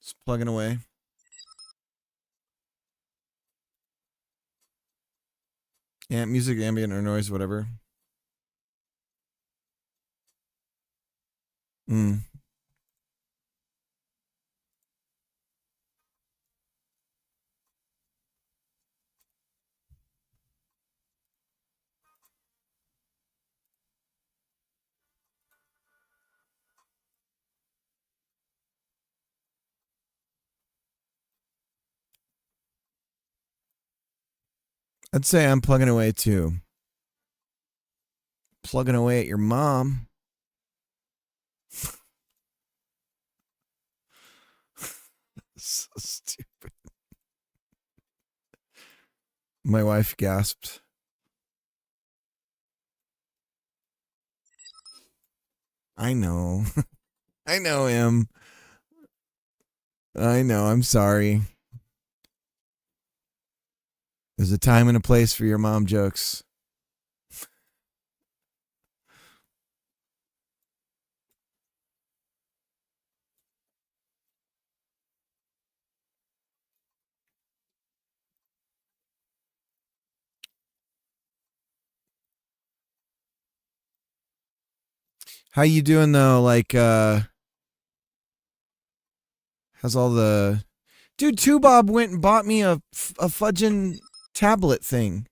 Just plugging away. Yeah, music, ambient, or noise, whatever. Mm. I'd say I'm plugging away too. Plugging away at your mom. So stupid. My wife gasped. I know. I know him. I know. I'm sorry. There's a time and a place for your mom jokes. How you doing though? Like, how's all the dude? Two Bob went and bought me a fudging tablet thing.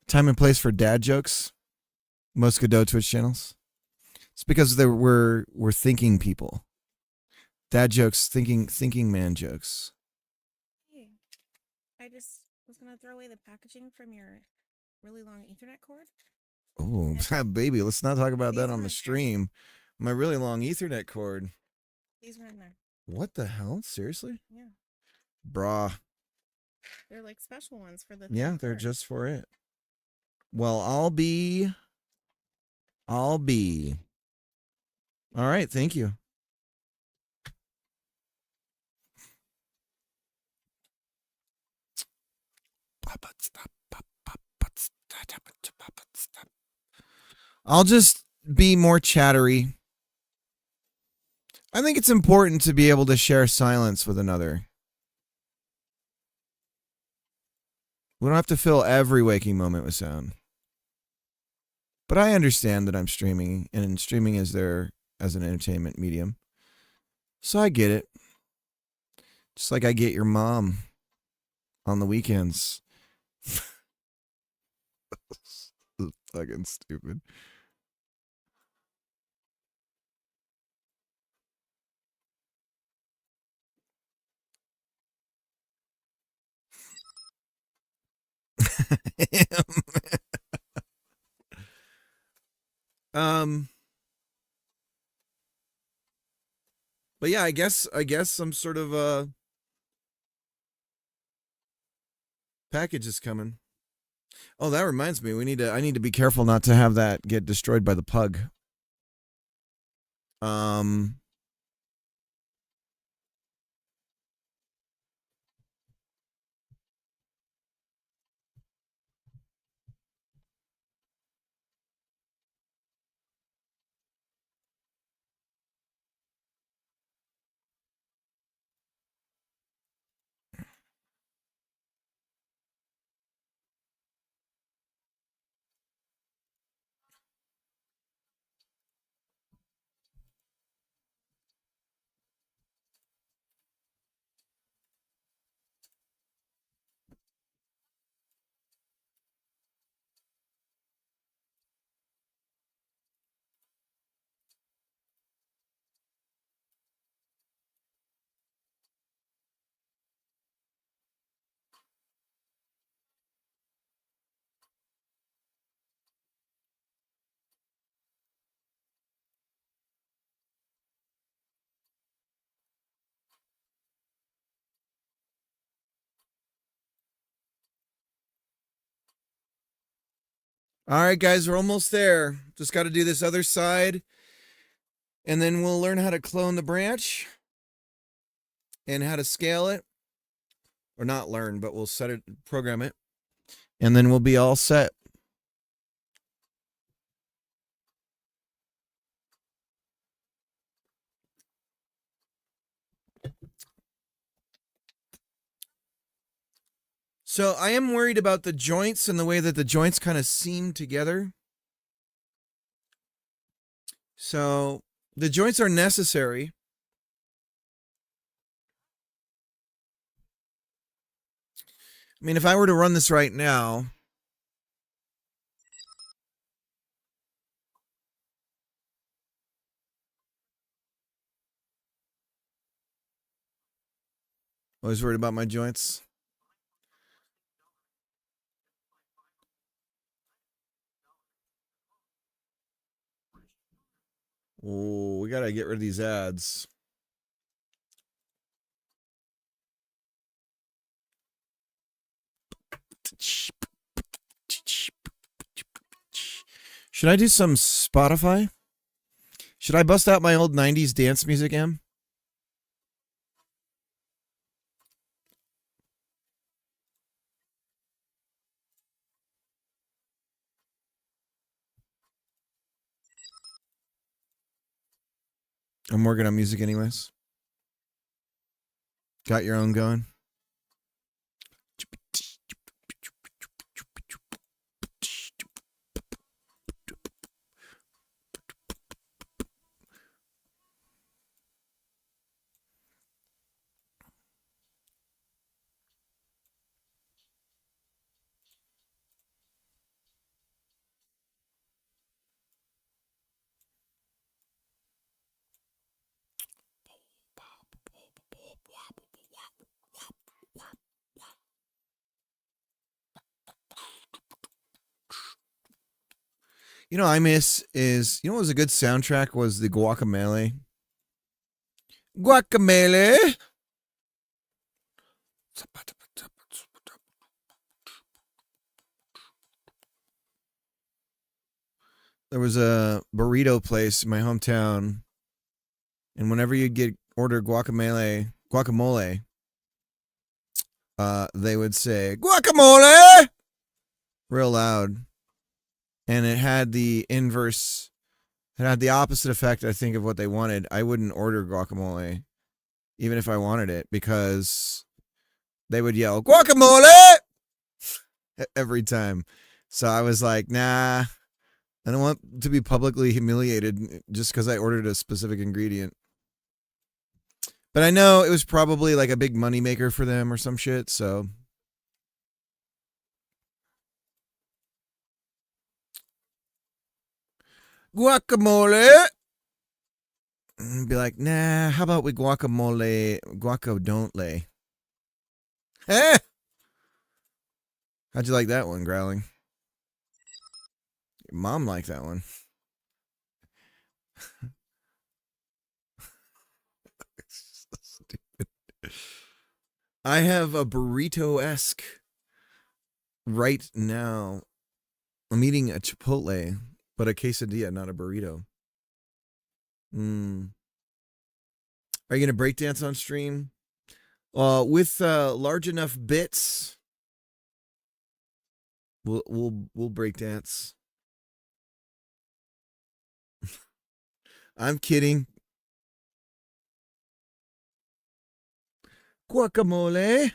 Time and place for dad jokes. Most Godot Twitch channels. It's because we're thinking people. Dad jokes, thinking man jokes. Hey, I just was gonna throw away the packaging from your really long Ethernet cord. Oh, baby, let's not talk about that on the there. stream. My really long Ethernet cord. These were in there. What the hell? Seriously? Yeah, Brah. they're like special ones for the. Yeah, they're just for it. Well, I'll be. All right, thank you. I'll just be more chattery. I think it's important to be able to share silence with another. We don't have to fill every waking moment with sound. But I understand that I'm streaming, and streaming is there as an entertainment medium. So I get it. Just like I get your mom on the weekends. Fucking stupid. But yeah, I guess some sort of package is coming. Oh, that reminds me. I need to be careful not to have that get destroyed by the pug. All right, guys, we're almost there. Just got to do this other side, and then we'll learn how to clone the branch and how to scale it. Or not learn, but we'll set it, program it. And then we'll be all set. So I am worried about the joints and the way that the joints kind of seam together. So the joints are necessary. I mean, if I were to run this right now, I was worried about my joints. Oh, we gotta get rid of these ads. Should I do some Spotify? Should I bust out my old 90s dance music, Em? I'm working on music anyways. Got your own going? You know, I miss is, you know what was a good soundtrack was the Guacamelee. Guacamelee! There was a burrito place in my hometown, and whenever you'd order guacamole, they would say guacamole real loud, and it had the inverse. It had the opposite effect, I think, of what they wanted. I wouldn't order guacamole, even if I wanted it, because they would yell guacamole every time. So I was like, nah, I don't want to be publicly humiliated just because I ordered a specific ingredient. But I know it was probably like a big moneymaker for them or some shit, so. Guacamole! And be like, nah, how about we guacamole, guaco don't lay? Eh? How'd you like that one, Growling? Your mom liked that one. So stupid. I have a burrito-esque right now. I'm eating a Chipotle, but a quesadilla, not a burrito. Are you gonna breakdance on stream? With large enough bits, we'll breakdance. I'm kidding. Guacamole.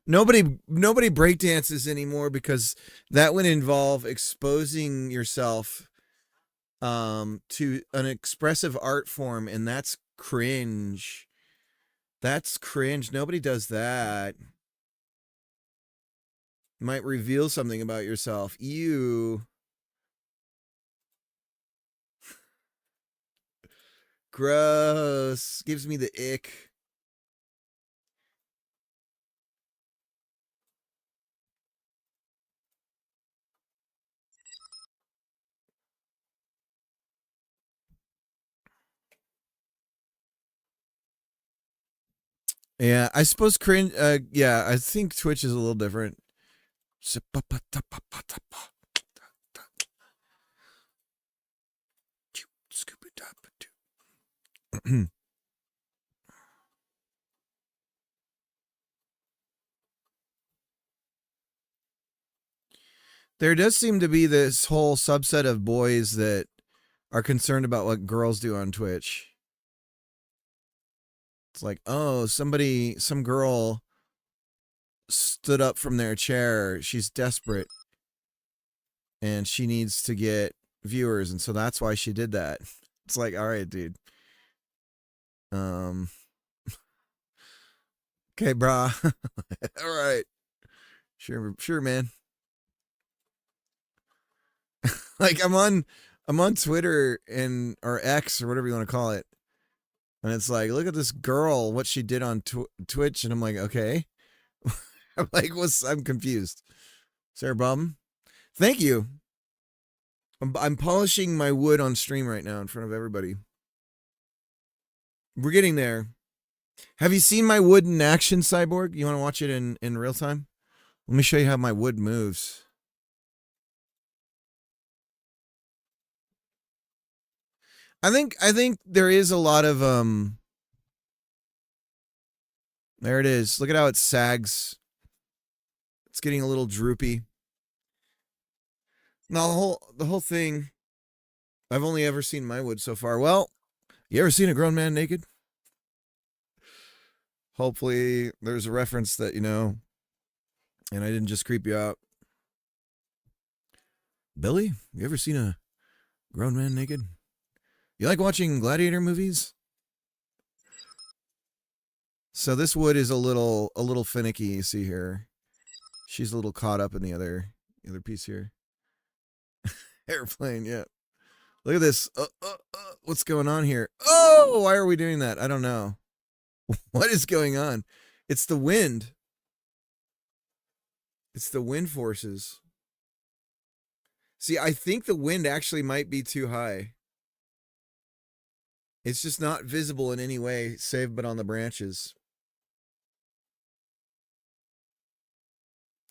Nobody breakdances anymore because that would involve exposing yourself to an expressive art form, and that's cringe. That's cringe. Nobody does that. Might reveal something about yourself. Ew. Gross. Gives me the ick. Yeah, I suppose cringe. Yeah, I think Twitch is a little different. There does seem to be this whole subset of boys that are concerned about what girls do on Twitch. It's like, oh, some girl stood up from their chair. She's desperate and she needs to get viewers. And so that's why she did that. It's like, all right, dude. Okay, brah. All right. Sure, man. Like I'm on Twitter or X or whatever you want to call it. And it's like, look at this girl, what she did on Twitch. And I'm like, okay. I'm like, I'm confused. Is there a problem? Thank you. I'm polishing my wood on stream right now in front of everybody. We're getting there. Have you seen my wood in action, Cyborg? You want to watch it in real time? Let me show you how my wood moves. I think there is a lot of there it is. Look at how it sags. It's getting a little droopy. Now the whole thing, I've only ever seen my wood so far. Well, you ever seen a grown man naked? Hopefully there's a reference that you know, and I didn't just creep you out. Billy, you ever seen a grown man naked? You like watching gladiator movies? So this wood is a little finicky, you see here. She's a little caught up in the other piece here. Airplane, yeah. Look at this. What's going on here? Oh, why are we doing that? I don't know. What is going on? It's the wind. It's the wind forces. See, I think the wind actually might be too high. It's just not visible in any way, save but on the branches.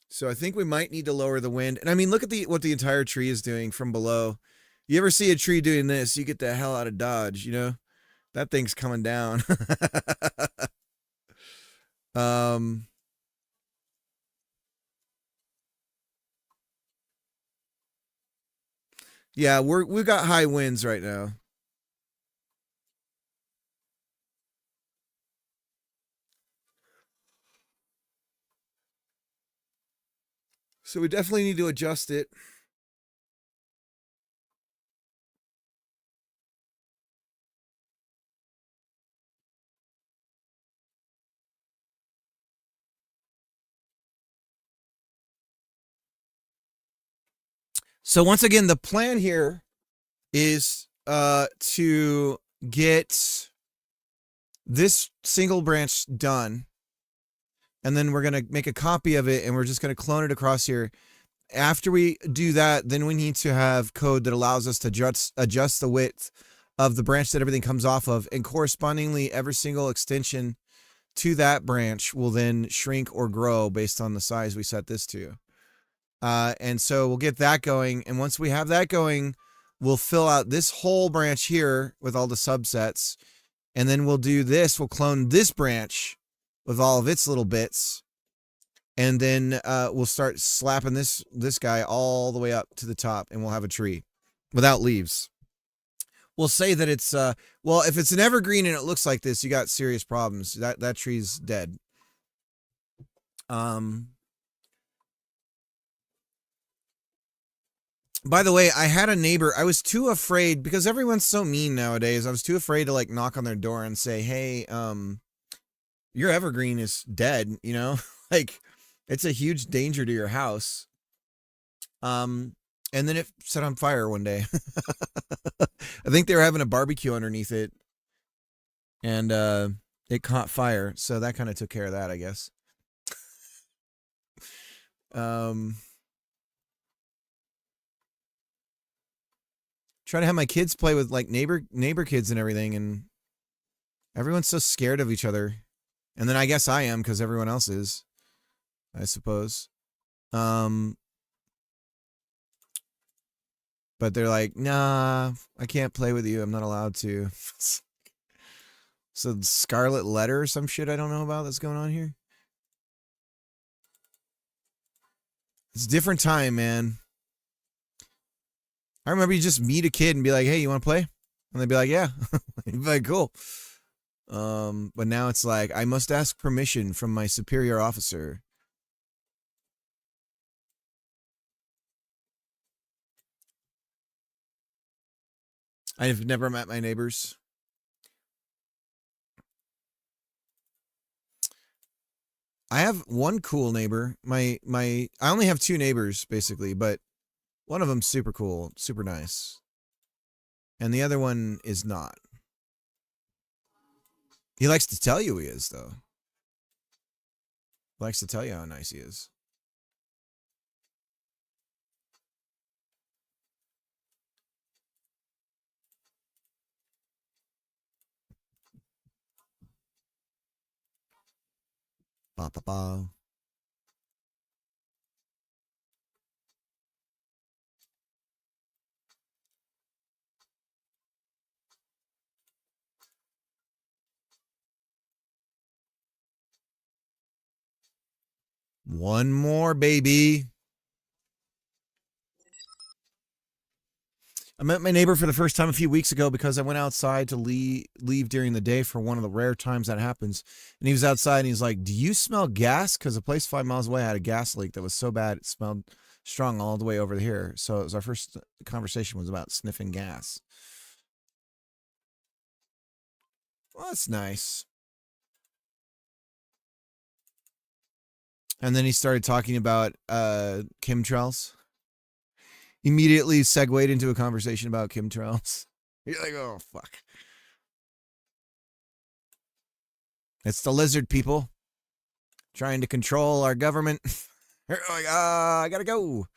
So I think we might need to lower the wind. And I mean, look at what the entire tree is doing from below. You ever see a tree doing this, you get the hell out of Dodge, you know? That thing's coming down. Yeah, we've got high winds right now. So we definitely need to adjust it. So once again, the plan here is to get this single branch done. And then we're going to make a copy of it and we're just going to clone it across here. After we do that, then we need to have code that allows us to adjust the width of the branch that everything comes off of. And correspondingly, every single extension to that branch will then shrink or grow based on the size we set this to. And so we'll get that going. And once we have that going, we'll fill out this whole branch here with all the subsets. And then we'll do this. We'll clone this branch with all of its little bits. And then we'll start slapping this guy all the way up to the top, and we'll have a tree without leaves. We'll say that it's well, if it's an evergreen and it looks like this, you got serious problems. That tree's dead. By the way, I had a neighbor. I was too afraid because everyone's so mean nowadays. I was too afraid to like knock on their door and say, "Hey, your evergreen is dead," you know? Like it's a huge danger to your house. And then it set on fire one day. I think they were having a barbecue underneath it. And it caught fire. So that kind of took care of that, I guess. Try to have my kids play with like neighbor kids and everything, and everyone's so scared of each other. And then I guess I am because everyone else is, I suppose. But they're like, nah, I can't play with you. I'm not allowed to. So Scarlet Letter or some shit I don't know about that's going on here. It's a different time, man. I remember you just meet a kid and be like, "Hey, you want to play?" And they'd be like, "Yeah." You'd be like, "Cool." But now it's like I must ask permission from my superior officer. I've never met my neighbors. I have one cool neighbor. My I only have two neighbors basically, but one of them's super cool, super nice. And the other one is not. He likes to tell you he is though. He likes to tell you how nice he is. Ba ba ba. One more, baby. I met my neighbor for the first time a few weeks ago because I went outside to leave during the day for one of the rare times that happens. And he was outside and he's like, "Do you smell gas?" Because a place 5 miles away had a gas leak that was so bad it smelled strong all the way over here. So it was our first conversation was about sniffing gas. Well, that's nice. And then he started talking about chemtrails. Immediately segued into a conversation about chemtrails. You're like, "Oh, fuck. It's the lizard people trying to control our government." You're like, I gotta go.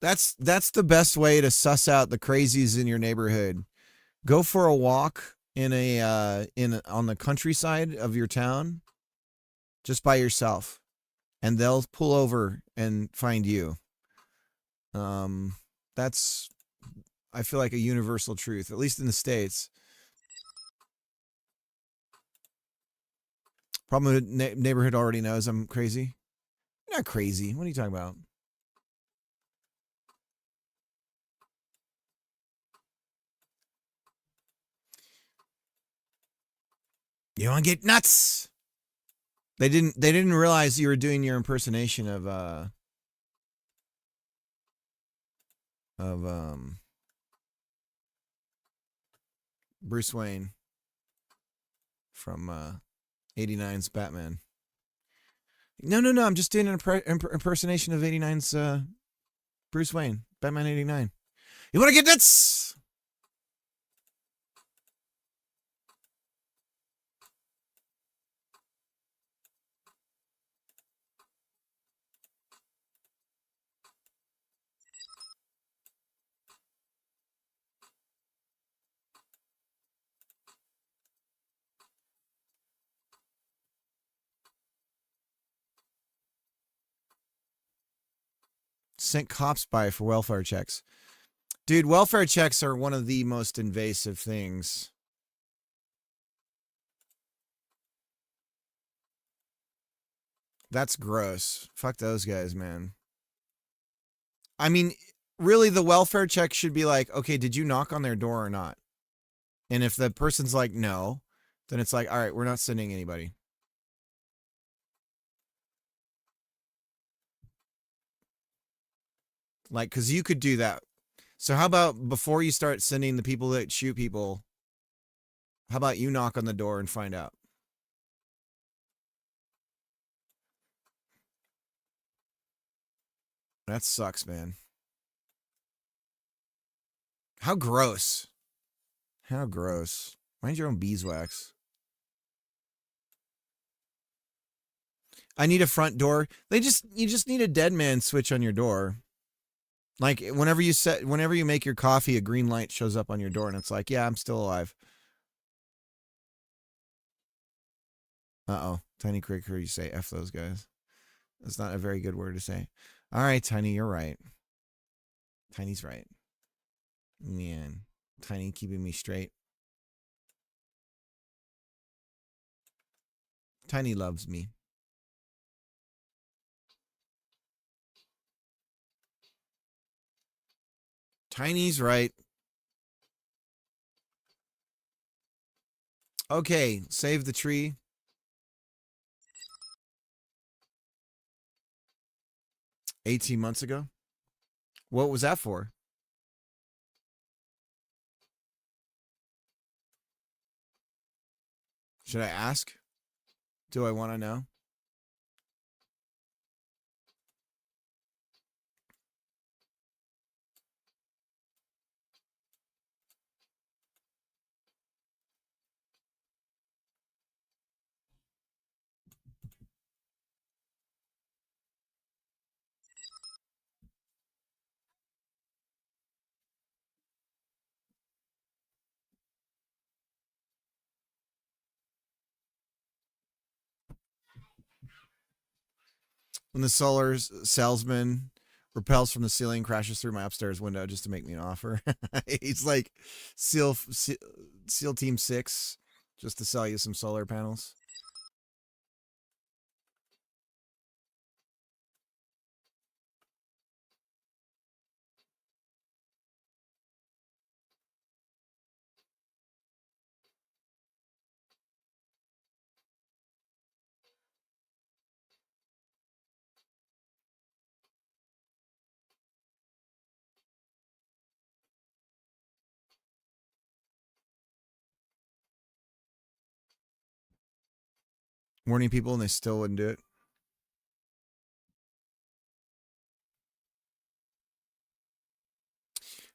That's the best way to suss out the crazies in your neighborhood. Go for a walk in on the countryside of your town just by yourself, and they'll pull over and find you. That's I feel like a universal truth, at least in the States. Problem with neighborhood already knows I'm crazy. You're not crazy. What are you talking about? You want to get nuts? They didn't realize you were doing your impersonation of Bruce Wayne from 89's Batman. No, I'm just doing an impersonation of 89's Bruce Wayne, Batman 89. You want to get nuts? Sent cops by for welfare checks. Dude, welfare checks are one of the most invasive things. That's gross. Fuck those guys, man. I mean, really, the welfare check should be like, okay, did you knock on their door or not? And if the person's like, no, then it's like, all right, we're not sending anybody. Like, because you could do that. So how about before you start sending the people that shoot people, how about you knock on the door and find out? That sucks, man. How gross. How gross. Mind your own beeswax. I need a front door. You just need a dead man switch on your door. Like whenever you make your coffee, a green light shows up on your door and it's like, yeah, I'm still alive. Uh-oh. Tiny Cricker, you say F those guys. That's not a very good word to say. All right, Tiny, you're right. Tiny's right. Man. Tiny keeping me straight. Tiny loves me. Tiny's right. Okay, save the tree. $18 months ago. What was that for? Should I ask? Do I want to know? When the solar salesman repels from the ceiling, crashes through my upstairs window just to make me an offer. He's like SEAL Team 6 just to sell you some solar panels. Warning people and they still wouldn't do it.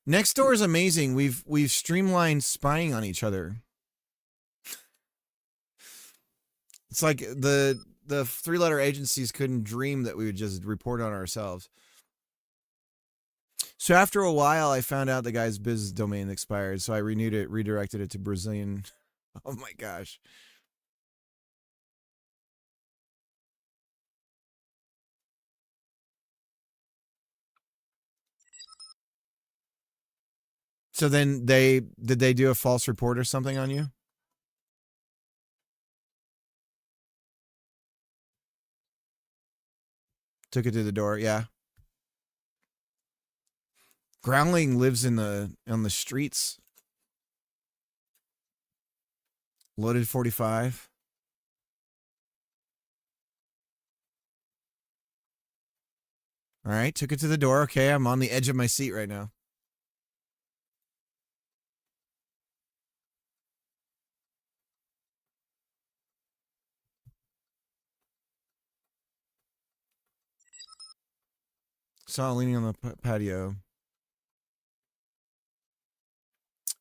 Nextdoor is amazing. We've streamlined spying on each other. It's like the 3-letter agencies couldn't dream that we would just report on ourselves. So after a while, I found out the guy's business domain expired, so I renewed it, redirected it to Brazilian. Oh my gosh. So then did they do a false report or something on you? Took it to the door, yeah. Groundling lives on the streets. Loaded 45. All right, took it to the door. Okay, I'm on the edge of my seat right now. Saw leaning on the patio.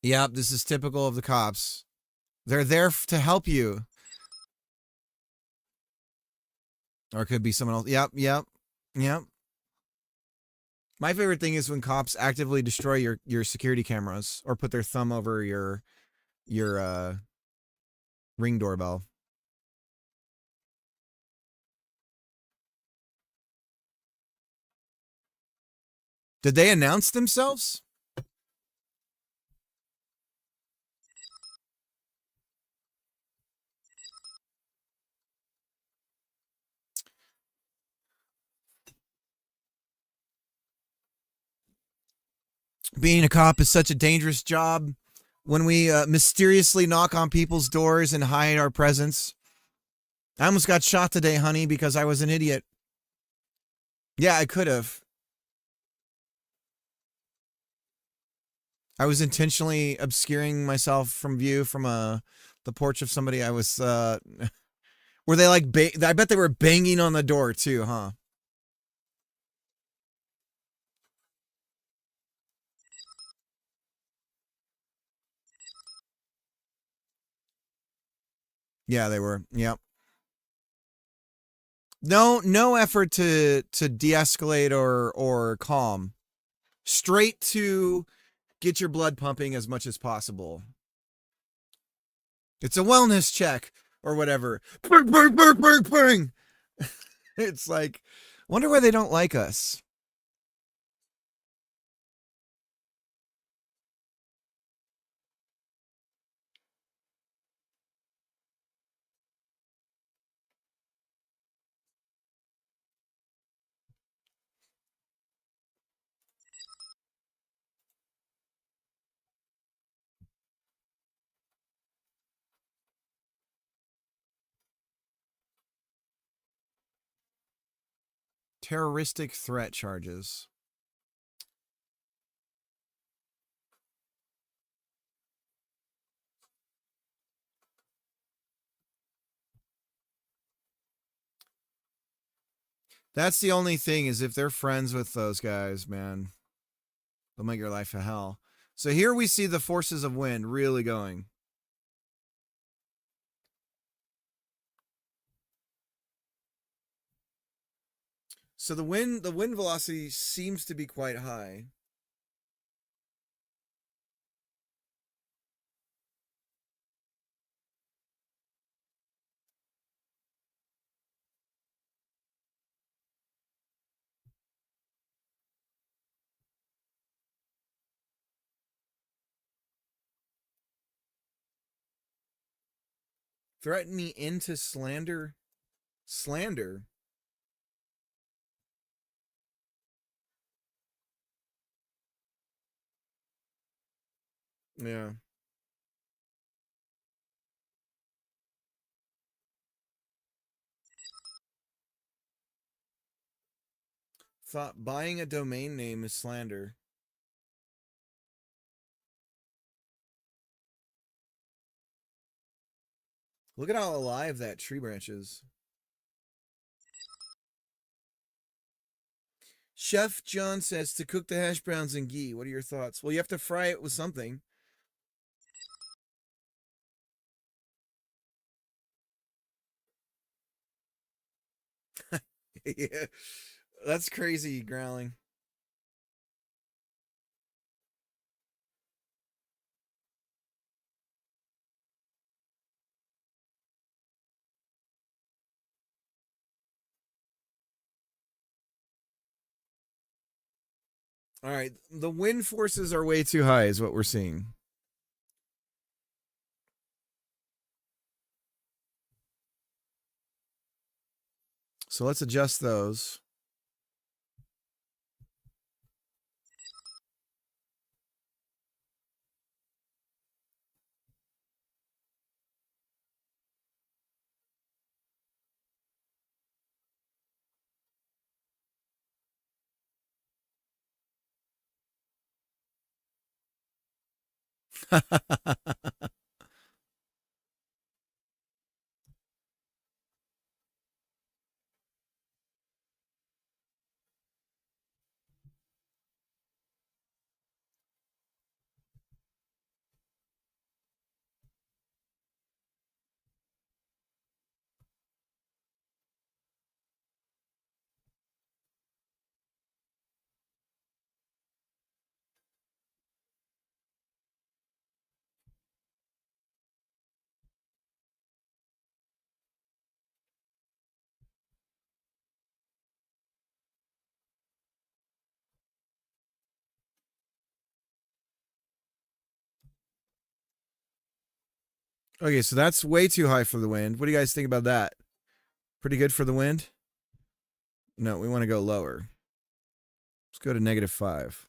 Yep, this is typical of the cops. They're there to help you. Or it could be someone else. Yep. My favorite thing is when cops actively destroy your security cameras or put their thumb over your Ring doorbell. Did they announce themselves? Being a cop is such a dangerous job. When we mysteriously knock on people's doors and hide our presence. I almost got shot today, honey, because I was an idiot. Yeah, I could have. I was intentionally obscuring myself from view from the porch of somebody. I was were they like I bet they were banging on the door too, huh? Yeah, they were. Yep. No effort to de-escalate or calm. Straight to get your blood pumping as much as possible. It's a wellness check or whatever. Bang, bang, bang, bang, bang. It's like, wonder why they don't like us. Terroristic threat charges. That's the only thing, is if they're friends with those guys, man, they'll make your life a hell. So here we see the forces of wind really going. So the wind velocity seems to be quite high. Threaten me into slander. Slander. Yeah. Thought buying a domain name is slander. Look at how alive that tree branch is. Chef John says to cook the hash browns in ghee. What are your thoughts? Well, you have to fry it with something. Yeah. That's crazy, growling. All right. The wind forces are way too high, is what we're seeing. So let's adjust those. Okay, so that's way too high for the wind. What do you guys think about that? Pretty good for the wind? No, we want to go lower. Let's go to -5.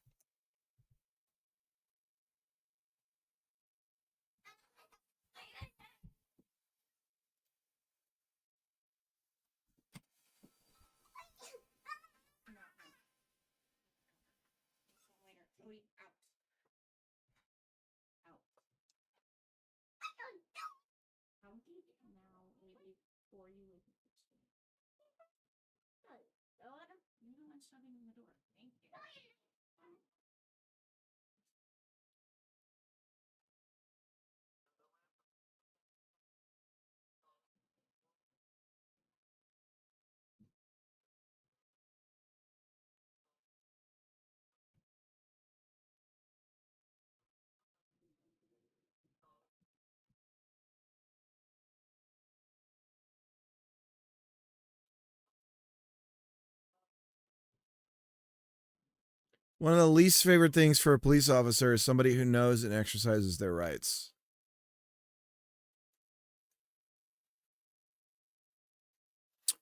One of the least favorite things for a police officer is somebody who knows and exercises their rights.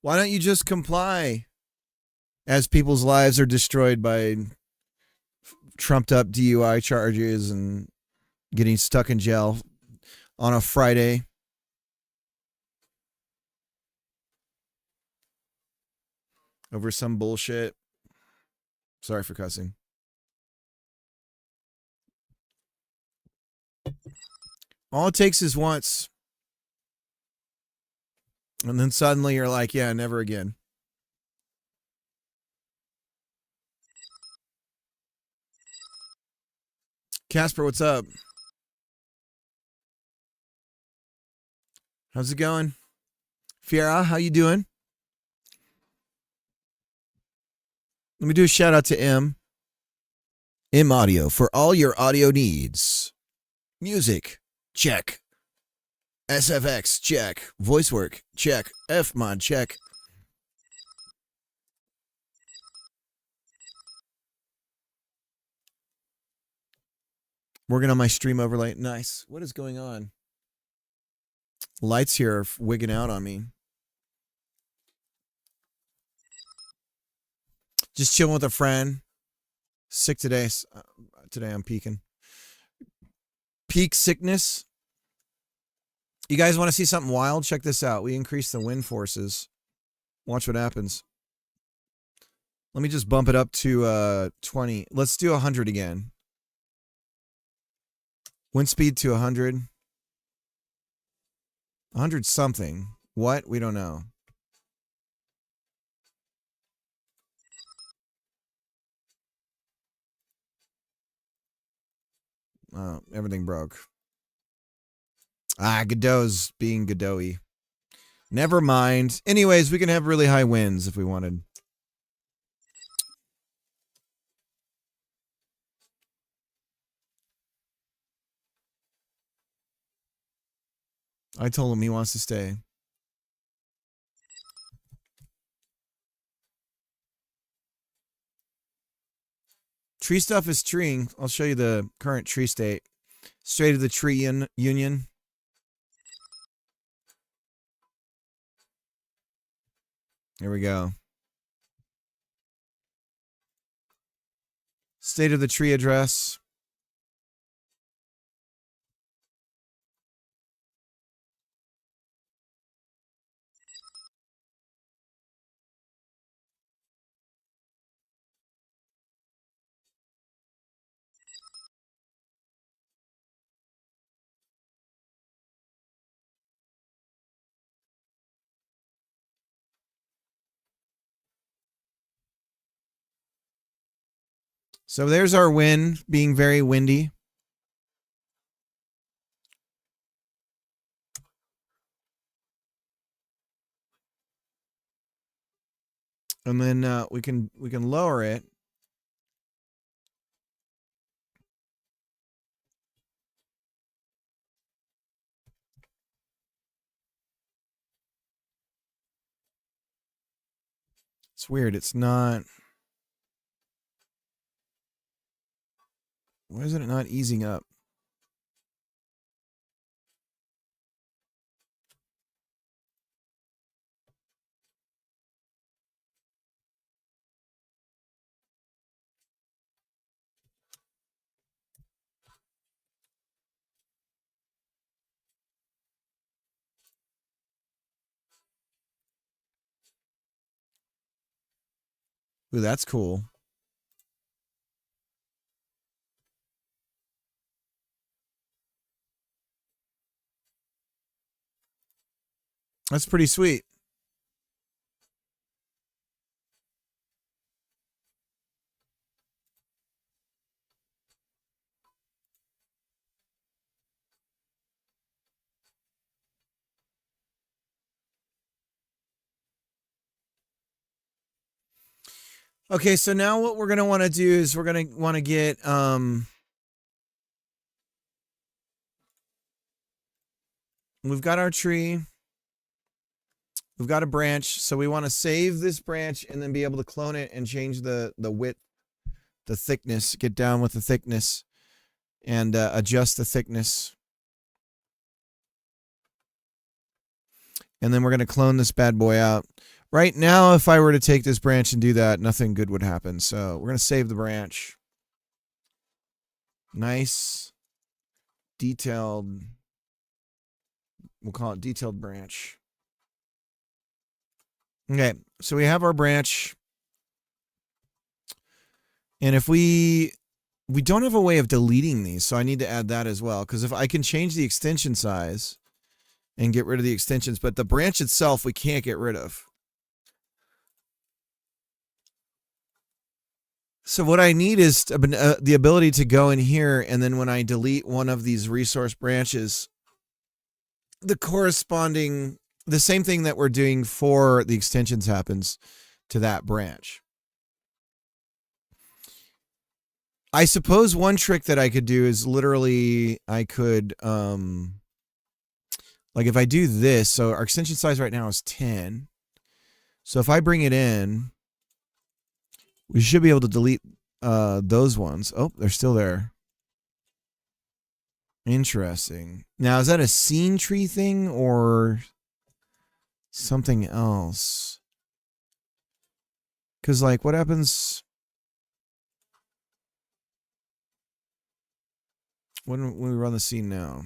Why don't you just comply as people's lives are destroyed by trumped up DUI charges and getting stuck in jail on a Friday? over some bullshit. Sorry for cussing. All it takes is once. And then suddenly you're like, yeah, never again. Casper, what's up? How's it going? Fiera, how you doing? Let me do a shout out to M Audio for all your audio needs. Music, check. SFX, check. Voice work, check. Fmod, check. Working on my stream overlay. Nice. What is going on? Lights here are wigging out on me. Just chilling with a friend. Sick today. Today I'm peaking. Peak sickness. You guys want to see something wild? Check this out. We increased the wind forces. Watch what happens. Let me just bump it up to 20. Let's do 100 again. Wind speed to 100. 100 something. What? We don't know. Oh, everything broke. Godot's being Godot-y. Never mind. Anyways, we can have really high winds if we wanted. I told him he wants to stay. Tree stuff is treeing. I'll show you the current tree state. State of the tree union. Here we go. State of the tree address. So there's our wind being very windy. And then we can lower it. It's weird. It's not. Why is it not easing up? Ooh, that's cool. That's pretty sweet. Okay, so now what we're going to want to do is we're going to want to get we've got our tree. We've got a branch, so we want to save this branch and then be able to clone it and change the width, the thickness, get down with the thickness and adjust the thickness. And then we're going to clone this bad boy out. Right now, if I were to take this branch and do that, nothing good would happen. So we're going to save the branch. Nice, detailed, we'll call it detailed branch. Okay, so we have our branch. And if we don't have a way of deleting these, so I need to add that as well. Because if I can change the extension size and get rid of the extensions, but the branch itself we can't get rid of. So what I need is the ability to go in here, and then when I delete one of these resource branches, the corresponding, the same thing that we're doing for the extensions happens to that branch. I suppose one trick that I could do is literally I could like if I do this, so our extension size right now is 10. So if I bring it in, we should be able to delete those ones. Oh, they're still there. Interesting. Now, is that a scene tree thing or something else? Because, like, what happens when we run the scene now?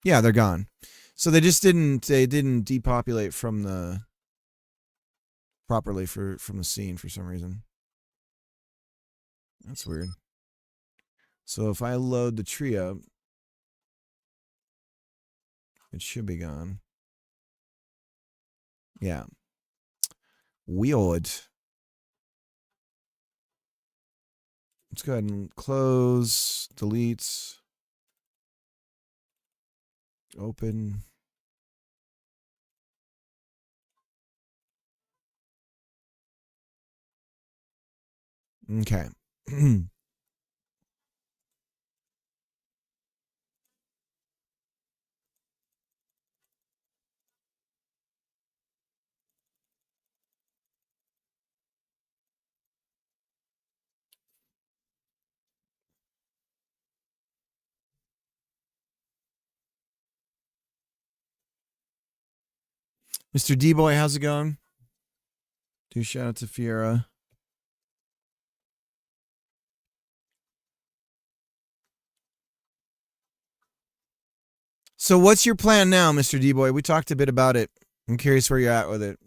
Yeah, they're gone. So they didn't depopulate from the properly from the scene for some reason. That's weird. So if I load the tree up, it should be gone. Yeah. Weird. Let's go ahead and close, delete, open. Okay. Mr. D-Boy, how's it going? Do shout out to Fiera. So what's your plan now, Mr. D-Boy? We talked a bit about it. I'm curious where you're at with it.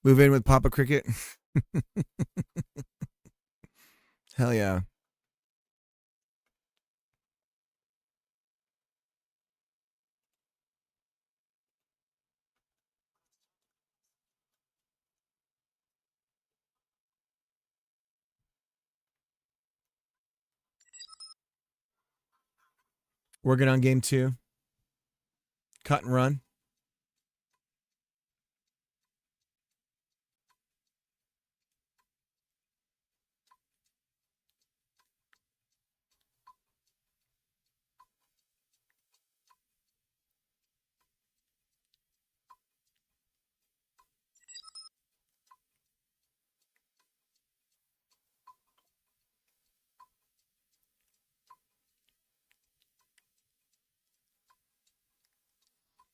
Move in with Papa Cricket? Hell yeah. Working on game 2. Cut and run.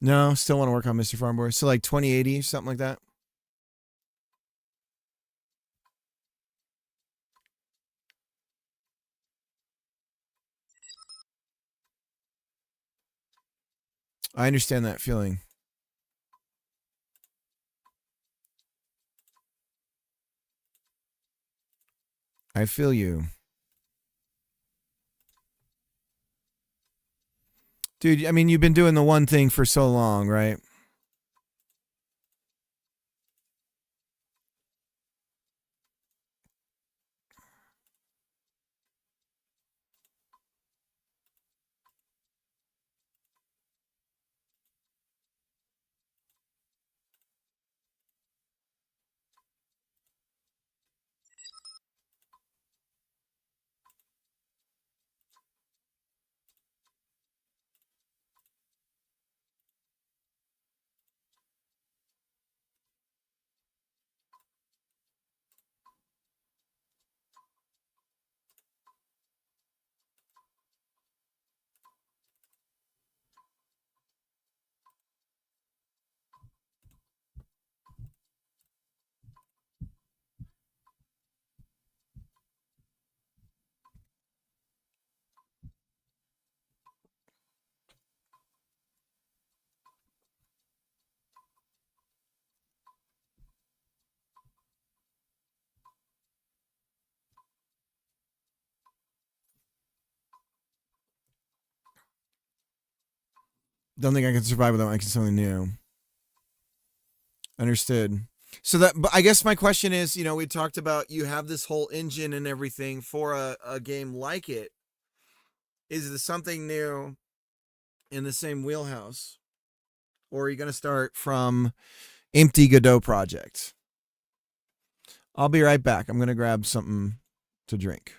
No, still want to work on Mr. Farm Boy. So like 2080, something like that. I understand that feeling. I feel you. Dude, I mean, you've been doing the one thing for so long, right? Don't think I can survive without making something new. Understood. So that, but I guess my question is, we talked about you have this whole engine and everything for a game like it. Is this something new in the same wheelhouse? Or are you going to start from empty Godot project? I'll be right back. I'm going to grab something to drink.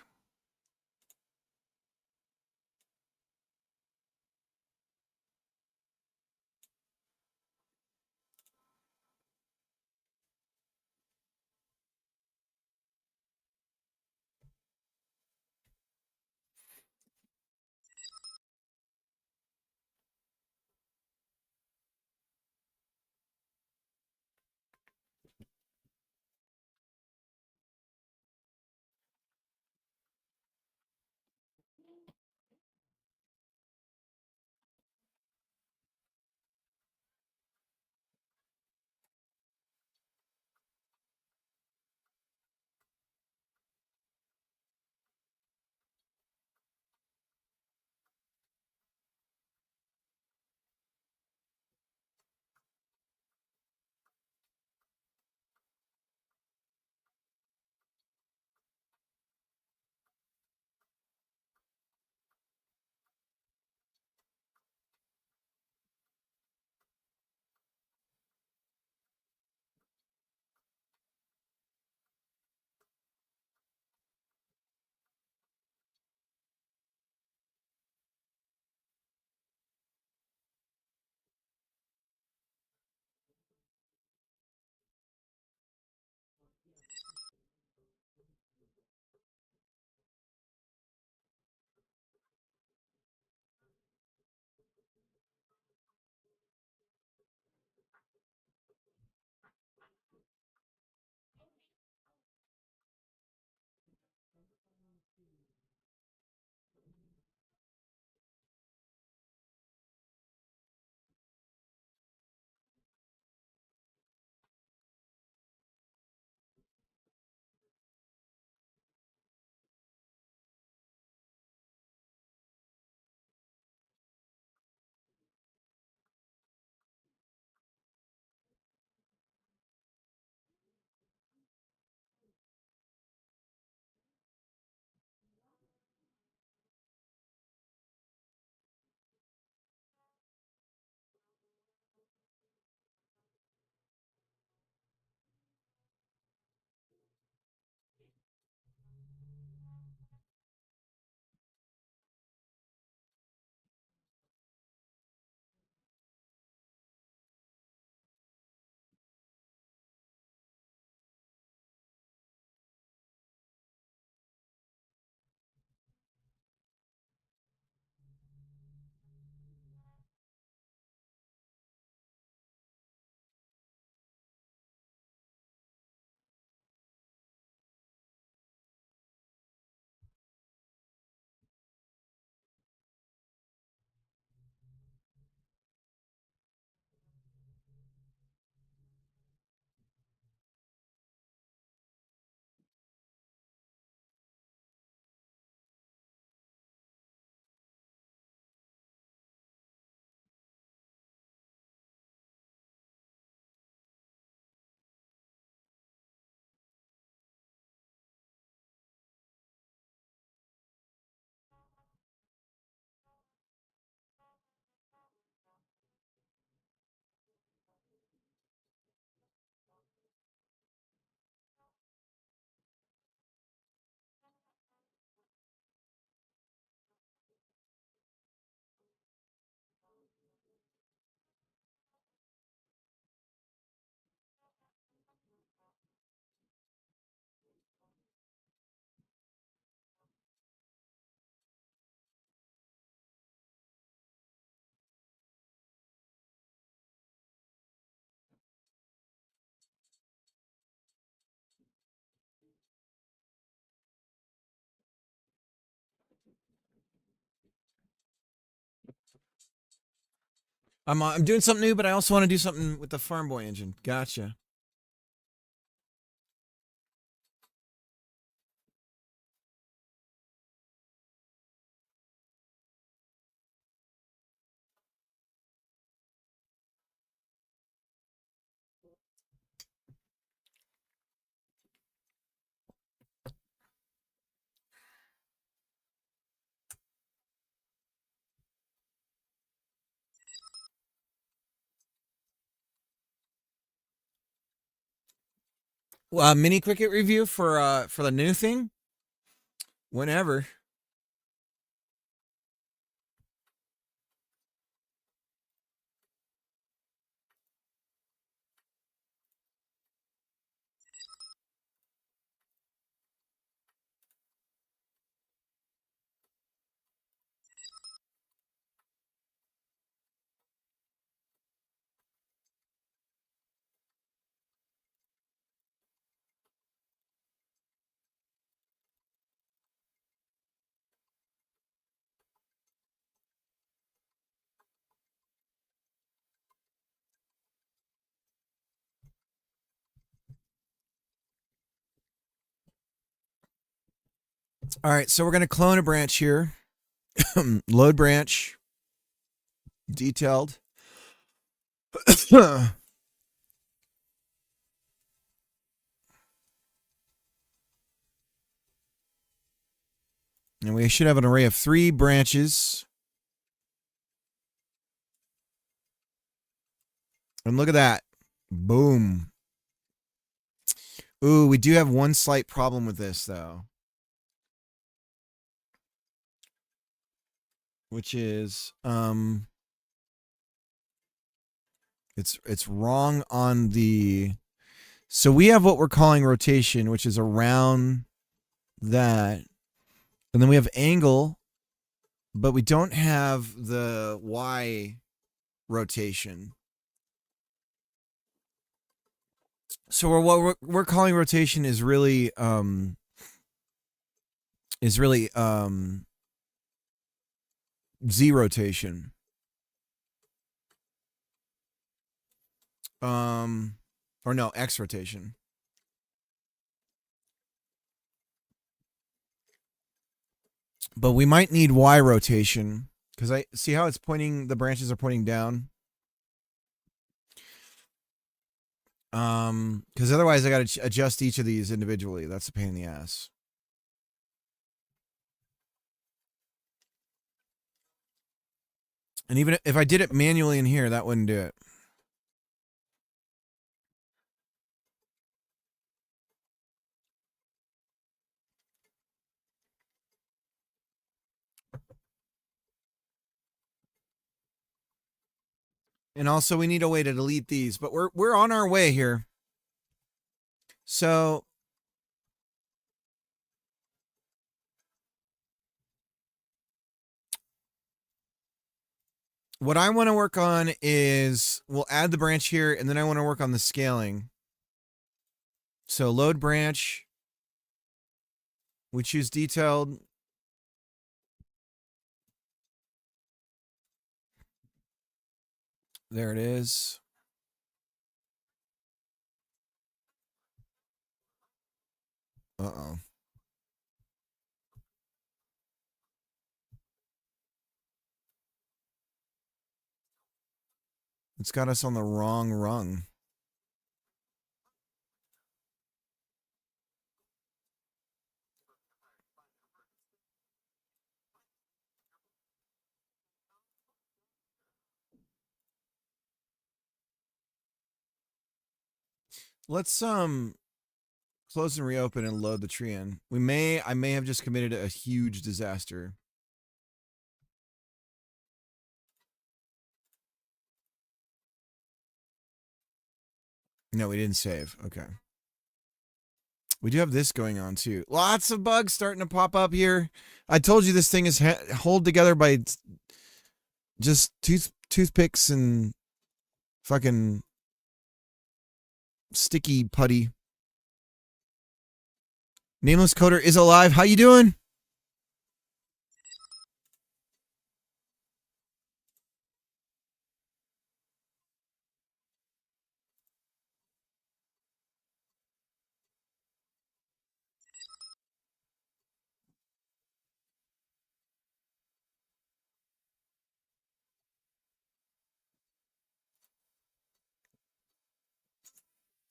I'm doing something new, but I also want to do something with the Farm Boy engine. Gotcha. Mini cricket review for the new thing. Whenever. All right, so we're going to clone a branch here. Load branch. Detailed. And we should have an array of 3 branches. And look at that. Boom. Ooh, we do have one slight problem with this, though. Which is, it's wrong on the... So we have what we're calling rotation, which is around that. And then we have angle, but we don't have the Y rotation. So what we're calling rotation is really Z rotation. Or no, X rotation. But we might need Y rotation because I see how it's pointing, the branches are pointing down. Because otherwise I got to adjust each of these individually. That's a pain in the ass. And even if I did it manually in here, that wouldn't do it. And also we need a way to delete these, but we're on our way here. So what I want to work on is we'll add the branch here, and then I want to work on the scaling. So load branch. We choose detailed. There it is. Uh-oh. It's got us on the wrong rung. Let's close and reopen and load the tree in. I may have just committed a huge disaster. No, we didn't save. Okay. We do have this going on too. Lots of bugs starting to pop up here. I told you this thing is held together by just toothpicks and fucking sticky putty. Nameless Coder is alive. How you doing?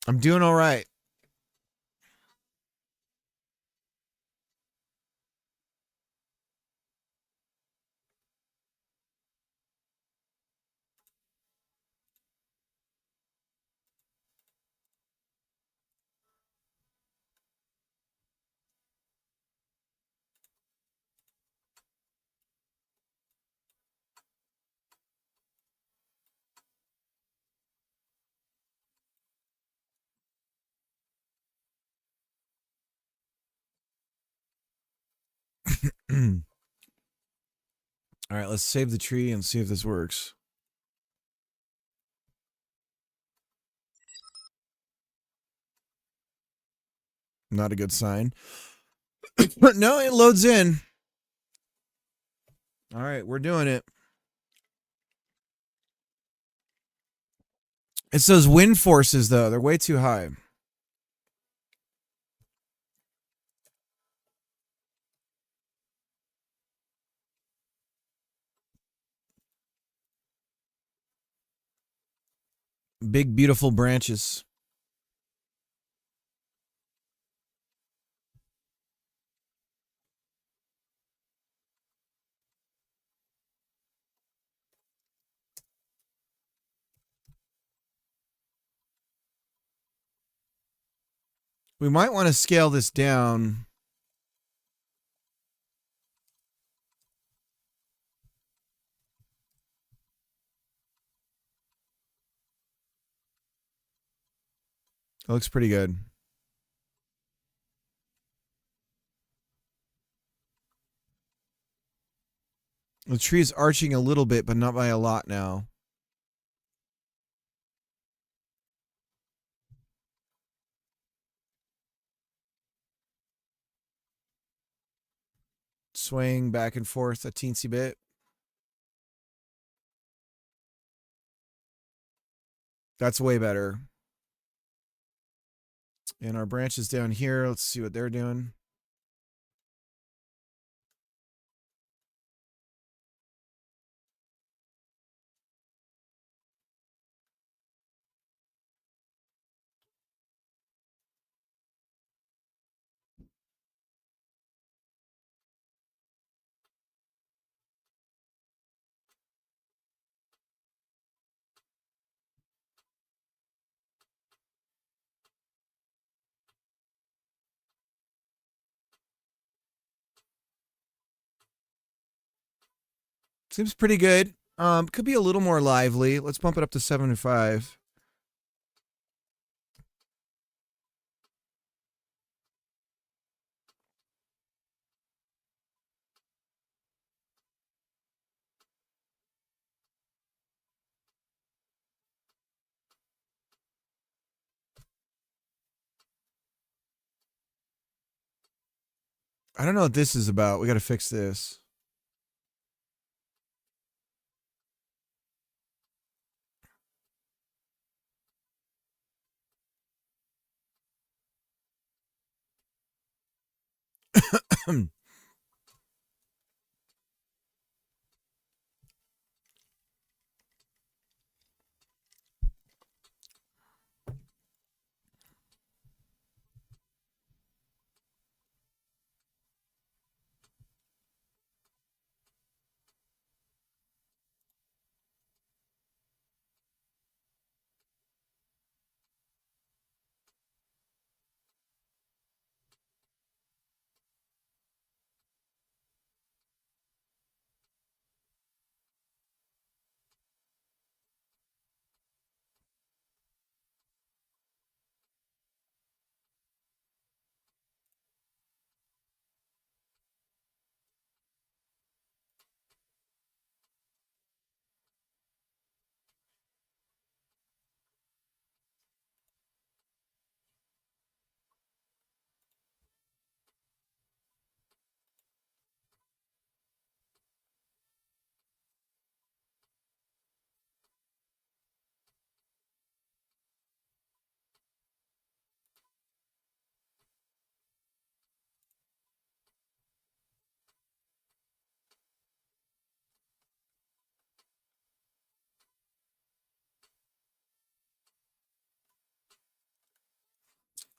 I'm doing all right. All right, let's save the tree and see if this works. Not a good sign. But no, it loads in. All right, we're doing it. It's those wind forces, though. They're way too high. Big, beautiful branches. We might want to scale this down. It looks pretty good. The tree is arching a little bit, but not by a lot now. Swaying back and forth a teensy bit. That's way better. And our branches down here, let's see what they're doing. Seems pretty good. Could be a little more lively. Let's bump it up to 75. I don't know what this is about. We got to fix this.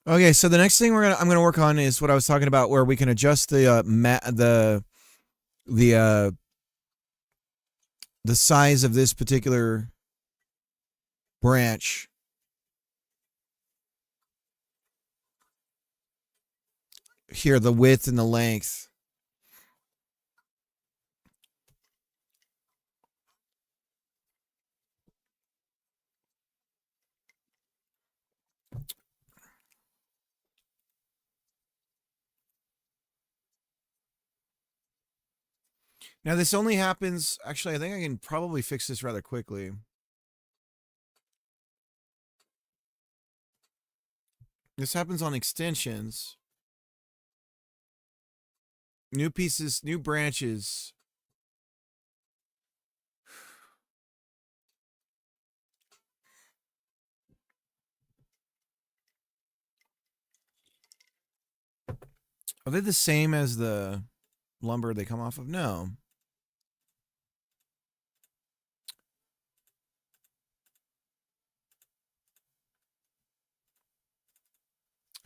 Okay, so the next thing I'm gonna work on is what I was talking about, where we can adjust the the size of this particular branch. Here, the width and the length. Now, this only happens. Actually, I think I can probably fix this rather quickly. This happens on extensions. New pieces, new branches. Are they the same as the lumber they come off of? No.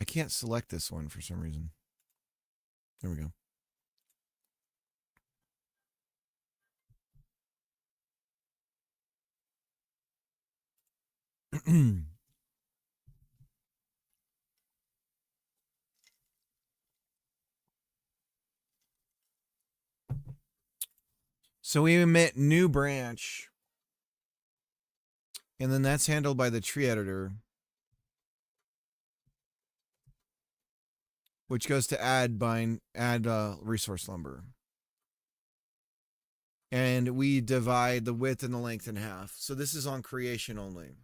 I can't select this one for some reason. There we go. So we emit new branch, and then that's handled by the tree editor, which goes to add resource lumber. And we divide the width and the length in half. So this is on creation only.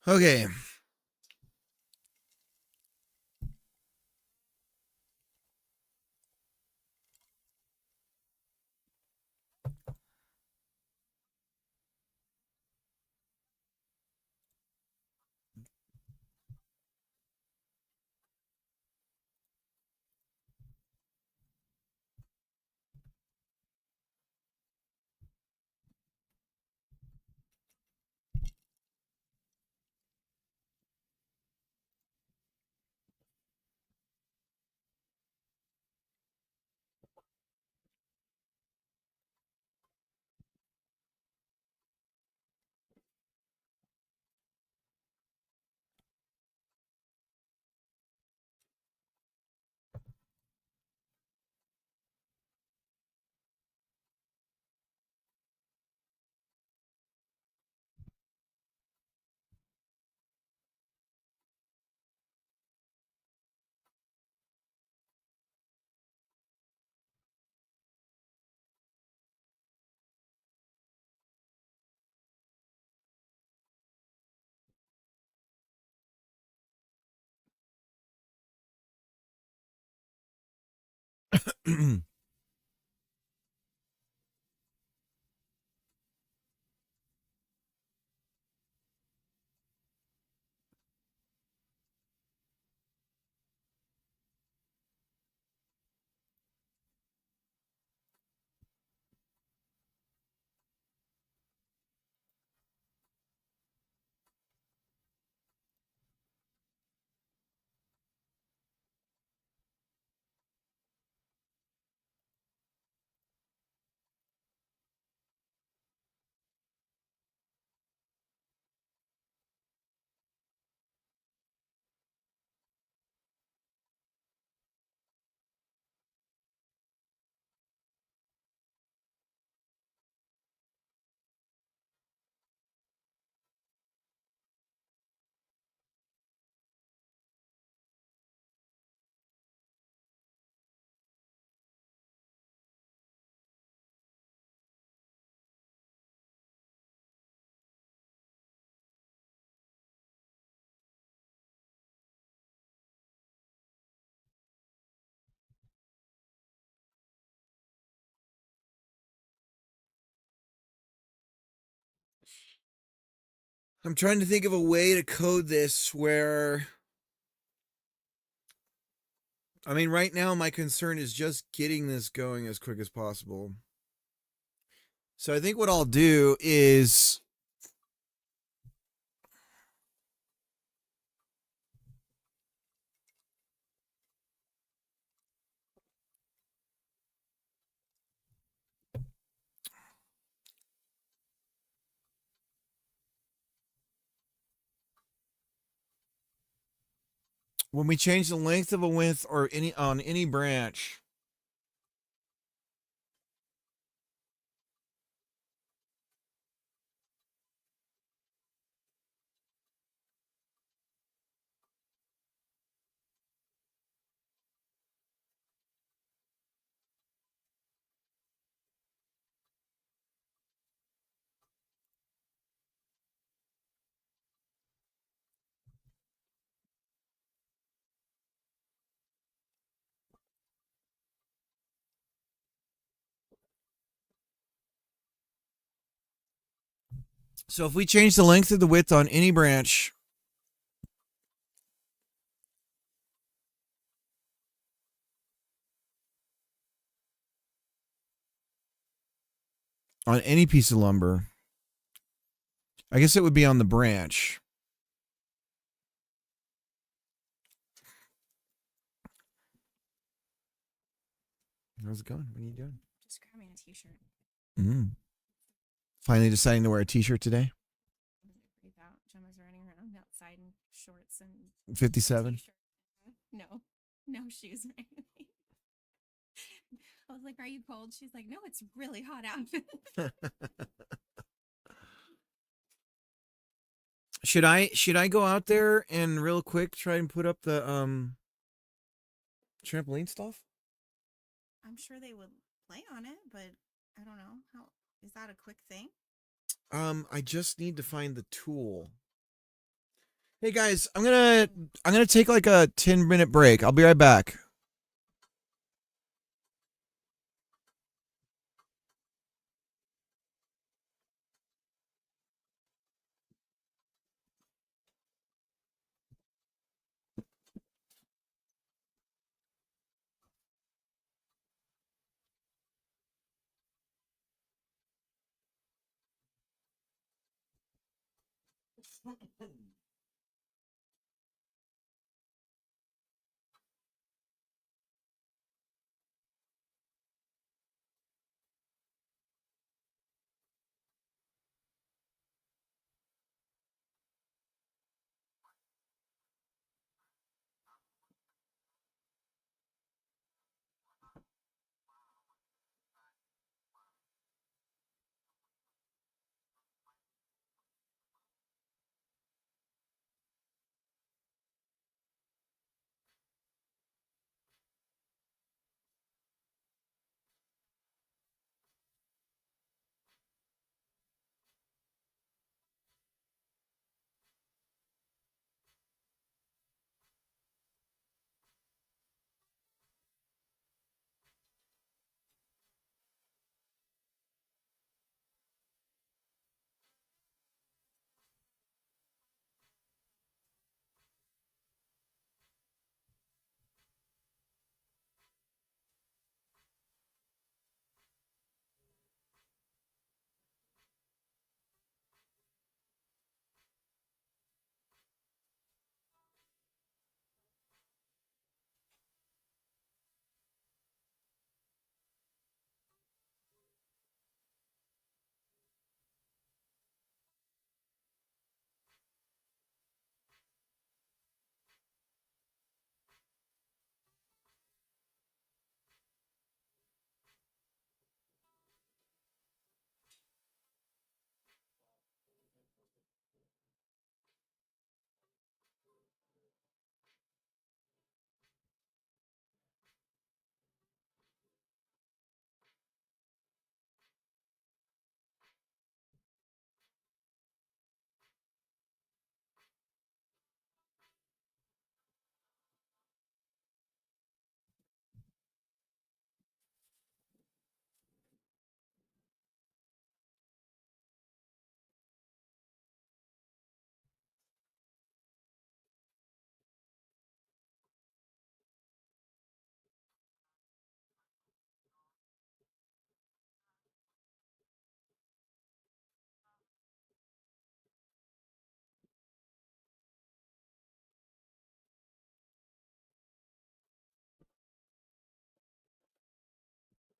Okay. I'm trying to think of a way to code this where, I mean, right now my concern is just getting this going as quick as possible. So I think what I'll do is when we change the length of a width or any on any branch, so if we change the length of the width on any branch, on any piece of lumber, I guess it would be on the branch. How's it going? What are you doing? Just grabbing a t-shirt. Finally deciding to wear a t-shirt today. Breathe out. Gemma's running around outside in shorts and 57. t-shirt. No shoes or anything. I was like, "Are you cold?" She's like, "No, it's really hot out." Should I go out there and real quick try and put up the trampoline stuff? I'm sure they would play on it, but I don't know. How is that a quick thing? I just need to find the tool. Hey guys, I'm gonna take like a 10-minute break. I'll be right back.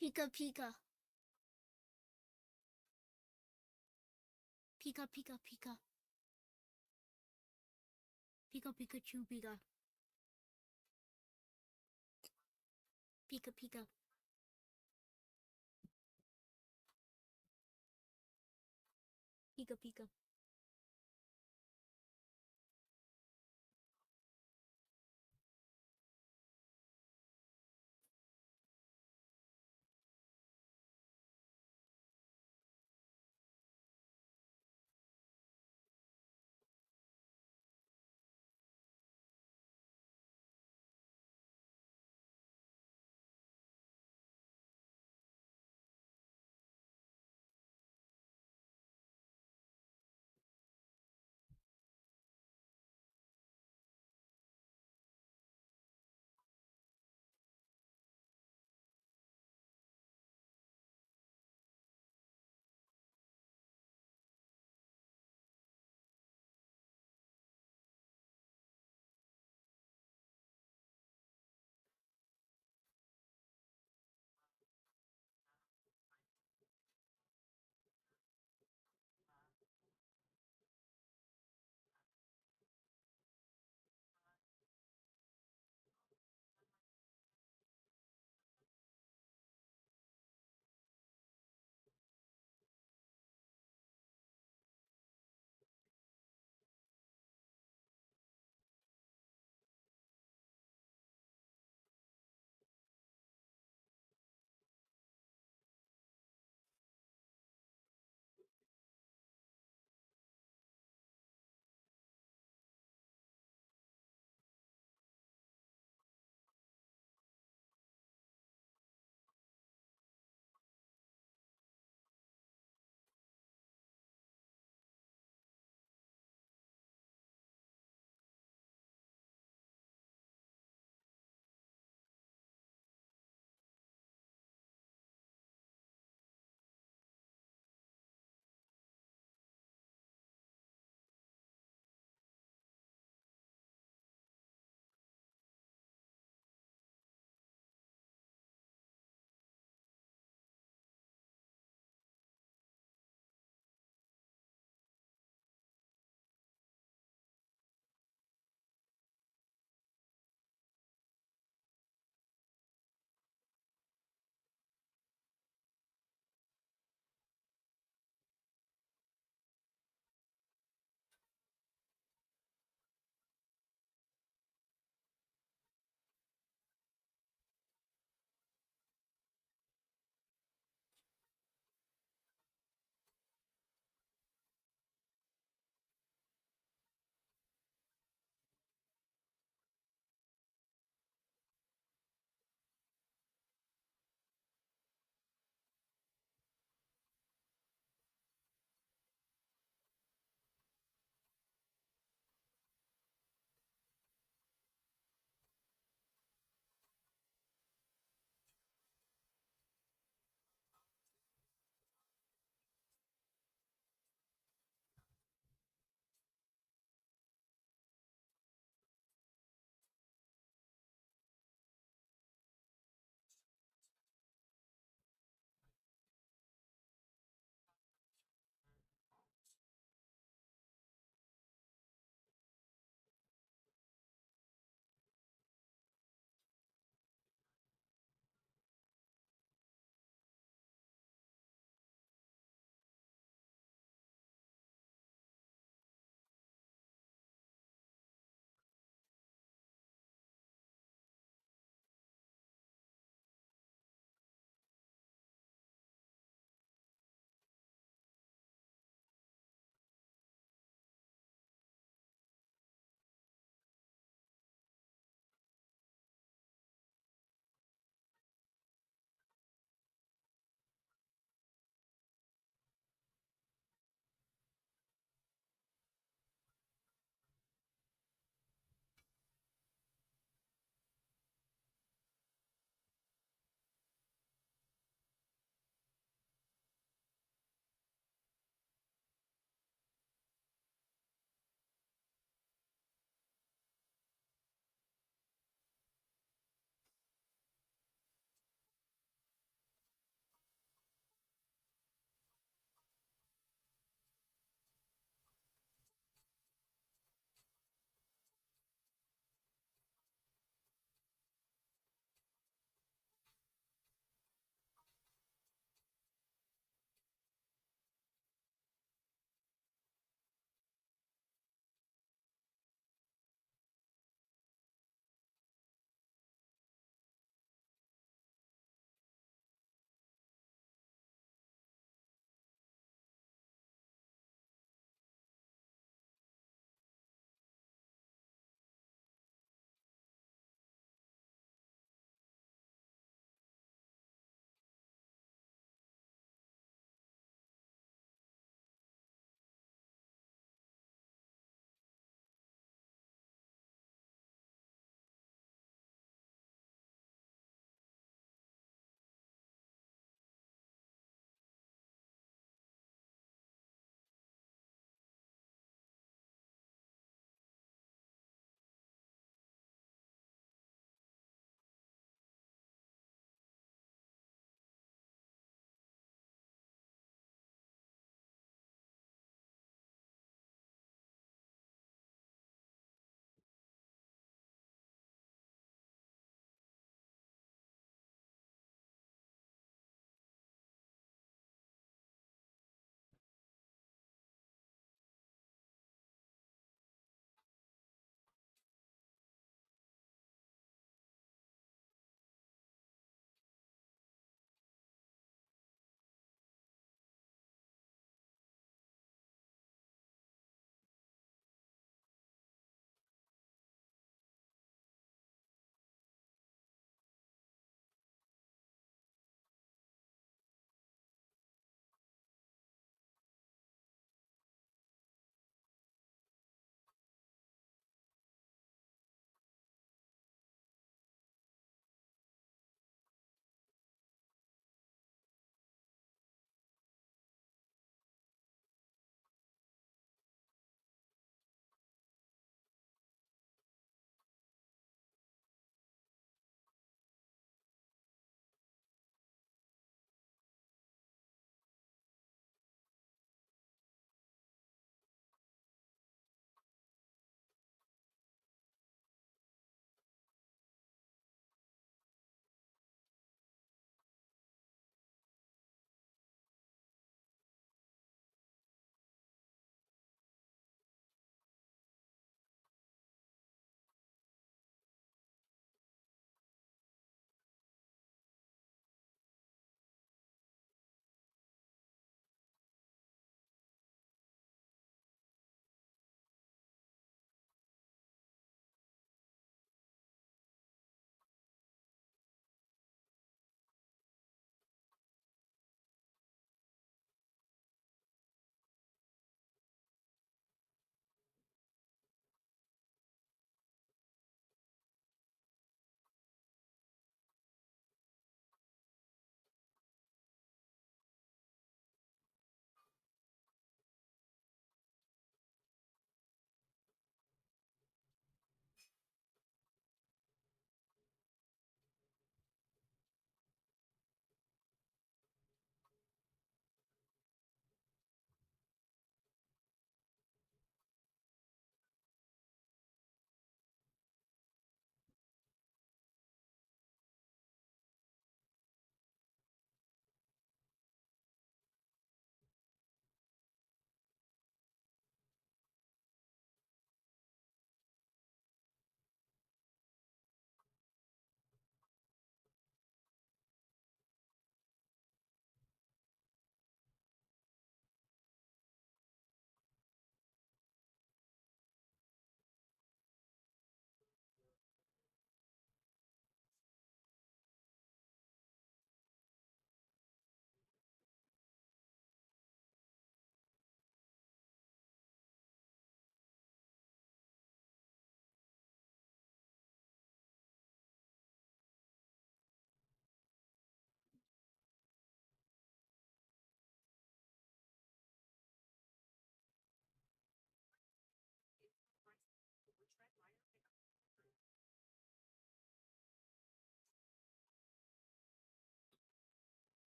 Pika Pika. Pika Pika Pika. Pika Pikachu Pika. Pika Pika. Pika Pika.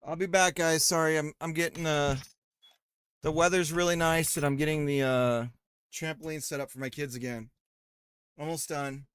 I'll be back, guys. Sorry, I'm getting the weather's really nice, and I'm getting the trampoline set up for my kids again. Almost done.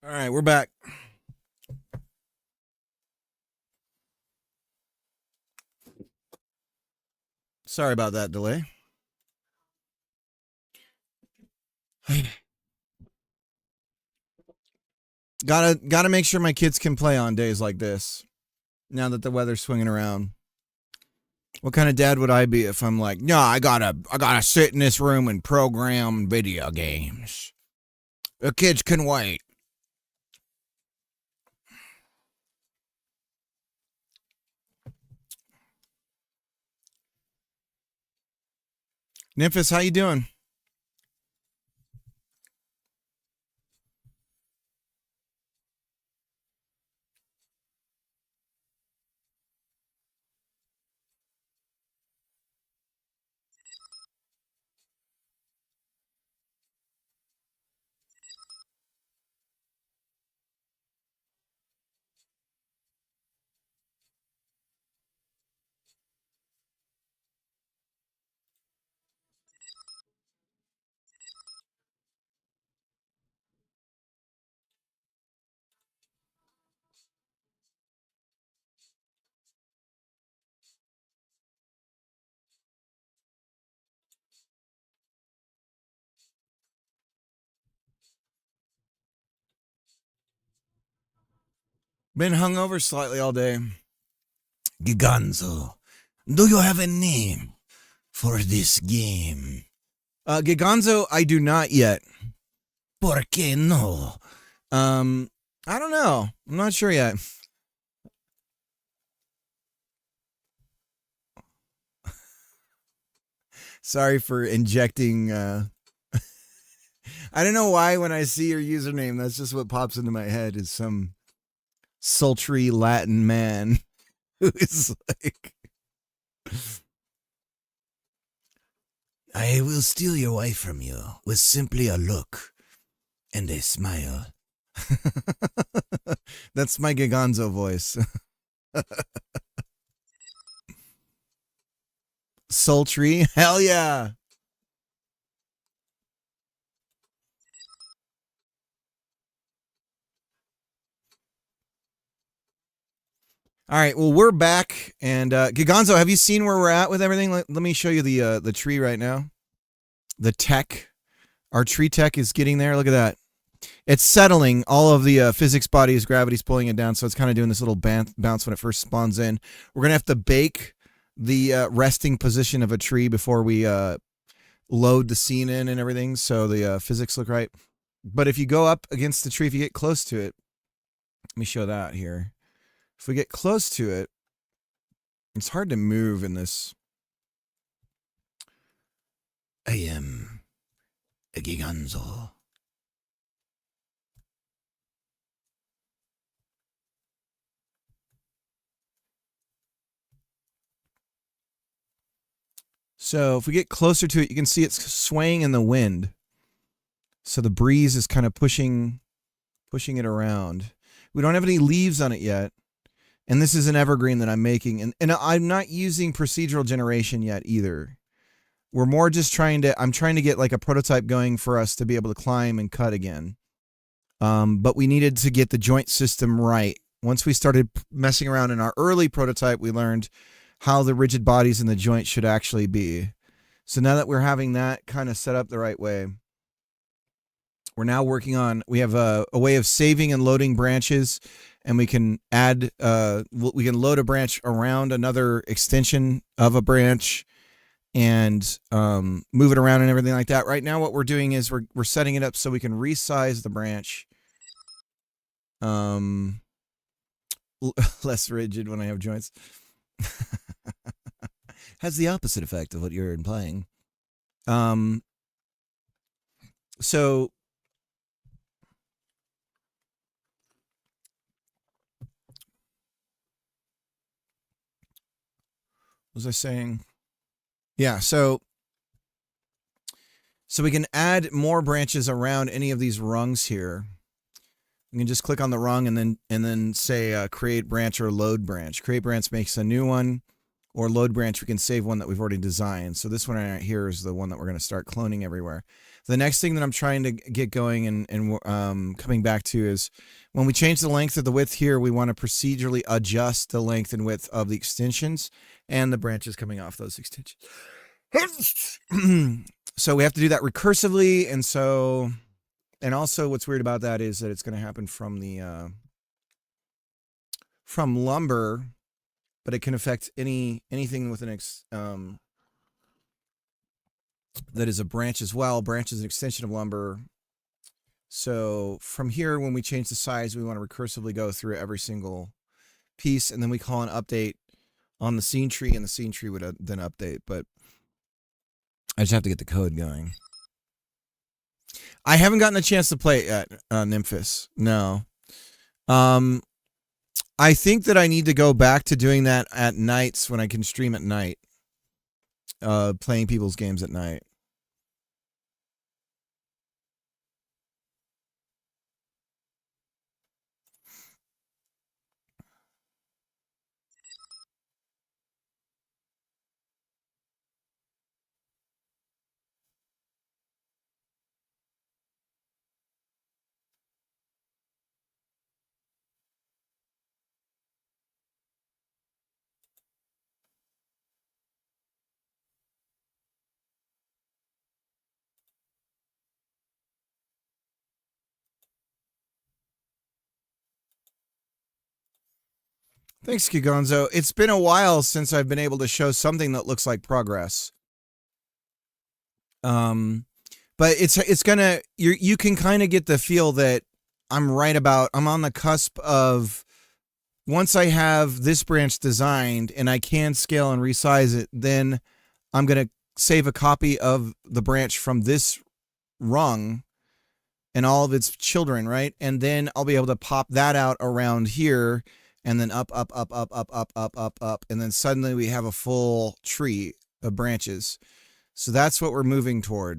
All right, we're back. Sorry about that delay. Gotta make sure my kids can play on days like this. Now that the weather's swinging around. What kind of dad would I be if I'm like, no, I gotta sit in this room and program video games. The kids can wait. Nymphis, how you doing? Been hungover slightly all day. Giganzo, do you have a name for this game? Giganzo, I do not yet. ¿Por qué no? I don't know. I'm not sure yet. Sorry for injecting. I don't know why when I see your username, that's just what pops into my head is some sultry Latin man who is like, I will steal your wife from you with simply a look and a smile. That's my Giganzo voice. Sultry, hell yeah. All right, well, we're back, and Giganzo, have you seen where we're at with everything? Let me show you the tree right now. The tech, our tree tech is getting there. Look at that. It's settling. All of the physics bodies, gravity's pulling it down, so it's kind of doing this little bounce when it first spawns in. We're gonna have to bake the resting position of a tree before we load the scene in and everything, so the physics look right. But if you go up against the tree, if you get close to it, let me show that here. If we get close to it, it's hard to move in this. I am a Giganzo. So if we get closer to it, you can see it's swaying in the wind. So the breeze is kind of pushing it around. We don't have any leaves on it yet. And this is an evergreen that I'm making. And I'm not using procedural generation yet either. We're more just I'm trying to get like a prototype going for us to be able to climb and cut again. But we needed to get the joint system right. Once we started messing around in our early prototype, we learned how the rigid bodies in the joint should actually be. So now that we're having that kind of set up the right way, we're now working on, we have a way of saving and loading branches, and we can add, we can load a branch around another extension of a branch and move it around and everything like that. Right now what we're doing is we're setting it up so we can resize the branch. Less rigid when I have joints. Has the opposite effect of what you're implying. So what was I saying? Yeah, so we can add more branches around any of these rungs here. You can just click on the rung and then say create branch or load branch. Create branch makes a new one, or load branch we can save one that we've already designed. So this one right here is the one that we're going to start cloning everywhere. The next thing that I'm trying to get going and coming back to is when we change the length of the width here, we want to procedurally adjust the length and width of the extensions and the branches coming off those extensions. So we have to do that recursively, and also what's weird about that is that it's going to happen from the from lumber, but it can affect anything with an that is a branch as well. Branch is an extension of lumber. So from here, when we change the size, we want to recursively go through every single piece, and then we call an update on the scene tree, and the scene tree would then update. But I just have to get the code going. I haven't gotten a chance to play it yet, Nymphis. No. I think that I need to go back to doing that at nights when I can stream at night. Playing people's games at night. Thanks, Gigonzo. It's been a while since I've been able to show something that looks like progress. But it's gonna, you can kind of get the feel that I'm on the cusp of, once I have this branch designed and I can scale and resize it, then I'm gonna save a copy of the branch from this rung and all of its children, right? And then I'll be able to pop that out around here, and then up, and then suddenly we have a full tree of branches. So that's what we're moving toward.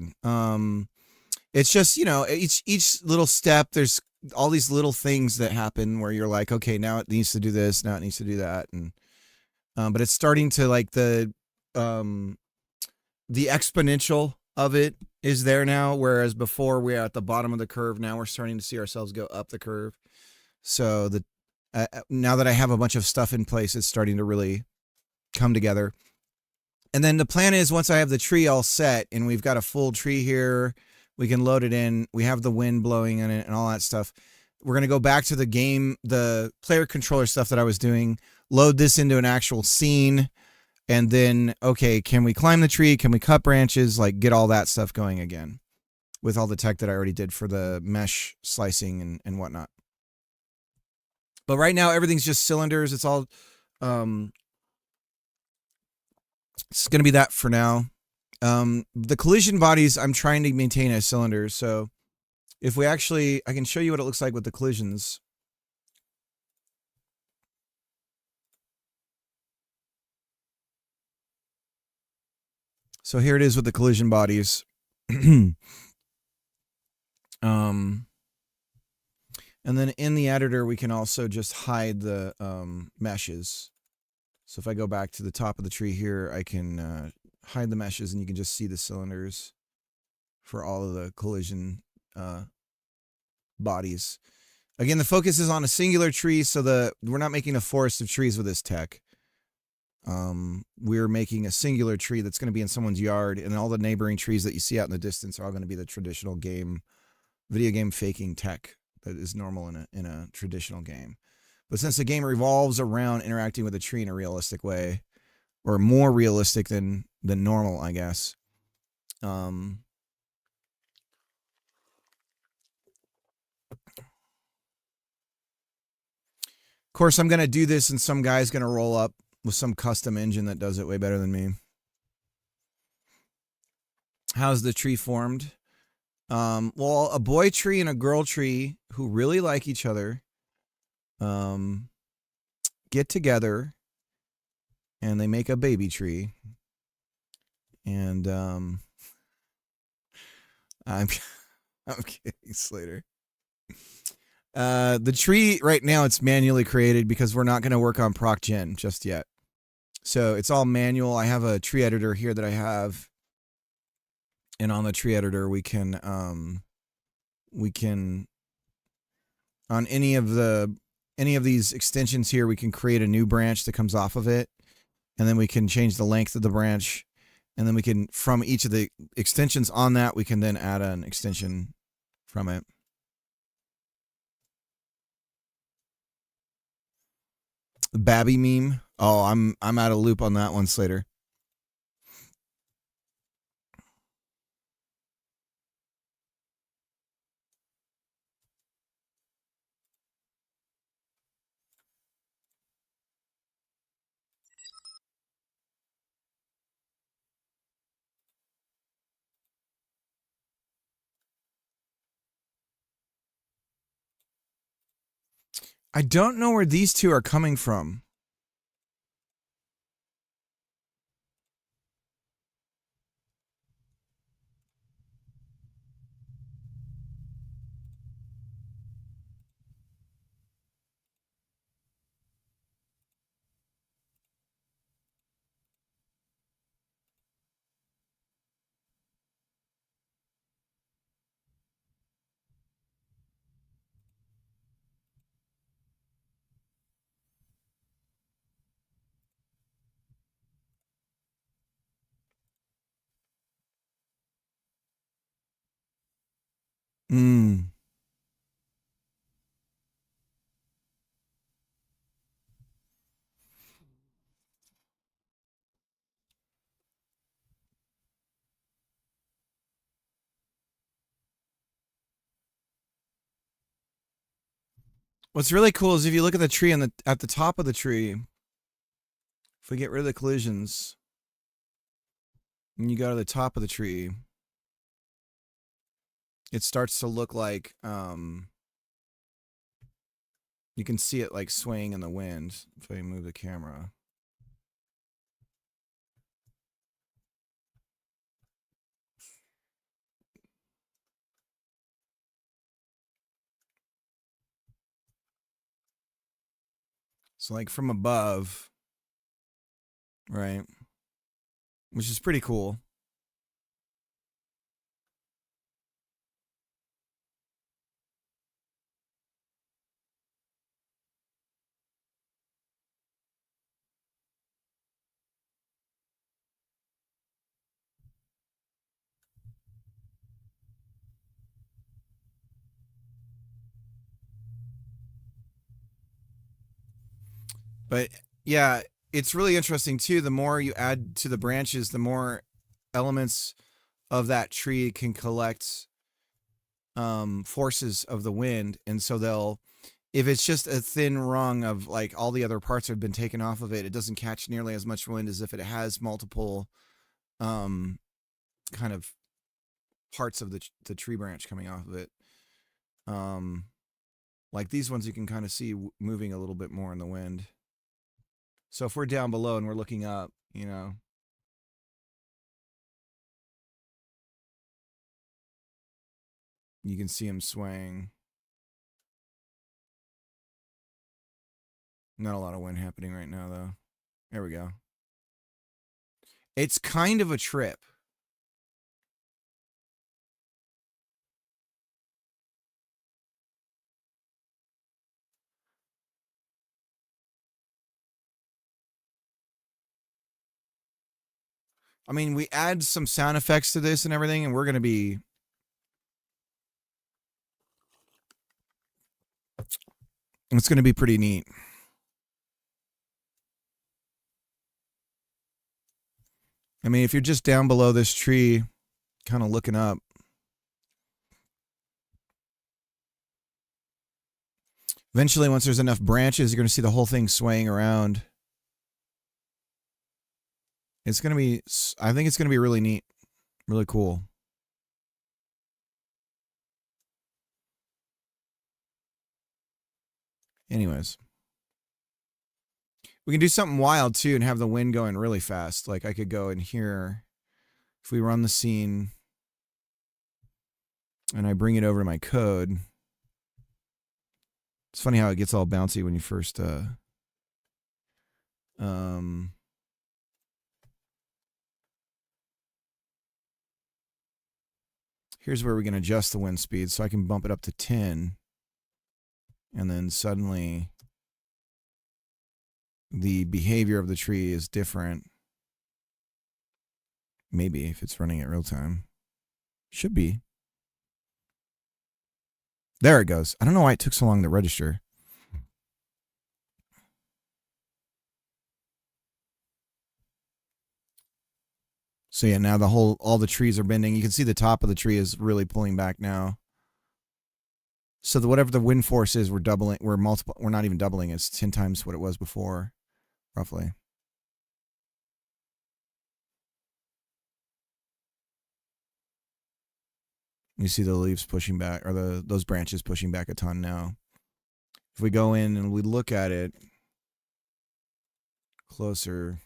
it's just, you know, each little step, there's all these little things that happen where you're like, okay, now it needs to do this, now it needs to do that. And but it's starting to like the exponential of it is there now, whereas before we were at the bottom of the curve. Now we're starting to see ourselves go up the curve. So now that I have a bunch of stuff in place, it's starting to really come together. And then the plan is, once I have the tree all set and we've got a full tree here, we can load it in. We have the wind blowing in it and all that stuff. We're going to go back to the game, the player controller stuff that I was doing, load this into an actual scene. And then, okay, can we climb the tree? Can we cut branches? Like, get all that stuff going again with all the tech that I already did for the mesh slicing and whatnot. But right now, everything's just cylinders. It's all, it's going to be that for now. The collision bodies, I'm trying to maintain as cylinders. So if we actually, I can show you what it looks like with the collisions. So here it is with the collision bodies. And then in the editor, we can also just hide the meshes. So if I go back to the top of the tree here, I can hide the meshes and you can just see the cylinders for all of the collision bodies. Again, the focus is on a singular tree, so we're not making a forest of trees with this tech. We're making a singular tree that's going to be in someone's yard, and all the neighboring trees that you see out in the distance are all going to be the traditional video game faking tech that is normal in a traditional game. But since the game revolves around interacting with a tree in a realistic way, or more realistic than normal, I guess. Of course, I'm going to do this, and some guy's going to roll up with some custom engine that does it way better than me. How's the tree formed? Well, a boy tree and a girl tree who really like each other get together and they make a baby tree. And I'm kidding, Slater. The tree right now, it's manually created because we're not going to work on proc gen just yet. So it's all manual. I have a tree editor here that I have. And on the tree editor, we can on any of these extensions here, we can create a new branch that comes off of it. And then we can change the length of the branch. And then we can, from each of the extensions on that, we can then add an extension from it. Babby meme. Oh, I'm out of loop on that one, Slater. I don't know where these two are coming from. What's really cool is if you look at the tree at the top of the tree, if we get rid of the collisions, and you go to the top of the tree, it starts to look like you can see it like swaying in the wind if I move the camera. So like from above, right? Which is pretty cool. But yeah, it's really interesting too. The more you add to the branches, the more elements of that tree can collect forces of the wind, and so they'll, if it's just a thin rung of like all the other parts have been taken off of it, it doesn't catch nearly as much wind as if it has multiple kind of parts of the tree branch coming off of it. Like these ones you can kind of see moving a little bit more in the wind. So if we're down below and we're looking up, you know, you can see him swaying. Not a lot of wind happening right now, though. There we go. It's kind of a trip. I mean, we add some sound effects to this and everything, and we're going to be... It's going to be pretty neat. I mean, if you're just down below this tree, kind of looking up, eventually, once there's enough branches, you're going to see the whole thing swaying around. It's going to be, I think it's going to be really neat, really cool. Anyways, we can do something wild too and have the wind going really fast. Like I could go in here, if we run the scene and I bring it over to my code. It's funny how it gets all bouncy when you first here's where we can adjust the wind speed, so I can bump it up to 10, and then suddenly the behavior of the tree is different. Maybe if it's running at real time. Should be. There it goes. I don't know why it took so long to register. So yeah, now all the trees are bending. You can see the top of the tree is really pulling back now. So whatever the wind force is, we're not even doubling. It's 10 times what it was before, roughly. You see the leaves pushing back, or those branches pushing back a ton now. If we go in and we look at it closer,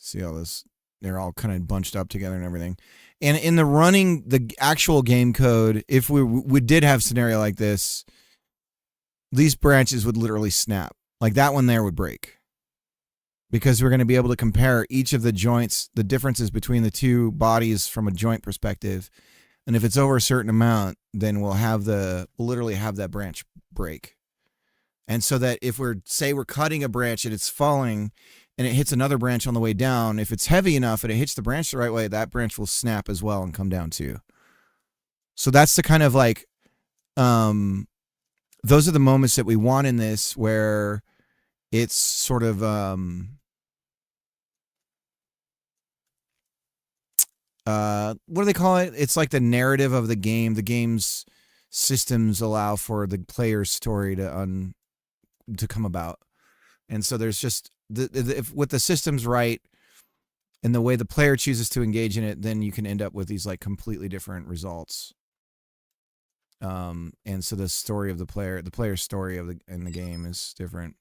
see all this, they're all kind of bunched up together and everything. And in the actual game code, if we did have a scenario like this, these branches would literally snap. Like that one there would break. Because we're going to be able to compare each of the joints, the differences between the two bodies from a joint perspective. And if it's over a certain amount, then we'll literally have that branch break. And so that if we're cutting a branch and it's falling and it hits another branch on the way down, if it's heavy enough and it hits the branch the right way, that branch will snap as well and come down too. So that's the kind of like, those are the moments that we want in this, where it's sort of, what do they call it? It's like the narrative of the game. The game's systems allow for the player's story to come about. And so there's just, if with the systems right and the way the player chooses to engage in it, then you can end up with these like completely different results. And so the story of the player's story in the game is different.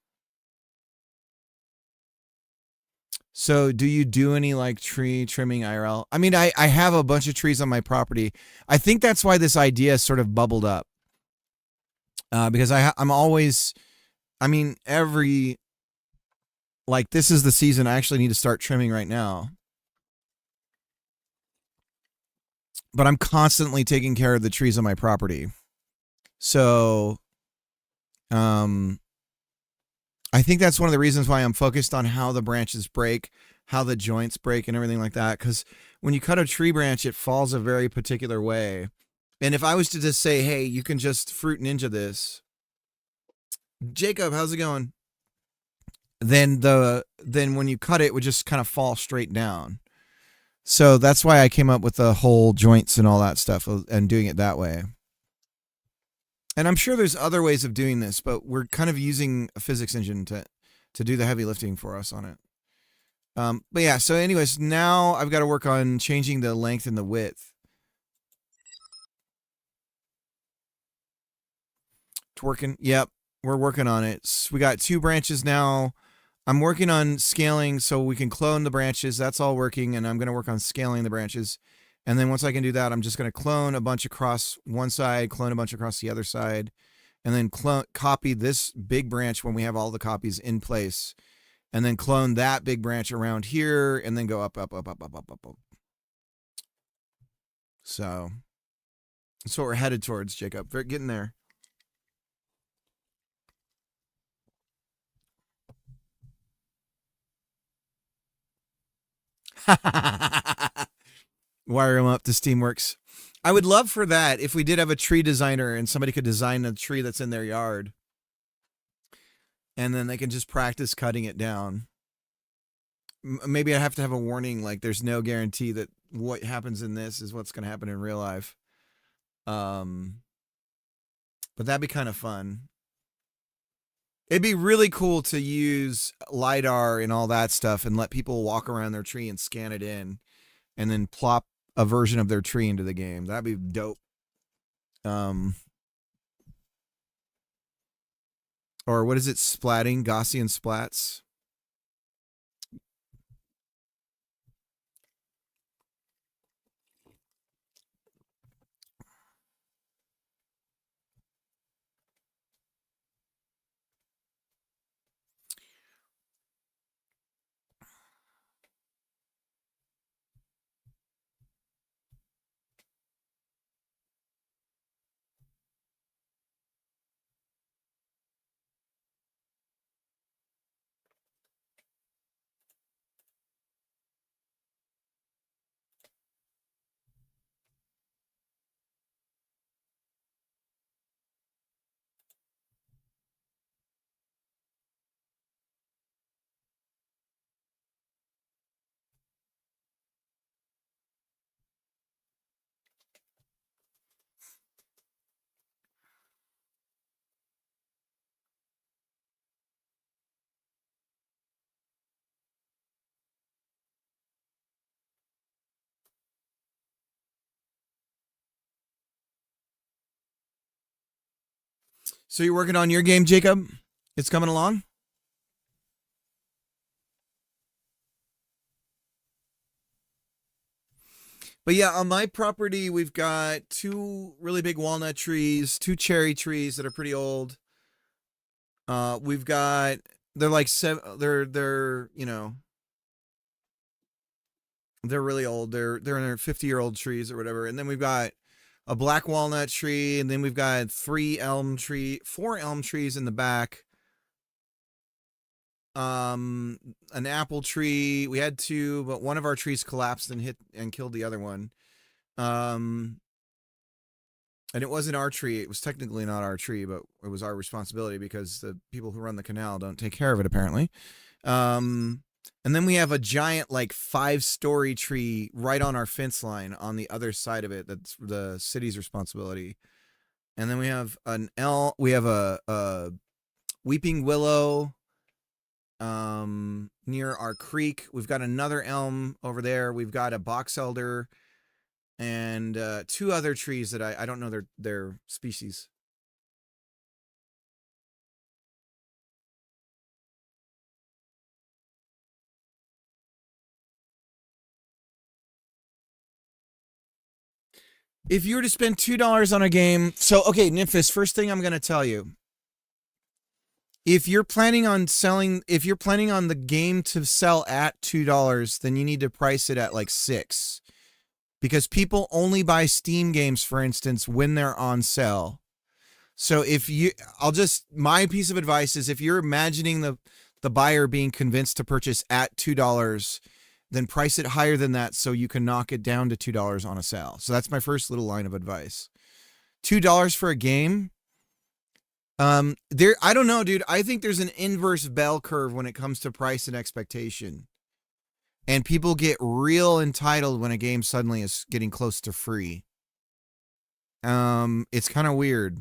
So do you do any like tree trimming IRL? I mean, I have a bunch of trees on my property. I think that's why this idea sort of bubbled up. Because I'm always, I mean, like this is the season I actually need to start trimming right now. But I'm constantly taking care of the trees on my property. So, I think that's one of the reasons why I'm focused on how the branches break, how the joints break, and everything like that. Because when you cut a tree branch, it falls a very particular way. And if I was to just say, hey, you can just Fruit Ninja this, Jacob, how's it going? Then when you cut it, it would just kind of fall straight down. So that's why I came up with the whole joints and all that stuff and doing it that way. And I'm sure there's other ways of doing this, but we're kind of using a physics engine to do the heavy lifting for us on it. But yeah, so anyways, now I've got to work on changing the length and the width. It's working. Yep, we're working on it. So we got 2 branches now. I'm working on scaling so we can clone the branches. That's all working, and I'm going to work on scaling the branches. And then once I can do that, I'm just going to clone a bunch across one side, clone a bunch across the other side, and then copy this big branch when we have all the copies in place, and then clone that big branch around here, and then go up, up, up, up, up, up, up, up. So that's what we're headed towards, Jacob. We're getting there. Wire them up to Steamworks. I would love for that if we did have a tree designer and somebody could design a tree that's in their yard. And then they can just practice cutting it down. Maybe I have to have a warning, like there's no guarantee that what happens in this is what's going to happen in real life. But that'd be kind of fun. It'd be really cool to use LiDAR and all that stuff and let people walk around their tree and scan it in and then plop a version of their tree into the game. That'd be dope. Or what is it? Splatting? Gaussian splats? So you're working on your game, Jacob? It's coming along? But yeah, on my property, we've got 2 really big walnut trees, 2 cherry trees that are pretty old. We've got, they're like they're you know, they're really old. They're in their 50-year-old trees or whatever. And then we've got a black walnut tree, and then we've got 4 elm trees in the back. An apple tree. We had 2, but one of our trees collapsed and hit and killed the other one. And it wasn't our tree. It was technically not our tree, but it was our responsibility because the people who run the canal don't take care of it, apparently. And then we have a giant, like 5-story tree right on our fence line on the other side of it. That's the city's responsibility. And then we have we have a weeping willow near our creek. We've got another elm over there. We've got a box elder and 2 other trees that I don't know their species. If you were to spend $2 on a game, so okay, Nymphis, first thing I'm going to tell you. If you're planning on the game to sell at $2, then you need to price it at like $6. Because people only buy Steam games, for instance, when they're on sale. So my piece of advice is if you're imagining the buyer being convinced to purchase at $2, then price it higher than that so you can knock it down to $2 on a sale. So that's my first little line of advice. $2 for a game. I don't know, dude. I think there's an inverse bell curve when it comes to price and expectation. And people get real entitled when a game suddenly is getting close to free. It's kind of weird.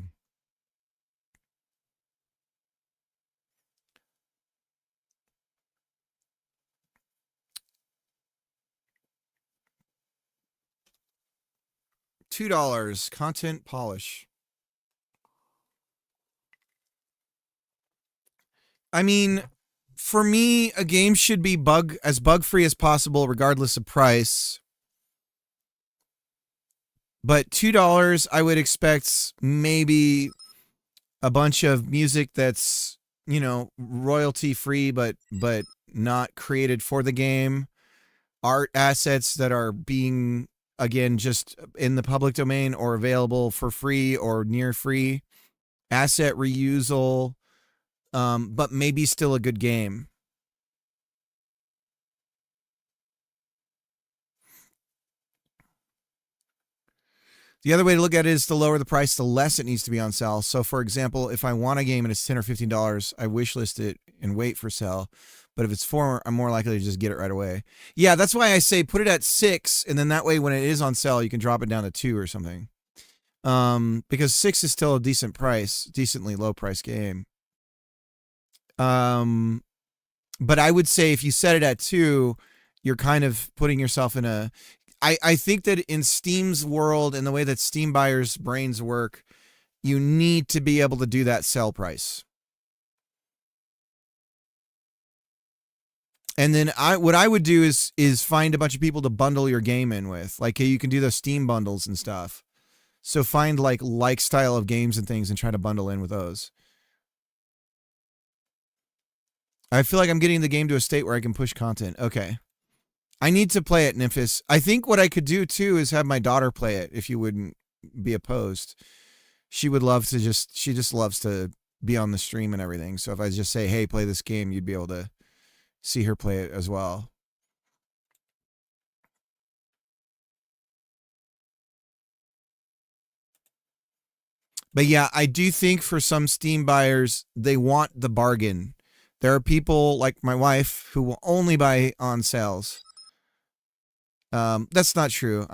$2 content polish. I mean, for me, a game should be as bug-free as possible, regardless of price. But $2, I would expect maybe a bunch of music that's, royalty-free, but not created for the game. Art assets that are being, again, just in the public domain or available for free or near free. Asset reusal. But maybe still a good game. The other way to look at it is the lower the price, the less it needs to be on sale. So, for example, if I want a game and it's $10 or $15, I wishlist it and wait for sale. But if it's $4, I'm more likely to just get it right away. Yeah, that's why I say put it at $6, and then that way when it is on sale, you can drop it down to $2 or something. Because $6 is still a decent price, decently low price game. But I would say if you set it at $2, you're kind of putting yourself in a... I think that in Steam's world and the way that Steam buyers' brains work, you need to be able to do that sell price. And then what I would do is find a bunch of people to bundle your game in with. Like you can do those Steam bundles and stuff. So find like style of games and things and try to bundle in with those. I feel like I'm getting the game to a state where I can push content. Okay. I need to play it, Nymphis. I think what I could do, too, is have my daughter play it, if you wouldn't be opposed. She would love to she just loves to be on the stream and everything. So if I just say, hey, play this game, you'd be able to see her play it as well. But yeah, I do think for some Steam buyers, they want the bargain. There are people like my wife who will only buy on sales. That's not true.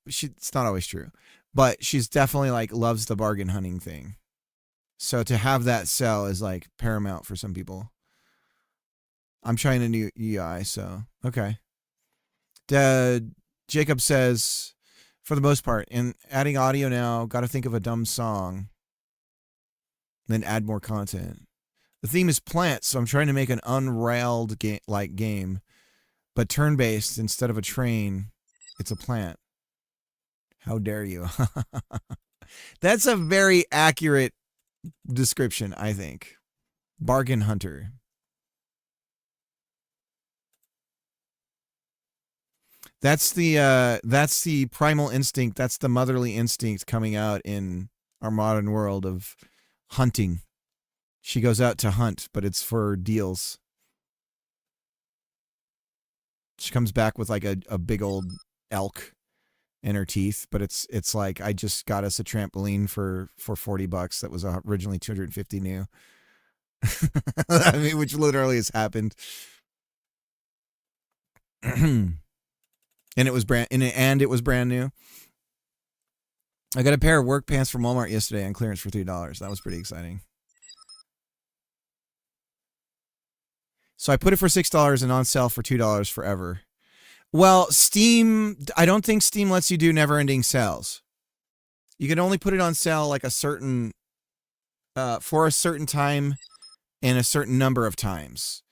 It's not always true, but she's definitely loves the bargain hunting thing. So to have that sell is paramount for some people. I'm trying a new UI, so okay. Jacob says, for the most part, in adding audio now, got to think of a dumb song, then add more content. The theme is plants, so I'm trying to make an unrailed game, but turn-based instead of a train. It's a plant. How dare you? That's a very accurate description, I think. Bargain hunter. That's the primal instinct. That's the motherly instinct coming out in our modern world of hunting. She goes out to hunt, but it's for deals. She comes back with a big old elk in her teeth, but it's like, I just got us a trampoline for $40 that was originally $250 new. I mean, which literally has happened. And it was brand new. I got a pair of work pants from Walmart yesterday on clearance for $3. That was pretty exciting. So I put it for $6 and on sale for $2 forever. Well, Steam, I don't think Steam lets you do never-ending sales. You can only put it on sale a certain for a certain time and a certain number of times.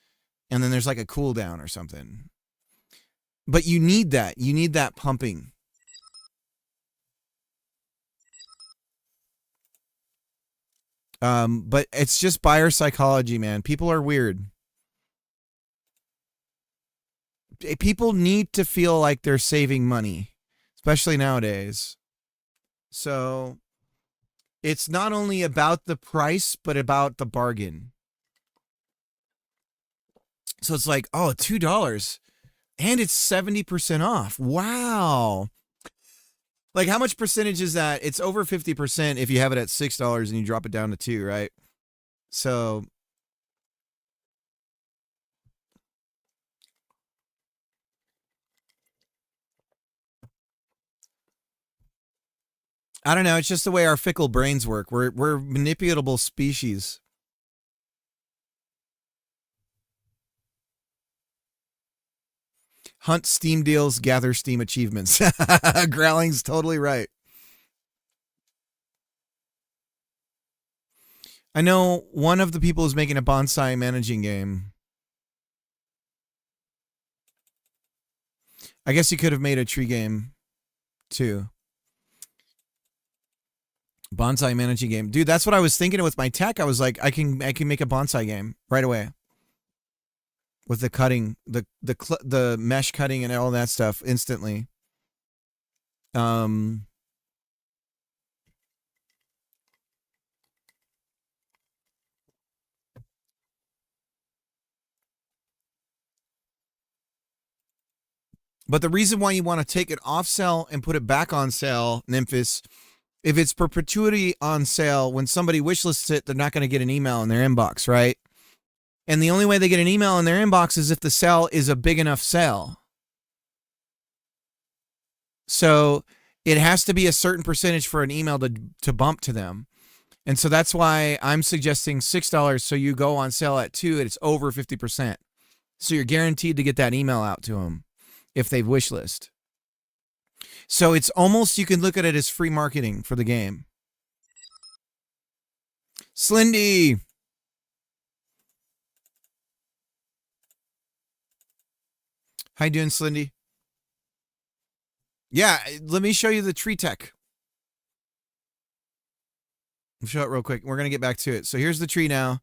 And then there's a cooldown or something. But you need that. You need that pumping. But it's just buyer psychology, man. People are weird. People need to feel like they're saving money, especially nowadays. So it's not only about the price, but about the bargain. So it's like, oh, $2 and it's 70% off. Wow. Like, how much percentage is that? It's over 50% if you have it at $6 and you drop it down to $2, right? So I don't know. It's just the way our fickle brains work. We're manipulatable species. Hunt Steam deals, gather Steam achievements. Growling's totally right. I know one of the people is making a bonsai managing game. I guess you could have made a tree game too. Bonsai managing game. Dude, that's what I was thinking with my tech. I was like, I can make a bonsai game right away. With the cutting, the mesh cutting and all that stuff instantly. But the reason why you want to take it off sale and put it back on sale, Nymphis, if it's perpetuity on sale, when somebody wishlists it, they're not going to get an email in their inbox, right? And the only way they get an email in their inbox is if the sale is a big enough sale. So it has to be a certain percentage for an email to bump to them. And so that's why I'm suggesting $6. So you go on sale at $2 and it's over 50%. So you're guaranteed to get that email out to them if they've wishlist. So it's almost, you can look at it as free marketing for the game. Slindy. How you doing, Slindy? Yeah, let me show you the tree tech. I'll show it real quick. We're gonna get back to it. So here's the tree now.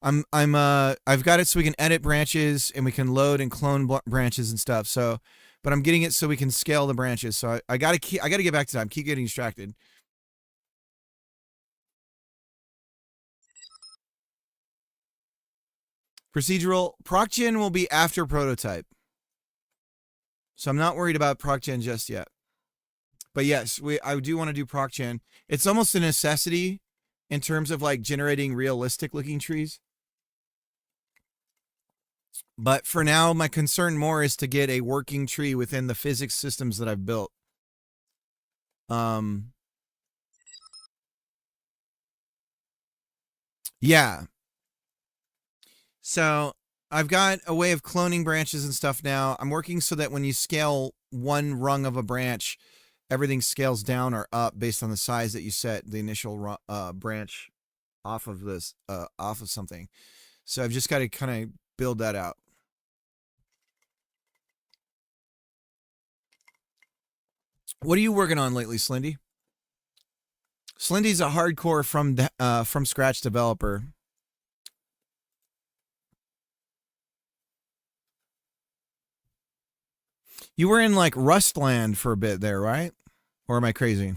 I've got it so we can edit branches and we can load and clone branches and stuff. So, but I'm getting it so we can scale the branches. So I gotta get back to that. I keep getting distracted. Procedural ProcGen will be after prototype. So I'm not worried about ProcGen just yet. But yes, I do want to do ProcGen. It's almost a necessity in terms of like generating realistic looking trees. But for now, my concern more is to get a working tree within the physics systems that I've built. Yeah. So I've got a way of cloning branches and stuff now. I'm working so that when you scale one rung of a branch, everything scales down or up based on the size that you set the initial branch off of this, off of something. So I've just got to kind of build that out. What are you working on lately, Slindy? Slindy's a hardcore from scratch developer. You were in like Rustland for a bit there, right? Or am I crazy?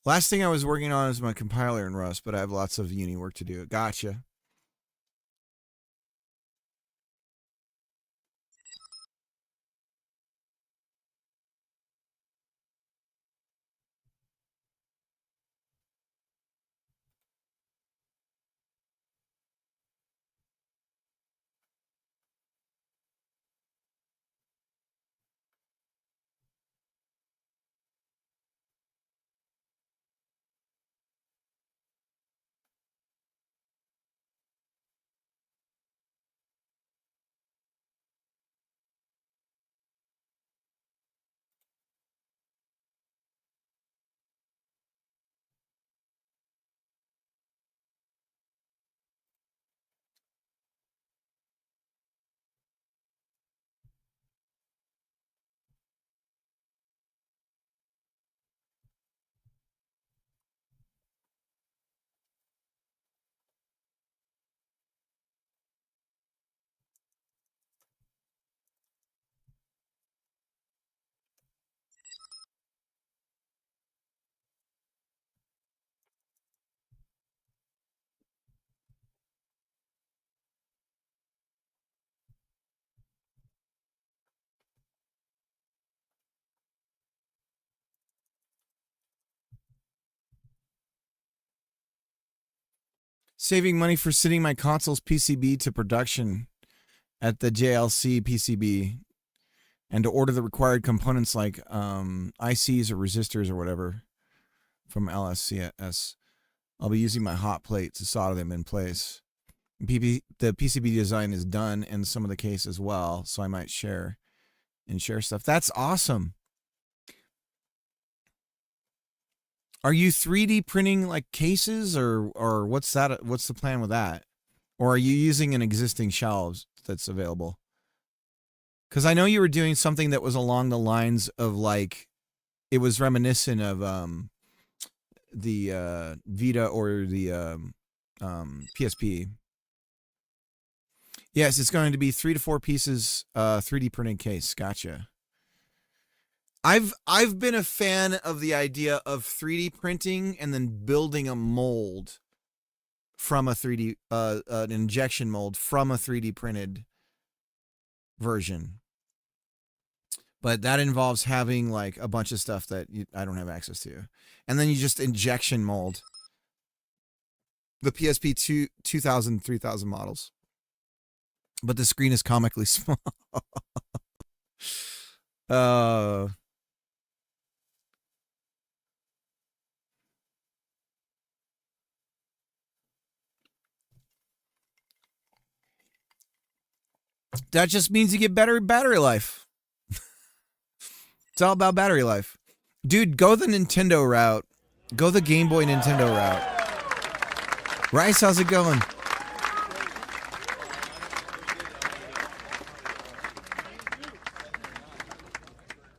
Last thing I was working on is my compiler in Rust, but I have lots of uni work to do. Gotcha. Saving money for sending my console's PCB to production at the JLC PCB and to order the required components like ICs or resistors or whatever from LSCS. I'll be using my hot plate to solder them in place. The PCB design is done in some of the case as well, so I might share stuff. That's awesome. Are you 3D printing like cases or what's that? What's the plan with that? Or are you using an existing shelves that's available? Because I know you were doing something that was along the lines of like, it was reminiscent of the Vita or the PSP. Yes, it's going to be 3 to 4 pieces 3D printing case. Gotcha. I've been a fan of the idea of 3D printing and then building a mold from a 3D an injection mold from a 3D printed version. But that involves having like a bunch of stuff that I don't have access to. And then you just injection mold the PSP 2000, 3000 models. But the screen is comically small. That just means you get better battery life. It's all about battery life. Dude, go the Nintendo route. Go the Game Boy Nintendo route. Rice, how's it going?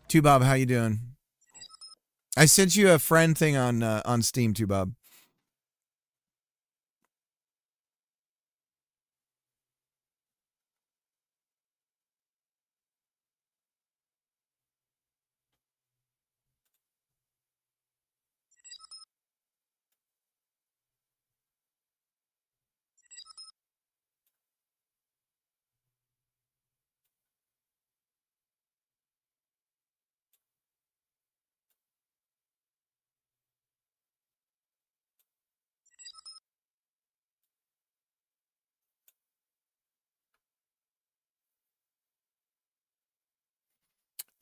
Two Bob, how you doing? I sent you a friend thing on Steam, Two Bob.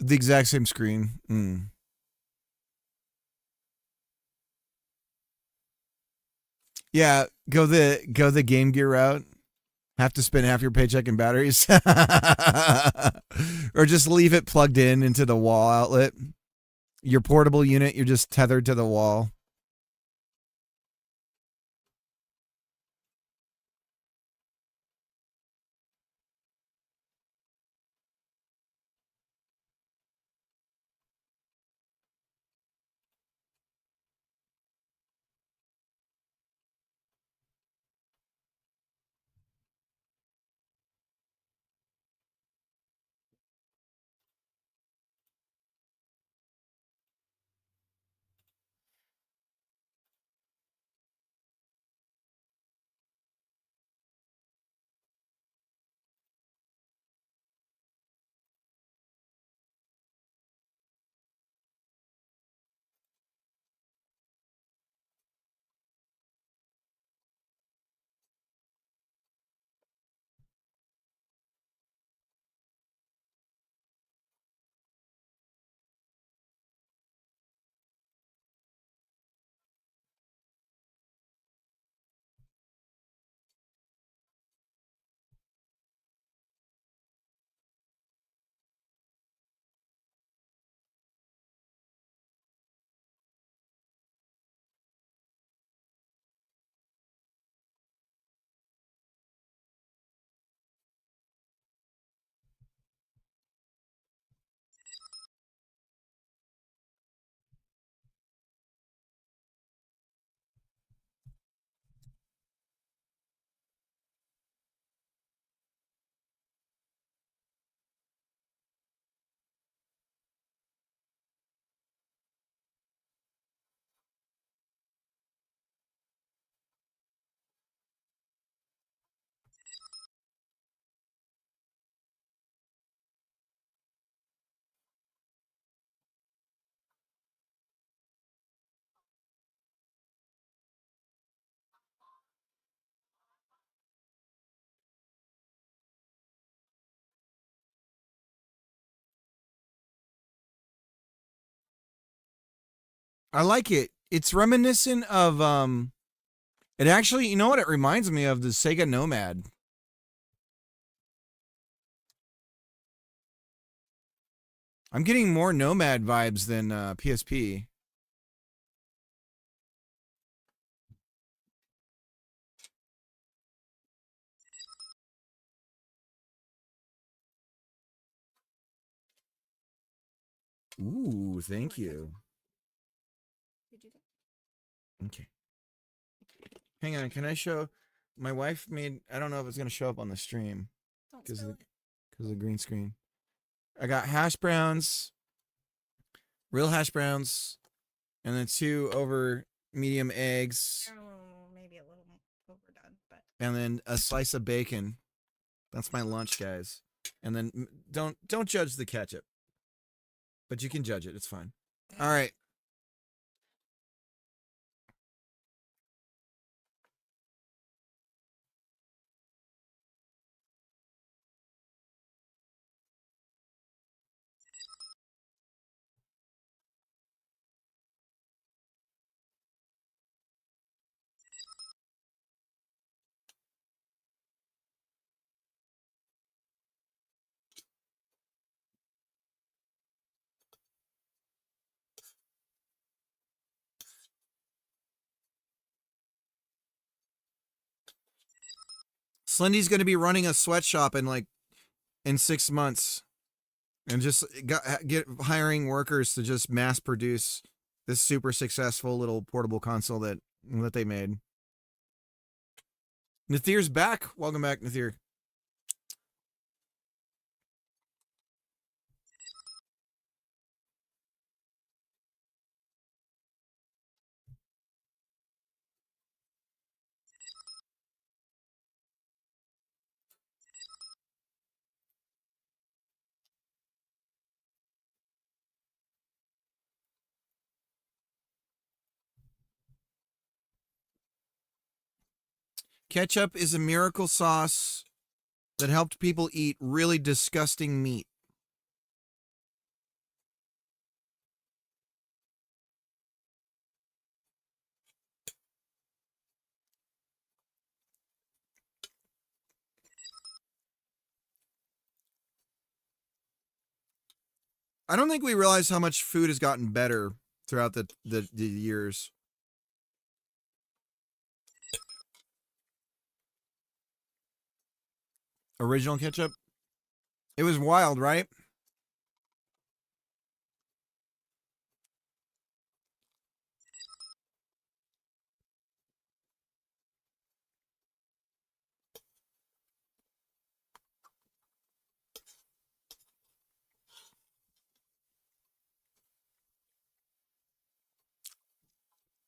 The exact same screen. Yeah, go the Game Gear route. Have to spend half your paycheck in batteries. Or just leave it plugged in into the wall outlet. Your portable unit, you're just tethered to the wall. I like it. It's reminiscent of it actually, you know what it reminds me of? The Sega Nomad. I'm getting more Nomad vibes than PSP. Ooh, thank you. Did you do? Okay. Hang on, can I show? My wife made. I don't know if it's gonna show up on the stream Don't because spill of it. the green screen. I got hash browns, real hash browns, and then 2 over medium eggs, Oh, maybe a little overdone, but and then a slice of bacon. That's my lunch, guys. And then don't judge the ketchup, but you can judge it. It's fine. All right. Slendy's going to be running a sweatshop in 6 months, and just get hiring workers to just mass produce this super successful little portable console that they made. Nathir's back. Welcome back, Nathir. Ketchup is a miracle sauce that helped people eat really disgusting meat. I don't think we realize how much food has gotten better throughout the years. Original ketchup? It was wild, right?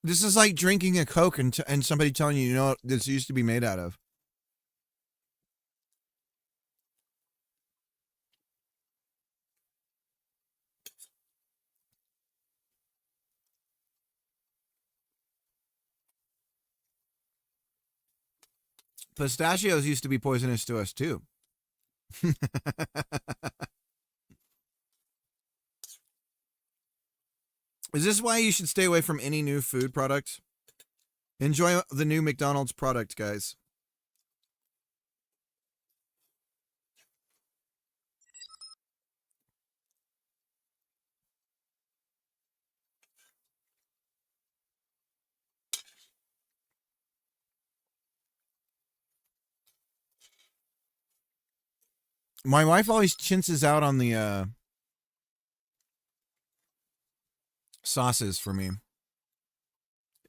This is like drinking a Coke and somebody telling you, you know what this used to be made out of. Pistachios used to be poisonous to us too. Is this why you should stay away from any new food product? Enjoy the new McDonald's product, guys. My wife always chintzes out on the sauces for me.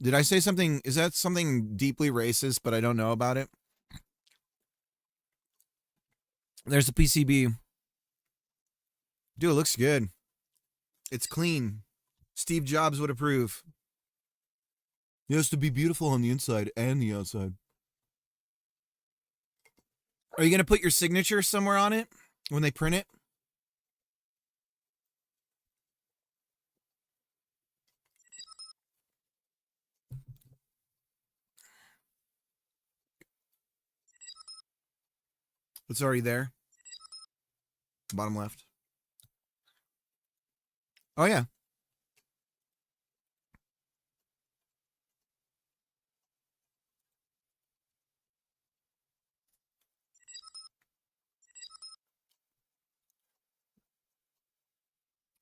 Did I say something? Is that something deeply racist, but I don't know about it? There's a PCB. Dude, it looks good. It's clean. Steve Jobs would approve. It has to be beautiful on the inside and the outside. Are you going to put your signature somewhere on it when they print it? It's already there. Bottom left. Oh, yeah.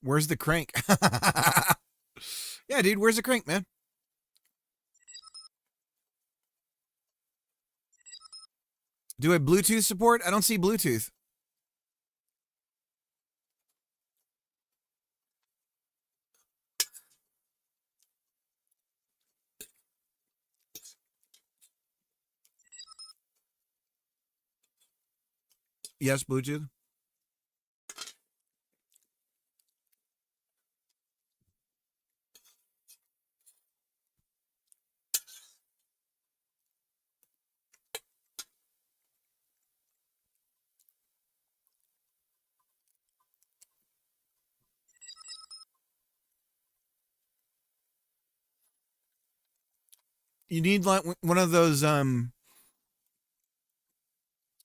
Where's the crank? Yeah, dude, where's the crank, man? Do it Bluetooth support? I don't see Bluetooth. Yes, Bluetooth. You need like one of those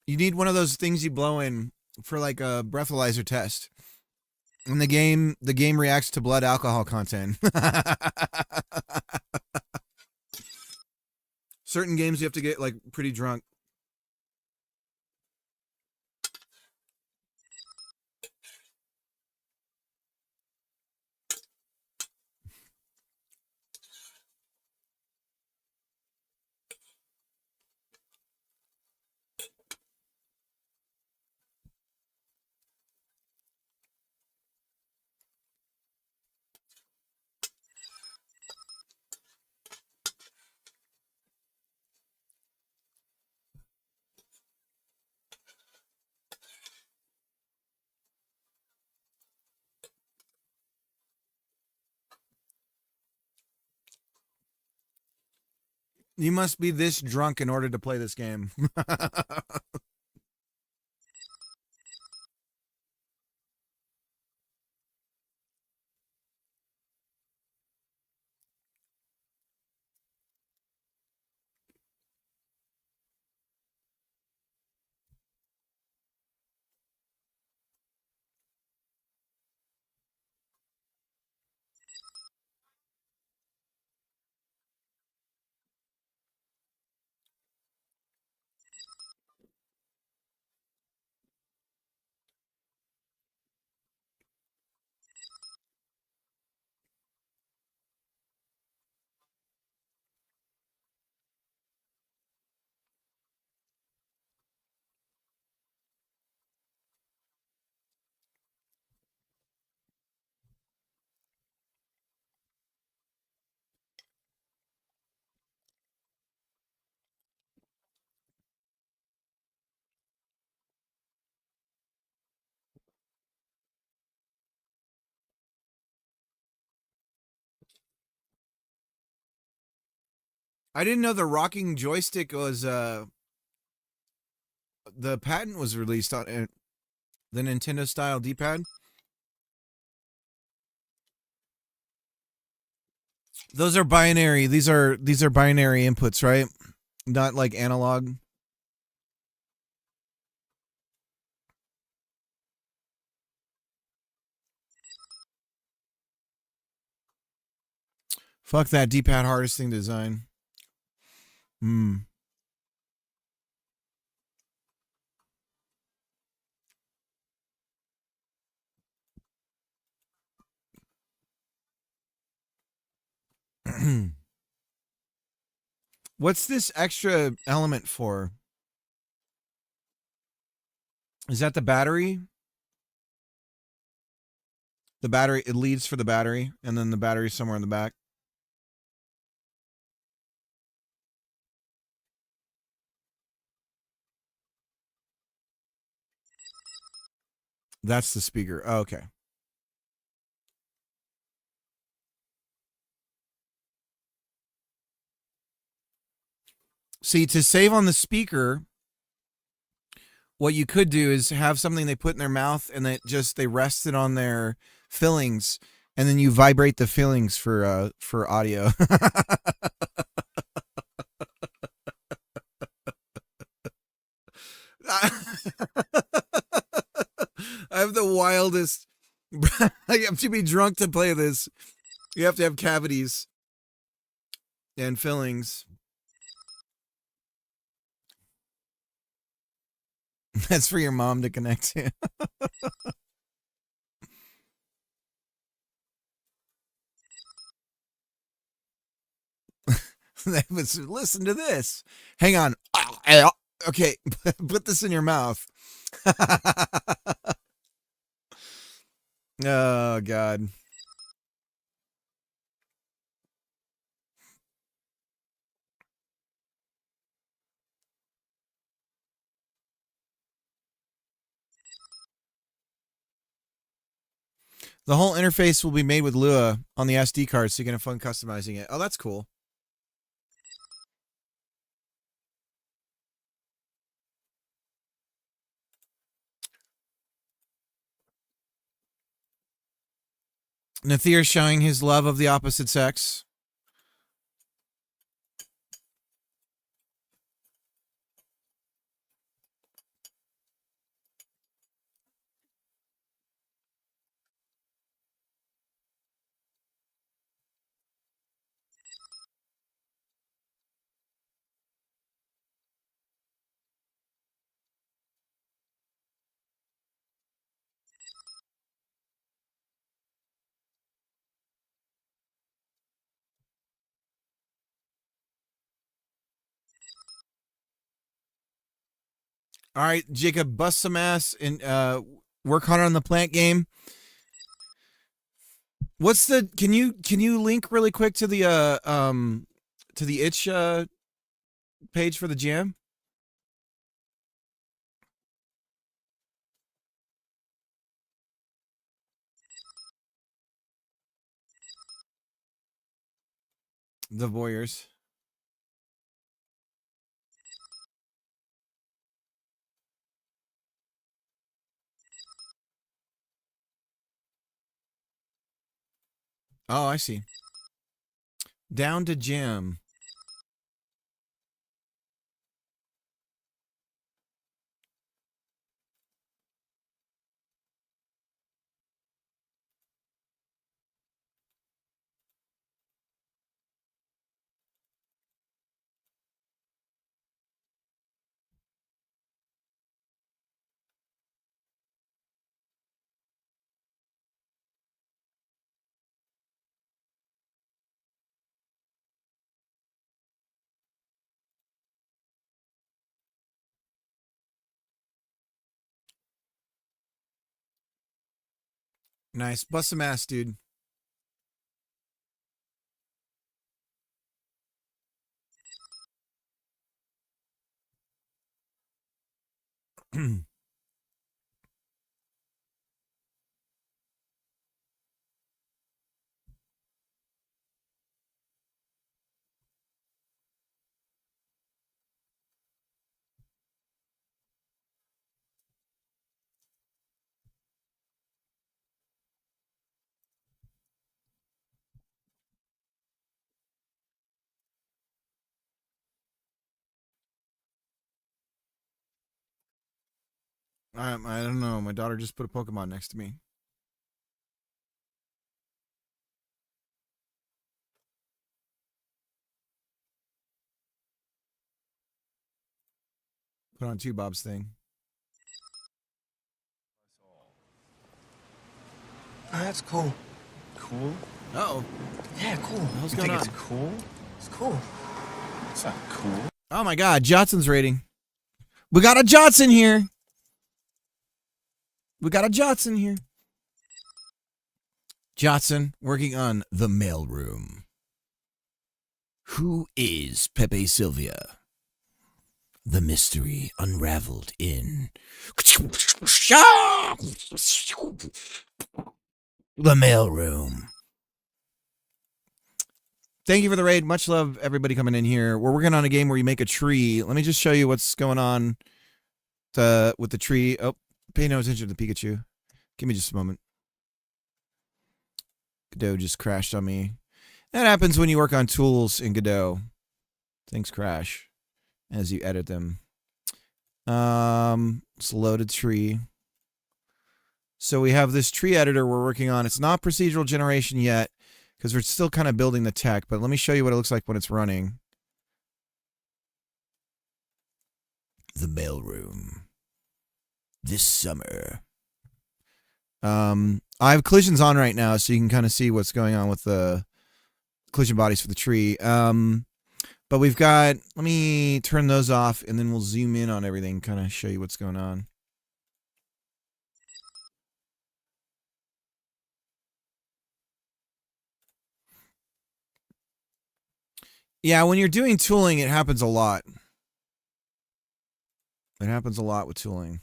you need one of those things you blow in for like a breathalyzer test. And the game reacts to blood alcohol content. Certain games you have to get like pretty drunk. You must be this drunk in order to play this game. I didn't know the rocking joystick was the patent was released on the Nintendo style D-pad. Those are binary. These are binary inputs, right? Not like analog. Fuck that D-pad, hardest thing to design. What's this extra element for? Is that the battery? The battery, it leads for the battery, and then the battery somewhere in the back. That's the speaker. Oh, okay. See, to save on the speaker, what you could do is have something they put in their mouth and they rest it on their fillings, and then you vibrate the fillings for audio. I have the wildest. I have to be drunk to play this. You have to have cavities and fillings. That's for your mom to connect to. Listen to this. Hang on. Okay, put this in your mouth. Oh, God. The whole interface will be made with Lua on the SD card, so you can have fun customizing it. Oh, that's cool. Nathir showing his love of the opposite sex. All right, Jacob, bust some ass and work harder on the plant game. What's the? Can you link really quick to the itch page for the jam? The Voyeurs. Oh, I see. Down to jam. Nice. Bust some ass, dude. I don't know. My daughter just put a Pokemon next to me. Put on 2 Bob's thing. Oh, that's cool. Cool? Uh-oh. Yeah, cool. What's You going think on? it's cool? It's cool. It's not cool. Oh my God, Johnson's rating. We got a Johnson here. We got a Johnson here. Johnson working on the mailroom. Who is Pepe Sylvia? The mystery unraveled in the mailroom. Thank you for the raid. Much love, everybody coming in here. We're working on a game where you make a tree. Let me just show you what's going on with the tree. Oh, pay no attention to the Pikachu. Give me just a moment. Godot just crashed on me. That happens when you work on tools in Godot. Things crash as you edit them. It's a loaded tree. So we have this tree editor we're working on. It's not procedural generation yet because we're still kind of building the tech, but let me show you what it looks like when it's running. The mailroom. This summer. I have collisions on right now, so you can kind of see what's going on with the collision bodies for the tree. But we've got, let me turn those off and then we'll zoom in on everything, kind of show you what's going on. Yeah, when you're doing tooling, it happens a lot. It happens a lot with tooling.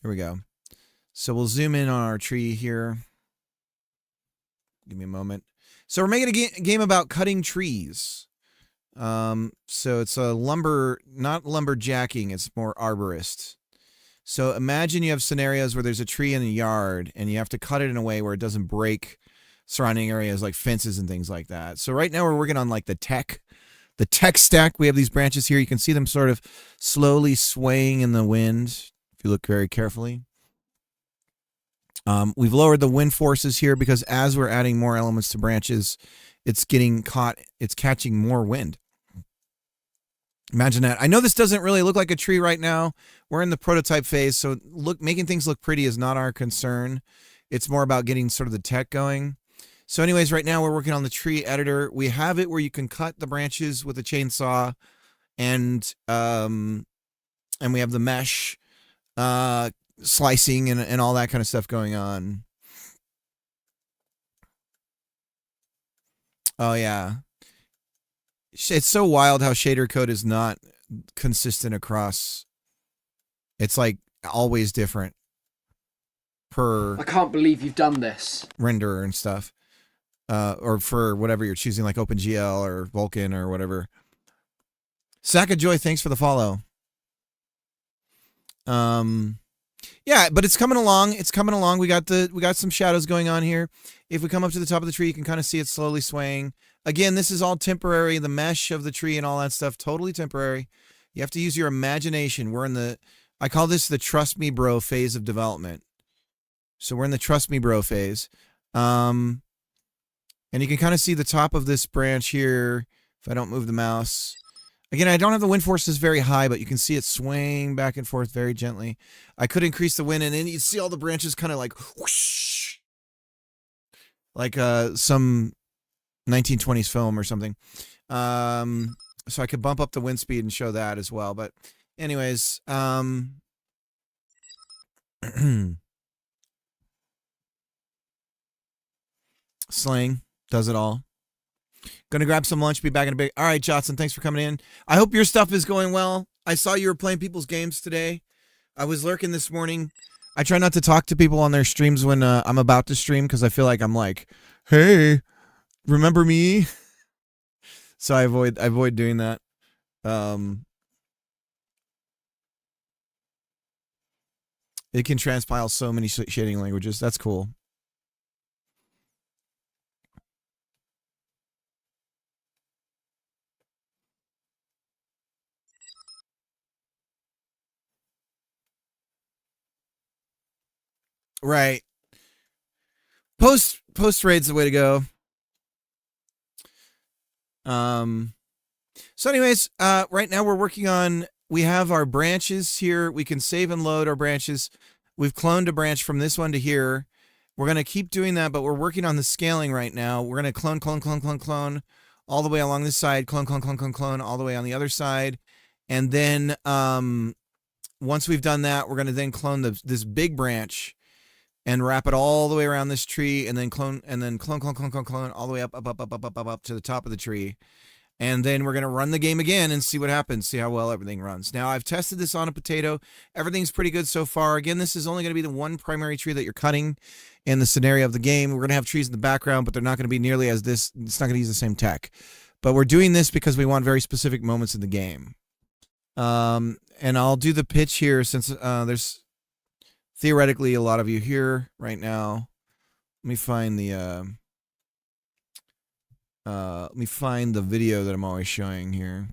Here we go. So we'll zoom in on our tree here. Give me a moment. So we're making a game about cutting trees. So it's a lumber, not lumberjacking, it's more arborist. So imagine you have scenarios where there's a tree in a yard and you have to cut it in a way where it doesn't break surrounding areas like fences and things like that. So right now we're working on like the tech stack. We have these branches here. You can see them sort of slowly swaying in the wind if you look very carefully. We've lowered the wind forces here because as we're adding more elements to branches, it's getting caught, it's catching more wind. Imagine that. I know this doesn't really look like a tree right now. We're in the prototype phase, so making things look pretty is not our concern. It's more about getting sort of the tech going. So anyways, right now we're working on the tree editor. We have it where you can cut the branches with a chainsaw, and we have the mesh slicing and all that kind of stuff going on. Oh yeah. It's so wild how shader code is not consistent across. It's like always different per I can't believe you've done this. renderer and stuff. Or for whatever you're choosing, like OpenGL or Vulkan or whatever. Sack of Joy, thanks for the follow. Yeah, but it's coming along. It's coming along. We got some shadows going on here. If we come up to the top of the tree, you can kind of see it slowly swaying. Again, this is all temporary. The mesh of the tree and all that stuff, totally temporary. You have to use your imagination. We're in I call this the trust me bro phase of development. So we're in the trust me bro phase. And you can kind of see the top of this branch here if I don't move the mouse. Again, I don't have the wind forces very high, but you can see it swaying back and forth very gently. I could increase the wind, and then you see all the branches kind of like whoosh, like some 1920s film or something. So I could bump up the wind speed and show that as well. But anyways, Slang does it all. Gonna grab some lunch, be back in a bit. All right, Johnson, thanks for coming in. I hope your stuff is going well. I saw you were playing people's games today. I was lurking this morning. I try not to talk to people on their streams when I'm about to stream because I feel like I'm like, hey, remember me? So I avoid doing that. It can transpile so many shading languages. That's cool. Right. Post raid's the way to go. So anyways, right now we're working on, we have our branches here. We can save and load our branches. We've cloned a branch from this one to here. We're going to keep doing that, but we're working on the scaling right now. We're going to clone all the way along this side, clone all the way on the other side. And then once we've done that, we're going to then clone this big branch and wrap it all the way around this tree, and then clone all the way up to the top of the tree. And then we're going to run the game again and see what happens, see how well everything runs. Now, I've tested this on a potato. Everything's pretty good so far. Again, this is only going to be the one primary tree that you're cutting in the scenario of the game. We're going to have trees in the background, but they're not going to be nearly as this. It's not going to use the same tech. But we're doing this because we want very specific moments in the game. And I'll do the pitch here since there's theoretically a lot of you here right now. Let me find the video that I'm always showing here.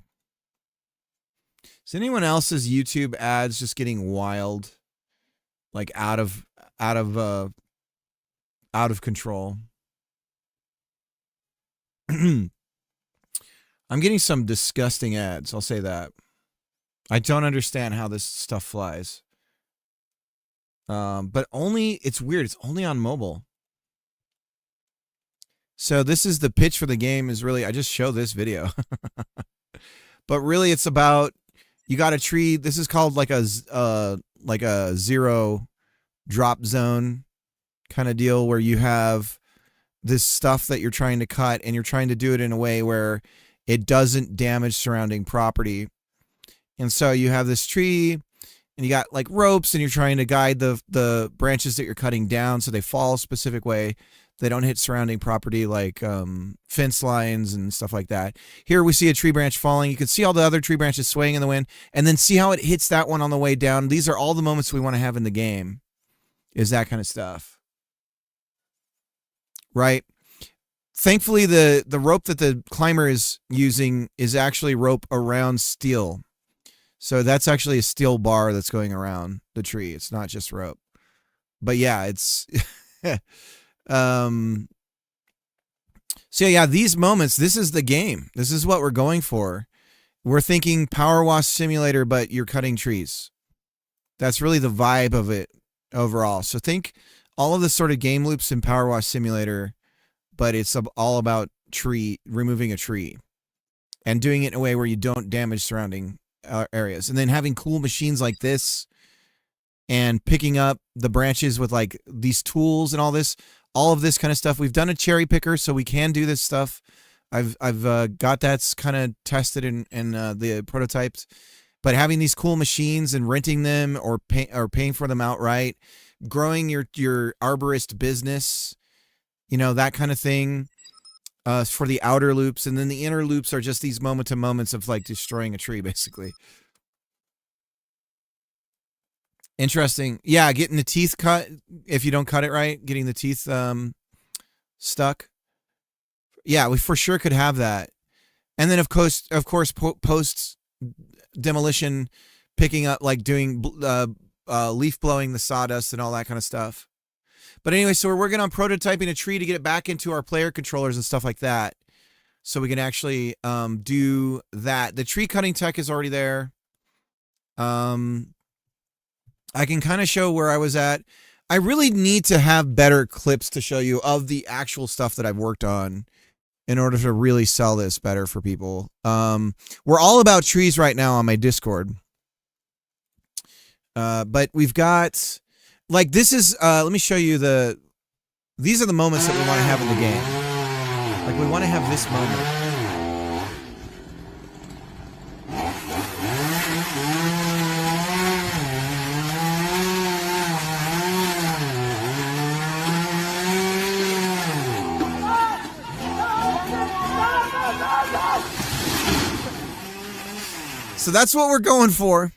Is anyone else's YouTube ads just getting wild, like out of control? I'm getting some disgusting ads, I'll say that. I don't understand how this stuff flies. But it's weird, it's only on mobile. So this is the pitch for the game is really, I just show this video. But really it's about, you got a tree. This is called like a zero drop zone kind of deal where you have this stuff that you're trying to cut and you're trying to do it in a way where it doesn't damage surrounding property. And so you have this tree and you got like ropes and you're trying to guide the branches that you're cutting down so they fall a specific way. They don't hit surrounding property like fence lines and stuff like that. Here we see a tree branch falling. You can see all the other tree branches swaying in the wind and then see how it hits that one on the way down. These are all the moments we want to have in the game, is that kind of stuff. Right? Thankfully, the rope that the climber is using is actually rope around steel. So that's actually a steel bar that's going around the tree. It's not just rope. But yeah, it's... so yeah, these moments, this is the game. This is what we're going for. We're thinking Power Wash Simulator, but you're cutting trees. That's really the vibe of it overall. So think all of the sort of game loops in Power Wash Simulator, but it's all about removing a tree and doing it in a way where you don't damage surrounding areas. And then having cool machines like this and picking up the branches with like these tools and all of this kind of stuff. We've done a cherry picker, so we can do this stuff. I've got that's kind of tested in the prototypes, but having these cool machines and renting them or paying for them outright, growing your arborist business, you know, that kind of thing, for the outer loops. And then the inner loops are just these moment to moments of like destroying a tree, basically. Interesting. Yeah, getting the teeth cut if you don't cut it right, getting the teeth stuck. Yeah, we for sure could have that. And then of course post demolition, picking up, like doing leaf blowing the sawdust and all that kind of stuff. But anyway, so we're working on prototyping a tree to get it back into our player controllers and stuff like that, so we can actually do that. The tree cutting tech is already there. I can kind of show where I was at. I really need to have better clips to show you of the actual stuff that I've worked on in order to really sell this better for people. We're all about trees right now on my Discord. But we've got, like, this is, let me show you these are the moments that we want to have in the game. Like, we want to have this moment. So that's what we're going for.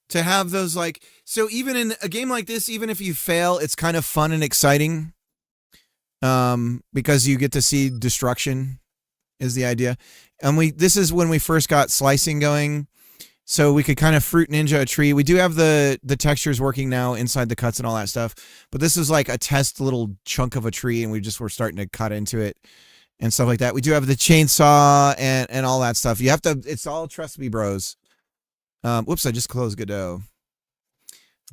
To have those, like, so even in a game like this, even if you fail, it's kind of fun and exciting. Because you get to see destruction is the idea. And this is when we first got slicing going. So we could kind of fruit ninja a tree. We do have the textures working now inside the cuts and all that stuff. But this is like a test little chunk of a tree, and we're starting to cut into it and stuff like that. We do have the chainsaw and all that stuff. You have to, it's all trust me, bros. Whoops, I just closed Godot.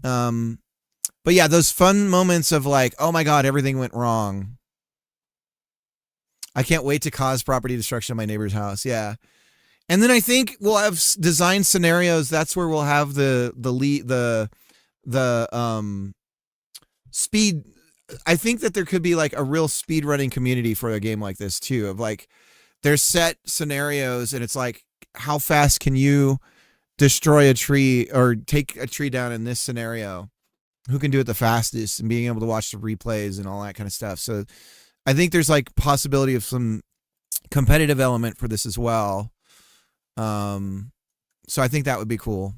But yeah, those fun moments of like, oh my God, everything went wrong. I can't wait to cause property destruction in my neighbor's house. Yeah. And then I think we'll have design scenarios. That's where we'll have the speed. I think that there could be like a real speed running community for a game like this too, of like, there's set scenarios and it's like, how fast can you destroy a tree or take a tree down in this scenario? Who can do it the fastest, and being able to watch the replays and all that kind of stuff. So I think there's like possibility of some competitive element for this as well. So I think that would be cool.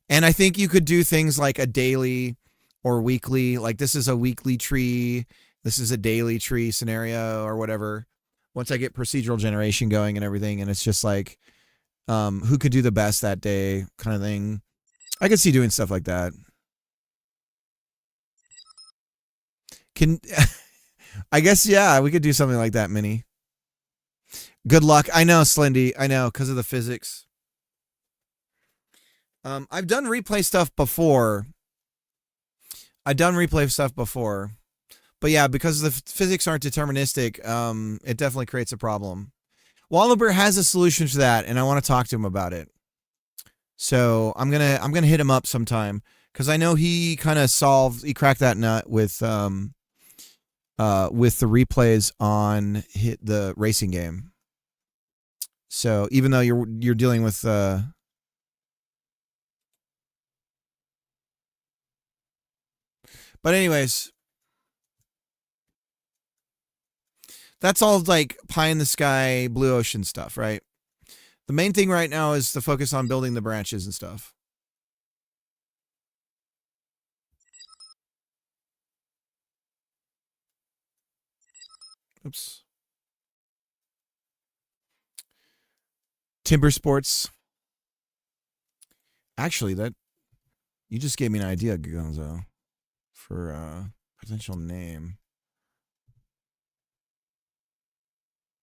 And I think you could do things like a daily or weekly, like this is a weekly tree, this is a daily tree scenario or whatever. Once I get procedural generation going and everything, and it's just like, who could do the best that day kind of thing. I could see doing stuff like that. I guess, yeah, we could do something like that, Minnie. Good luck. I know, Slendy. I know, because of the physics. I've done replay stuff before. But yeah, because the physics aren't deterministic, it definitely creates a problem. Wallaber has a solution to that, and I want to talk to him about it. So I'm gonna hit him up sometime because I know he kind of cracked that nut with the replays on the racing game. So even though you're dealing with but anyways, that's all like pie in the sky, blue ocean stuff, right? The main thing right now is to focus on building the branches and stuff. Oops. Timber Sports. Actually, that you just gave me an idea, Gonzo, for a potential name.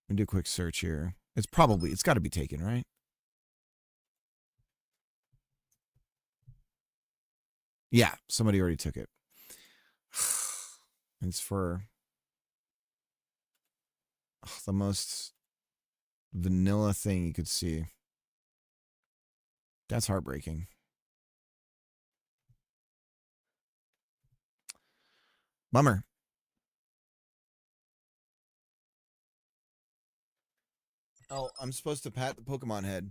Let me do a quick search here. It's got to be taken, right? Yeah, somebody already took it. It's for the most vanilla thing you could see. That's heartbreaking. Bummer. Oh, I'm supposed to pat the Pokemon head.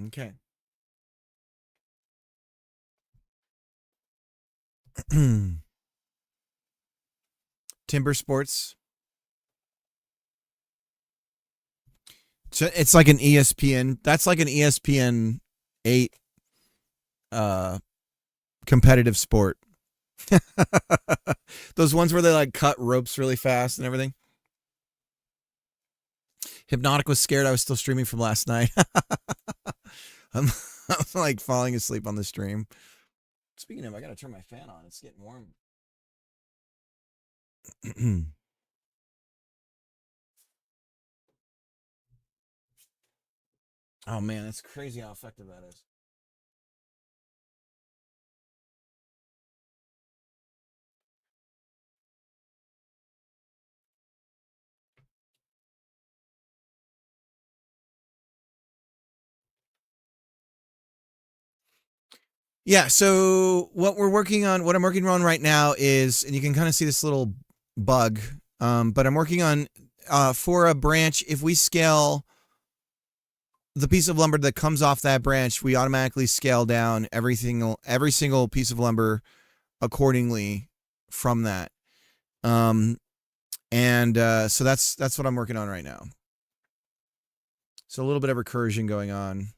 Okay. Timber Sports. So it's like an ESPN. That's like an ESPN 8 competitive sport. Those ones where they like cut ropes really fast and everything. Hypnotic was scared I was still streaming from last night. I'm like falling asleep on the stream. Speaking of, I gotta turn my fan on. It's getting warm. Oh man, that's crazy how effective that is. Yeah, so what I'm working on right now is, and you can kind of see this little bug, but I'm working on for a branch, if we scale the piece of lumber that comes off that branch, we automatically scale down every single piece of lumber accordingly from that. So that's what I'm working on right now. So a little bit of recursion going on.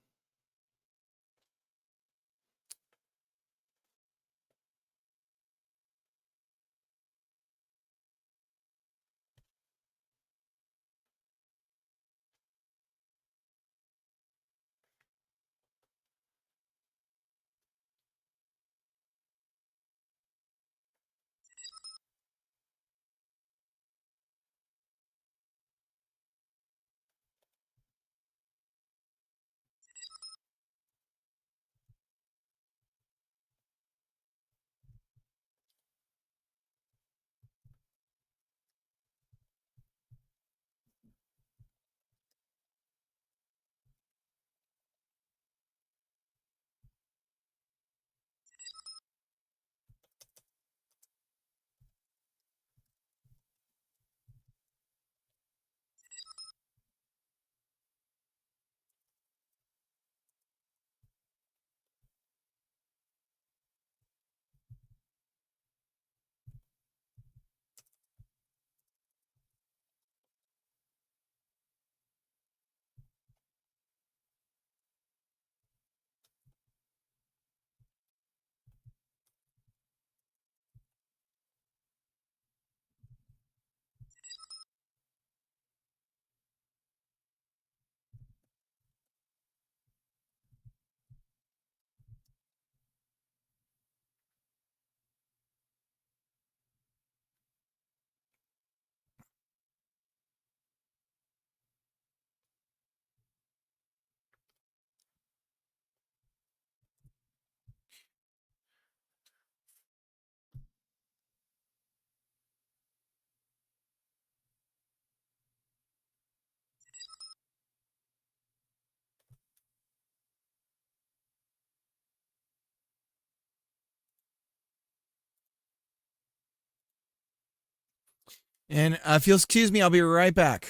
And if you'll excuse me, I'll be right back.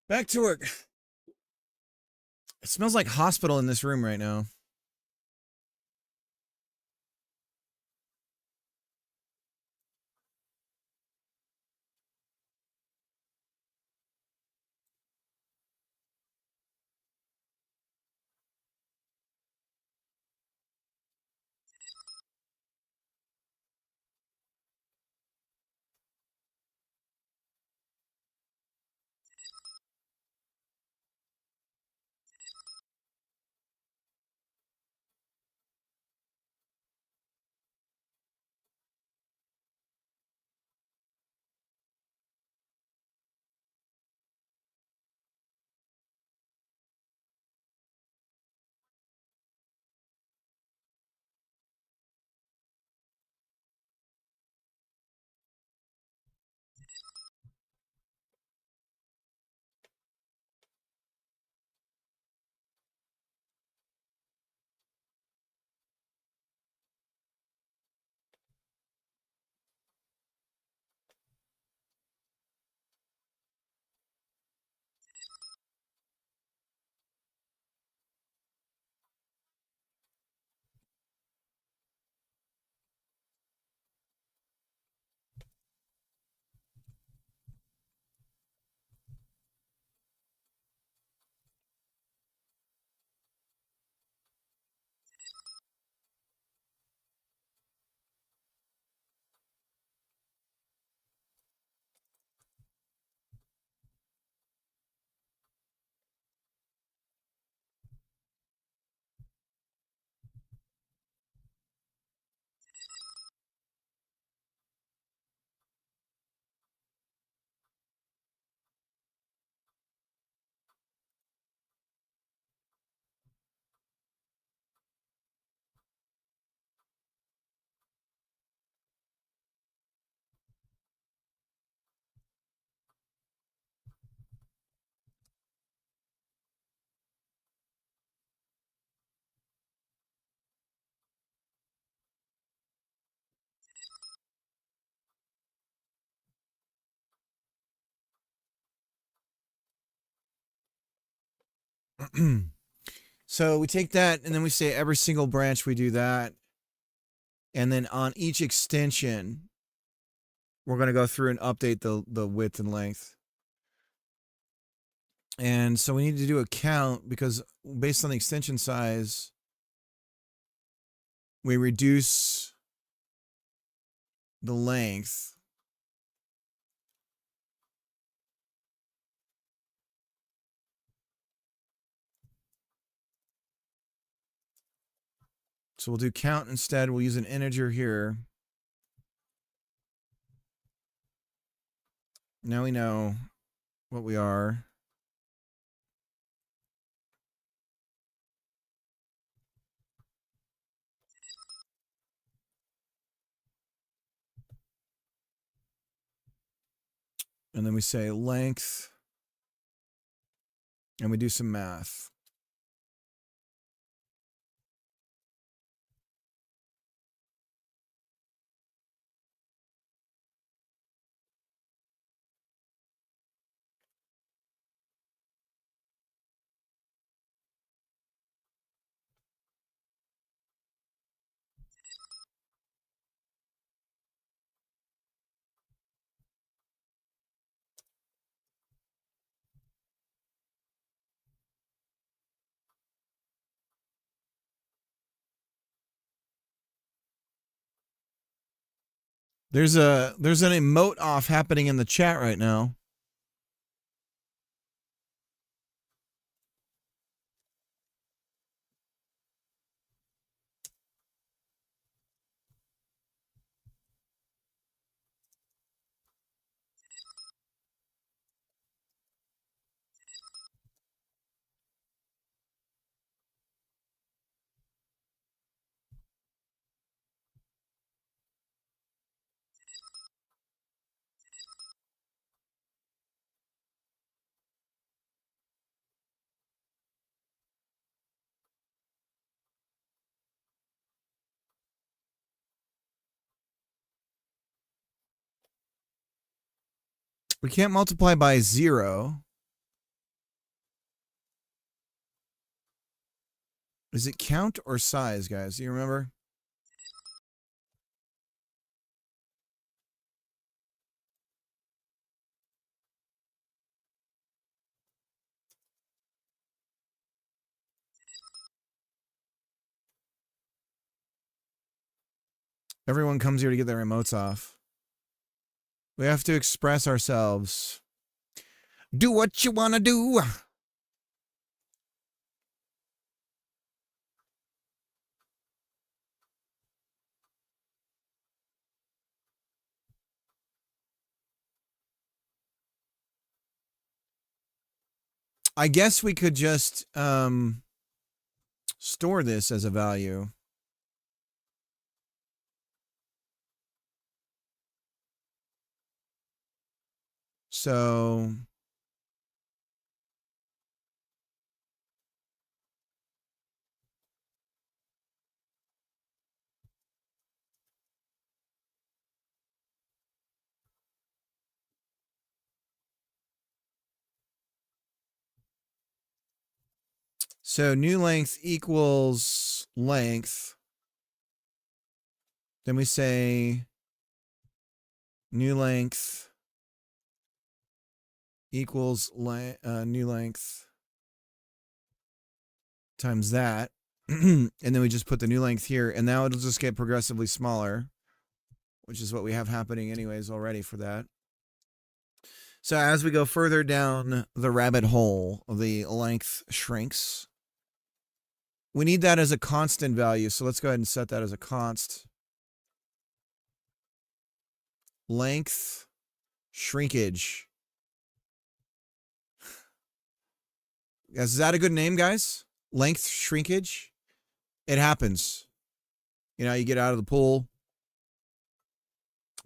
Back to work. It smells like hospital in this room right now. So we take that and then we say every single branch we do that. And then on each extension, we're going to go through and update the width and length. And so we need to do a count because based on the extension size, we reduce the length. So we'll do count instead. We'll use an integer here. Now we know what we are. And then we say length. And we do some math. There's an emote off happening in the chat right now. We can't multiply by 0. Is it count or size, guys? Do you remember? Everyone comes here to get their remotes off. We have to express ourselves. Do what you want to do. I guess we could just store this as a value. So new length equals length. Then we say new length equals new length times that. And then we just put the new length here, and now it'll just get progressively smaller, which is what we have happening anyways already for that. So as we go further down the rabbit hole, the length shrinks. We need that as a constant value, so let's go ahead and set that as a const. Length shrinkage. Is that a good name, guys? Length shrinkage? It happens. You know, you get out of the pool.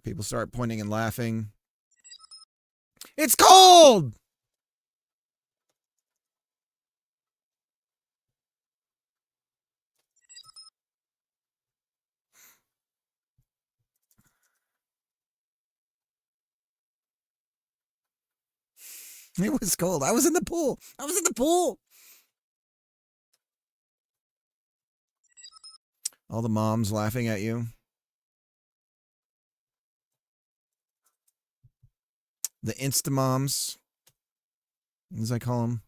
People start pointing and laughing. It's cold! It was cold. I was in the pool. I was in the pool. All the moms laughing at you. The Insta-moms, as I call them.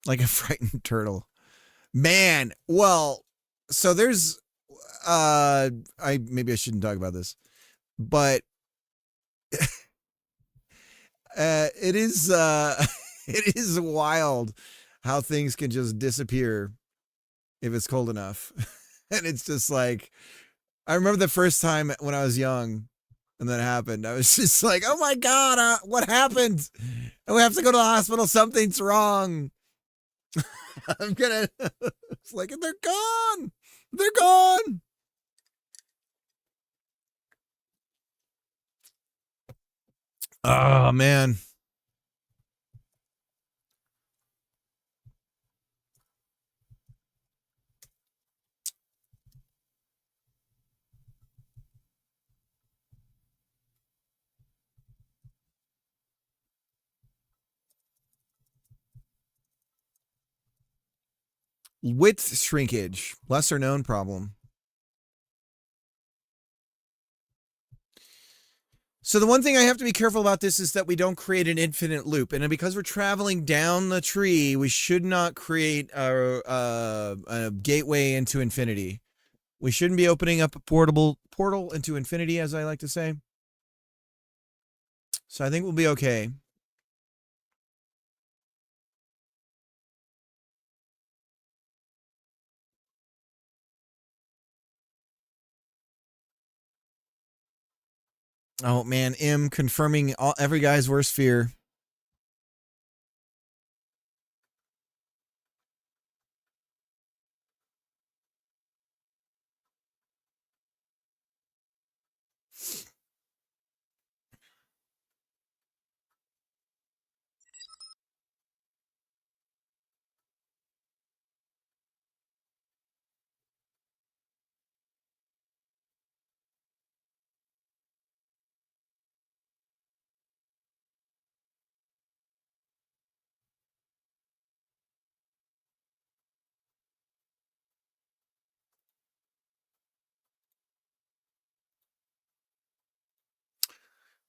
Like a frightened turtle. Man, well, so there's maybe I shouldn't talk about this, but it is it is wild how things can just disappear if it's cold enough. And it's just like, I remember the first time when I was young and that happened, I was just like, oh my God, what happened? And we have to go to the hospital. Something's wrong. I'm gonna, it's like, they're gone. They're gone. Oh, man. Width shrinkage, lesser known problem. So the one thing I have to be careful about this is that we don't create an infinite loop. And because we're traveling down the tree, we should not create a gateway into infinity. We shouldn't be opening up a portal into infinity, as I like to say. So I think we'll be okay. Oh, man, M confirming every guy's worst fear.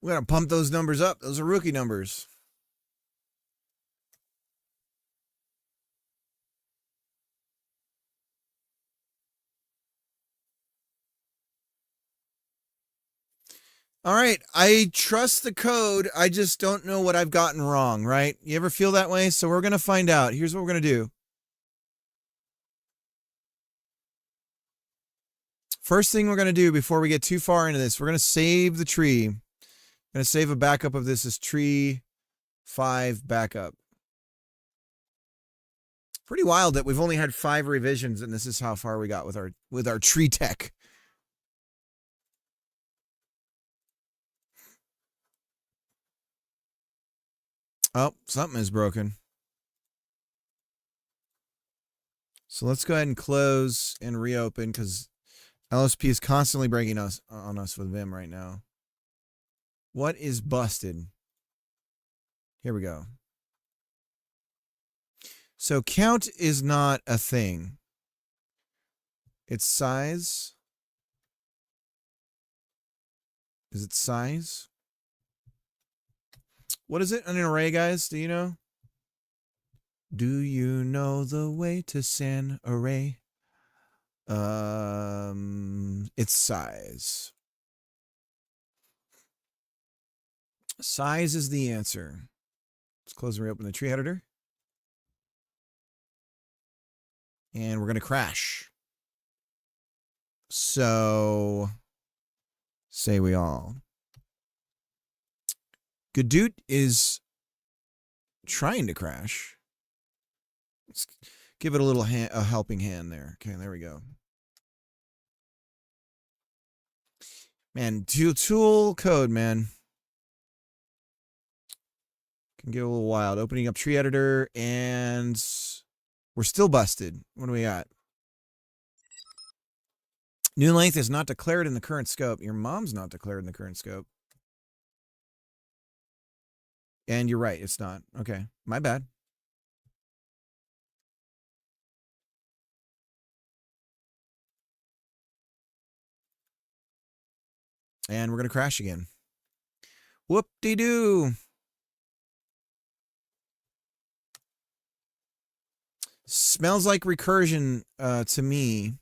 We gotta pump those numbers up. Those are rookie numbers. All right, I trust the code. I just don't know what I've gotten wrong, right? You ever feel that way? So we're going to find out. Here's what we're going to do. First thing we're going to do before we get too far into this, we're going to save the tree. I'm going to save a backup of this as tree 5 backup. Pretty wild that we've only had 5 revisions and this is how far we got with our tree tech. Oh, something is broken. So let's go ahead and close and reopen because LSP is constantly breaking on us with Vim right now. What is busted? Here we go. So count is not a thing. It's size. Is it size? What is it? An array, guys? Do you know? Do you know the way to San array? It's size. Size is the answer. Let's close and reopen the tree editor. And we're going to crash. So, say we all. Gadoot is trying to crash. Let's give it a little a helping hand there. Okay, there we go. Man, tool code, man. Can get a little wild. Opening up tree editor, and we're still busted. What do we got? New length is not declared in the current scope. Your mom's not declared in the current scope. And you're right, it's not. Okay, my bad. And we're going to crash again. Whoop-de-doo. Smells like recursion to me.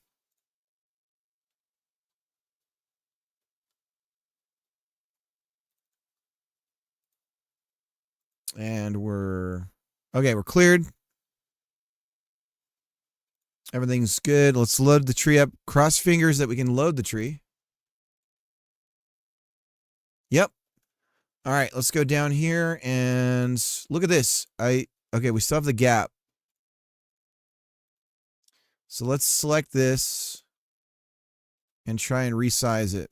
And we're cleared. Everything's good. Let's load the tree up. Cross fingers that we can load the tree. Yep. All right, let's go down here and look at this. Okay, we still have the gap. So let's select this and try and resize it.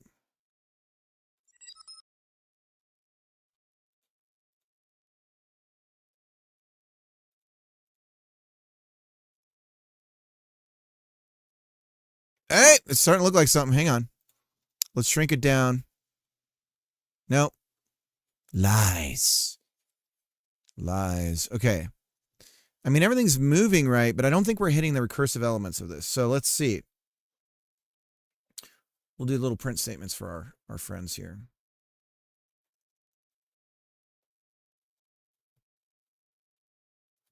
Hey, it's starting to look like something. Hang on. Let's shrink it down. Nope. Lies. Lies. Okay. I mean, everything's moving right, but I don't think we're hitting the recursive elements of this. So let's see. We'll do little print statements for our friends here.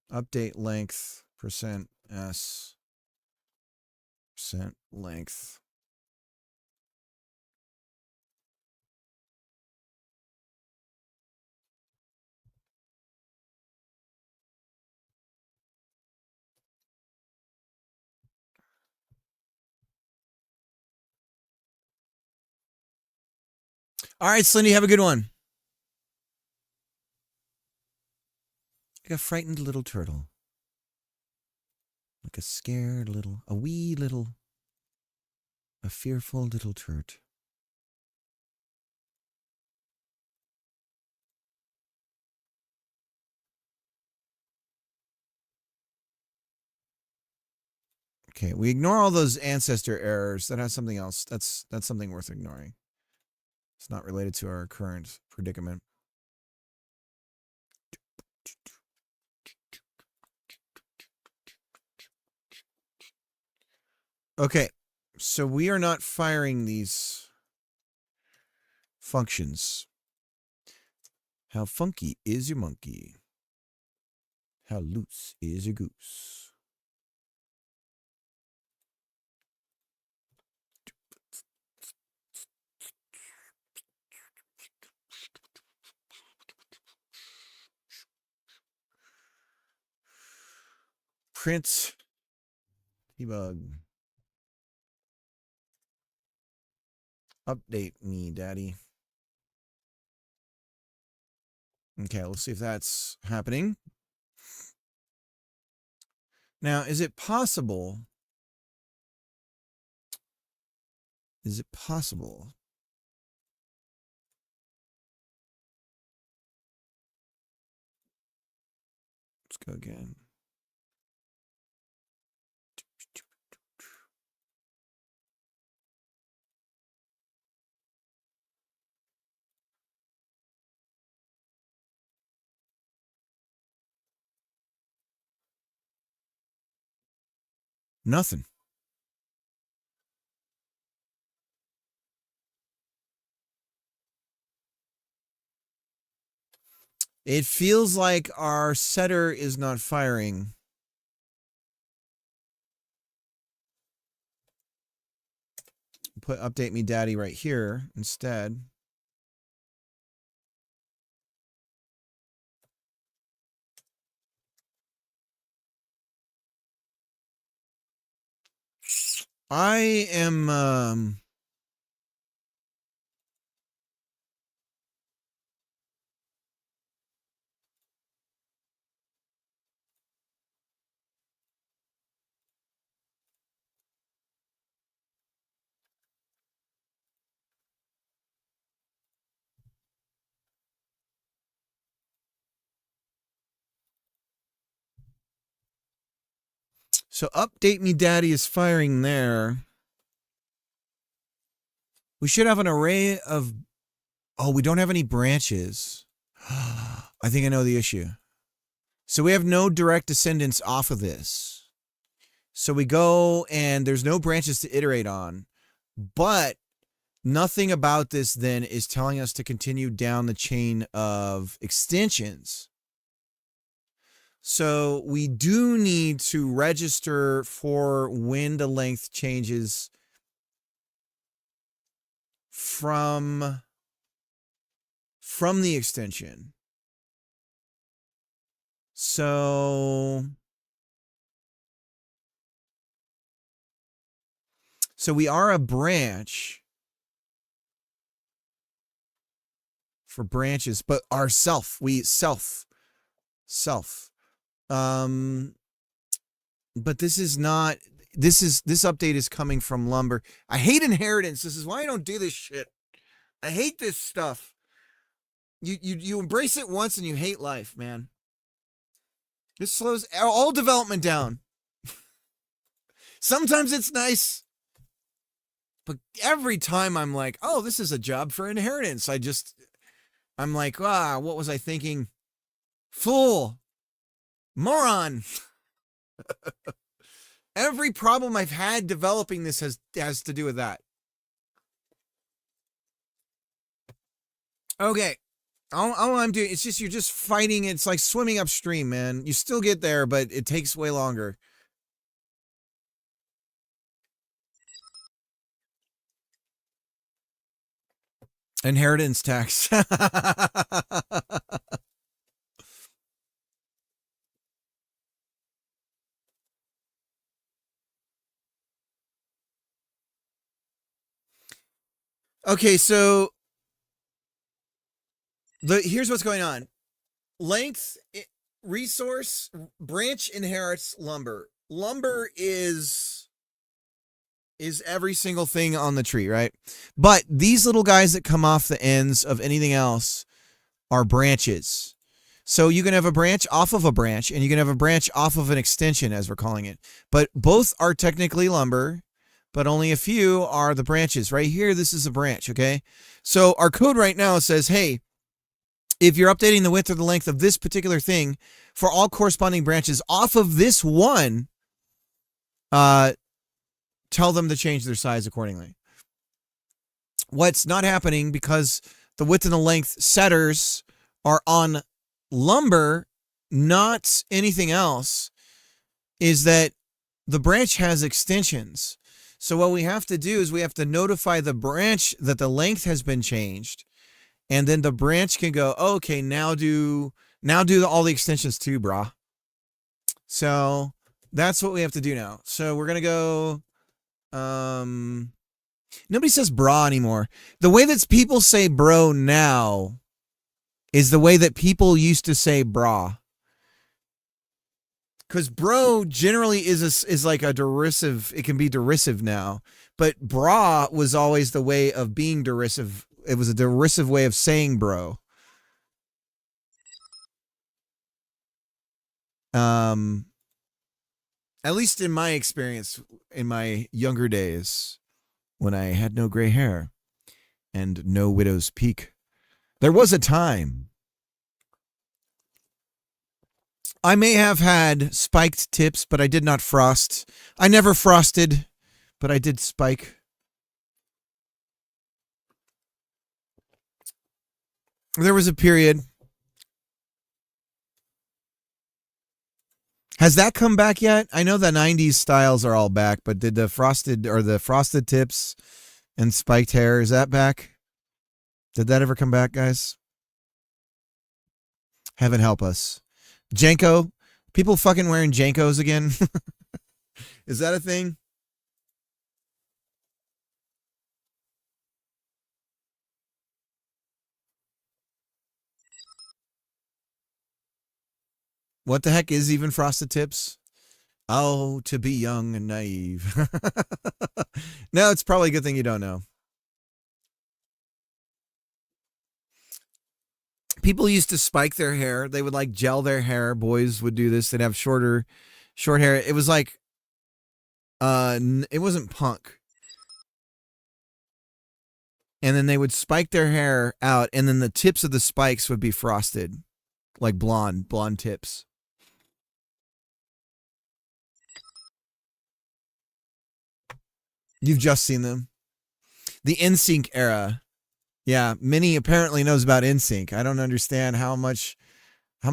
Update length, %s, %length. All right, Slindy, have a good one. Like a frightened little turtle. Like a scared little, a wee little, a fearful little turt. Okay, we ignore all those ancestor errors. That has something else. That's something worth ignoring. It's not related to our current predicament. Okay, so we are not firing these functions. How funky is your monkey? How loose is your goose? Prince T-Bug. Update me, daddy. Okay, let's see if that's happening. Now, is it possible? Is it possible? Let's go again. Nothing. It feels like our setter is not firing. Put update me daddy right here instead. I am so update me daddy is firing there. We should have an array of, oh, we don't have any branches. I think I know the issue. So we have no direct descendants off of this. So we go and there's no branches to iterate on, but nothing about this then is telling us to continue down the chain of extensions. So we do need to register for when the length changes from the extension. So we are a branch for branches, but our self. But this is not, this update is coming from Lumber. I hate inheritance. This is why I don't do this shit. I hate this stuff. You embrace it once and you hate life, man. This slows all development down. Sometimes it's nice, but every time I'm like, oh, this is a job for inheritance. I'm like, what was I thinking? Fool. Moron. Every problem I've had developing this has to do with that. Okay. All I'm doing, it's just, you're just fighting. It's like swimming upstream, man. You still get there, but it takes way longer. Inheritance tax. Okay, so here's what's going on. Length, resource, branch inherits lumber. Lumber is every single thing on the tree, right? But these little guys that come off the ends of anything else are branches. So you can have a branch off of a branch, and you can have a branch off of an extension, as we're calling it. But both are technically lumber, but only a few are the branches. Right here, this is a branch, okay? So our code right now says, hey, if you're updating the width or the length of this particular thing for all corresponding branches off of this one, tell them to change their size accordingly. What's not happening because the width and the length setters are on lumber, not anything else, is that the branch has extensions. So what we have to do is we have to notify the branch that the length has been changed, and then the branch can go, oh, okay, now do all the extensions too, brah. So that's what we have to do now. So we're gonna go. Nobody says bra anymore. The way that people say bro now is the way that people used to say bra. Because bro generally is like a derisive. It can be derisive now, but bra was always the way of being derisive. It was a derisive way of saying bro. At least in my experience, in my younger days, when I had no gray hair and no widow's peak, there was a time. I may have had spiked tips, but I did not frost. I never frosted, but I did spike. There was a period. Has that come back yet? I know the 90s styles are all back, but did the frosted tips and spiked hair, is that back? Did that ever come back, guys? Heaven help us. Janko? People fucking wearing Jankos again? Is that a thing? What the heck is even frosted tips? Oh, to be young and naive. No, it's probably a good thing you don't know. People used to spike their hair. They would like gel their hair. Boys would do this. They'd have short hair. It was like, it wasn't punk. And then they would spike their hair out, and then the tips of the spikes would be frosted, like blonde tips. You've just seen them. The NSYNC era. Yeah, Minnie apparently knows about NSYNC. I don't understand how much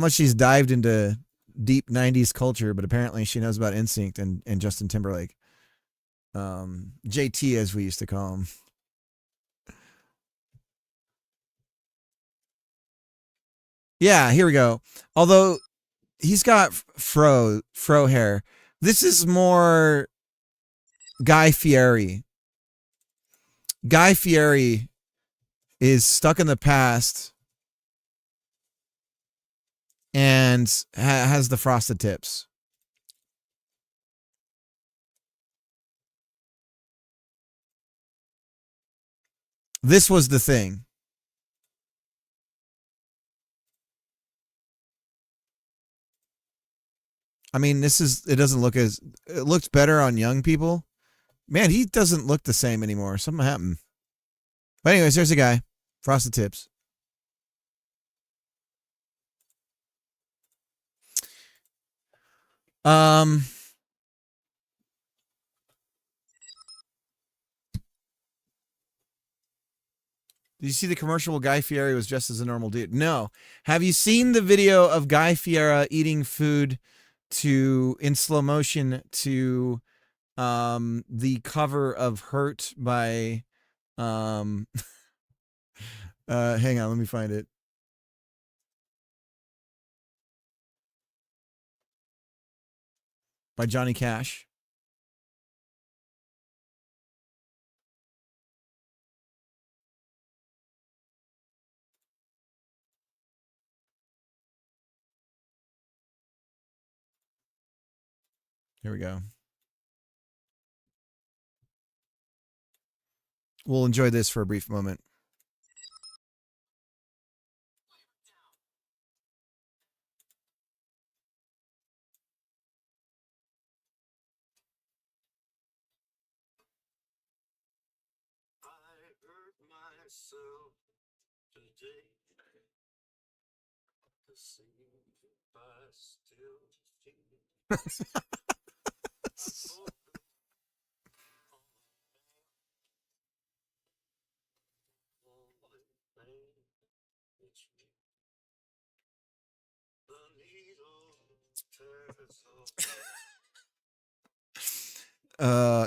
she's dived into deep 90s culture, but apparently she knows about NSYNC and Justin Timberlake. JT, as we used to call him. Yeah, here we go. Although he's got fro hair. This is more Guy Fieri. Guy Fieri is stuck in the past and has the frosted tips. This was the thing. I mean, it doesn't look it looks better on young people. Man, he doesn't look the same anymore. Something happened. But anyways, there's a guy. Frosted tips. Did you see the commercial where Guy Fieri was dressed as a normal dude? No. Have you seen the video of Guy Fieri eating food in slow motion to the cover of Hurt by hang on, let me find it. By Johnny Cash. Here we go. We'll enjoy this for a brief moment. myself today to see if I still feel.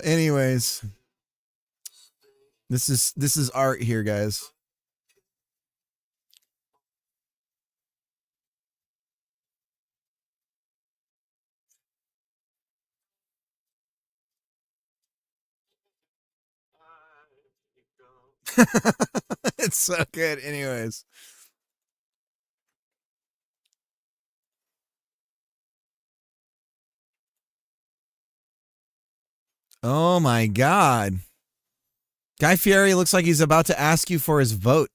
Anyways, this is art here, guys. It's so good. Anyways. Oh my God. Guy Fieri looks like he's about to ask you for his vote.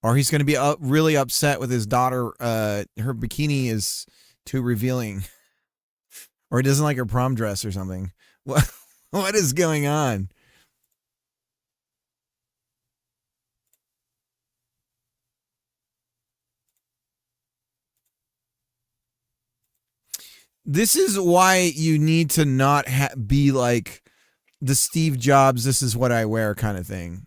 Or he's going to be really upset with his daughter. Her bikini is too revealing. Or he doesn't like her prom dress or something. What is going on? This is why you need to not be like the Steve Jobs, this is what I wear kind of thing.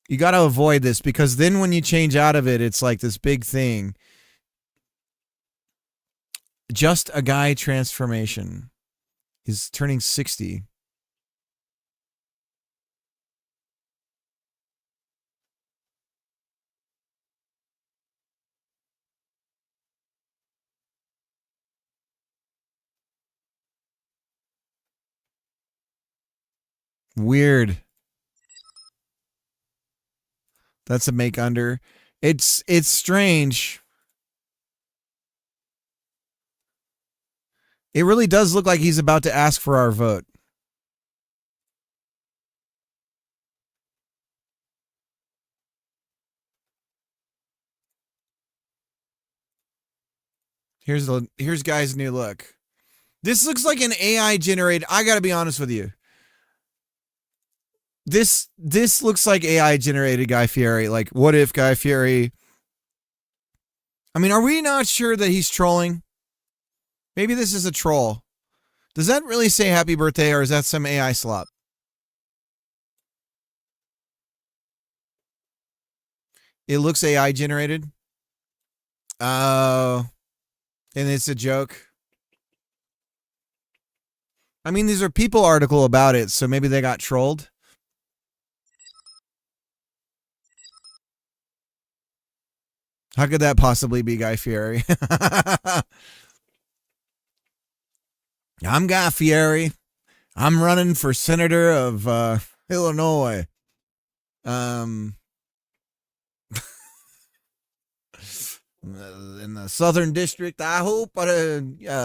You got to avoid this, because then when you change out of it, it's like this big thing. Just a Guy transformation. He's turning 60. Weird. That's a make under. It's strange. It really does look like he's about to ask for our vote. Here's Guy's new look. This looks like an AI generated. I got to be honest with you. This looks like AI generated Guy Fieri. Like, what if Guy Fieri? I mean, are we not sure that he's trolling? Maybe this is a troll. Does that really say happy birthday, or is that some AI slop? It looks AI generated. Oh, and it's a joke. I mean, these are People article about it, so maybe they got trolled. How could that possibly be Guy Fieri? I'm Guy Fieri. I'm running for senator of Illinois. In the Southern District, I hope I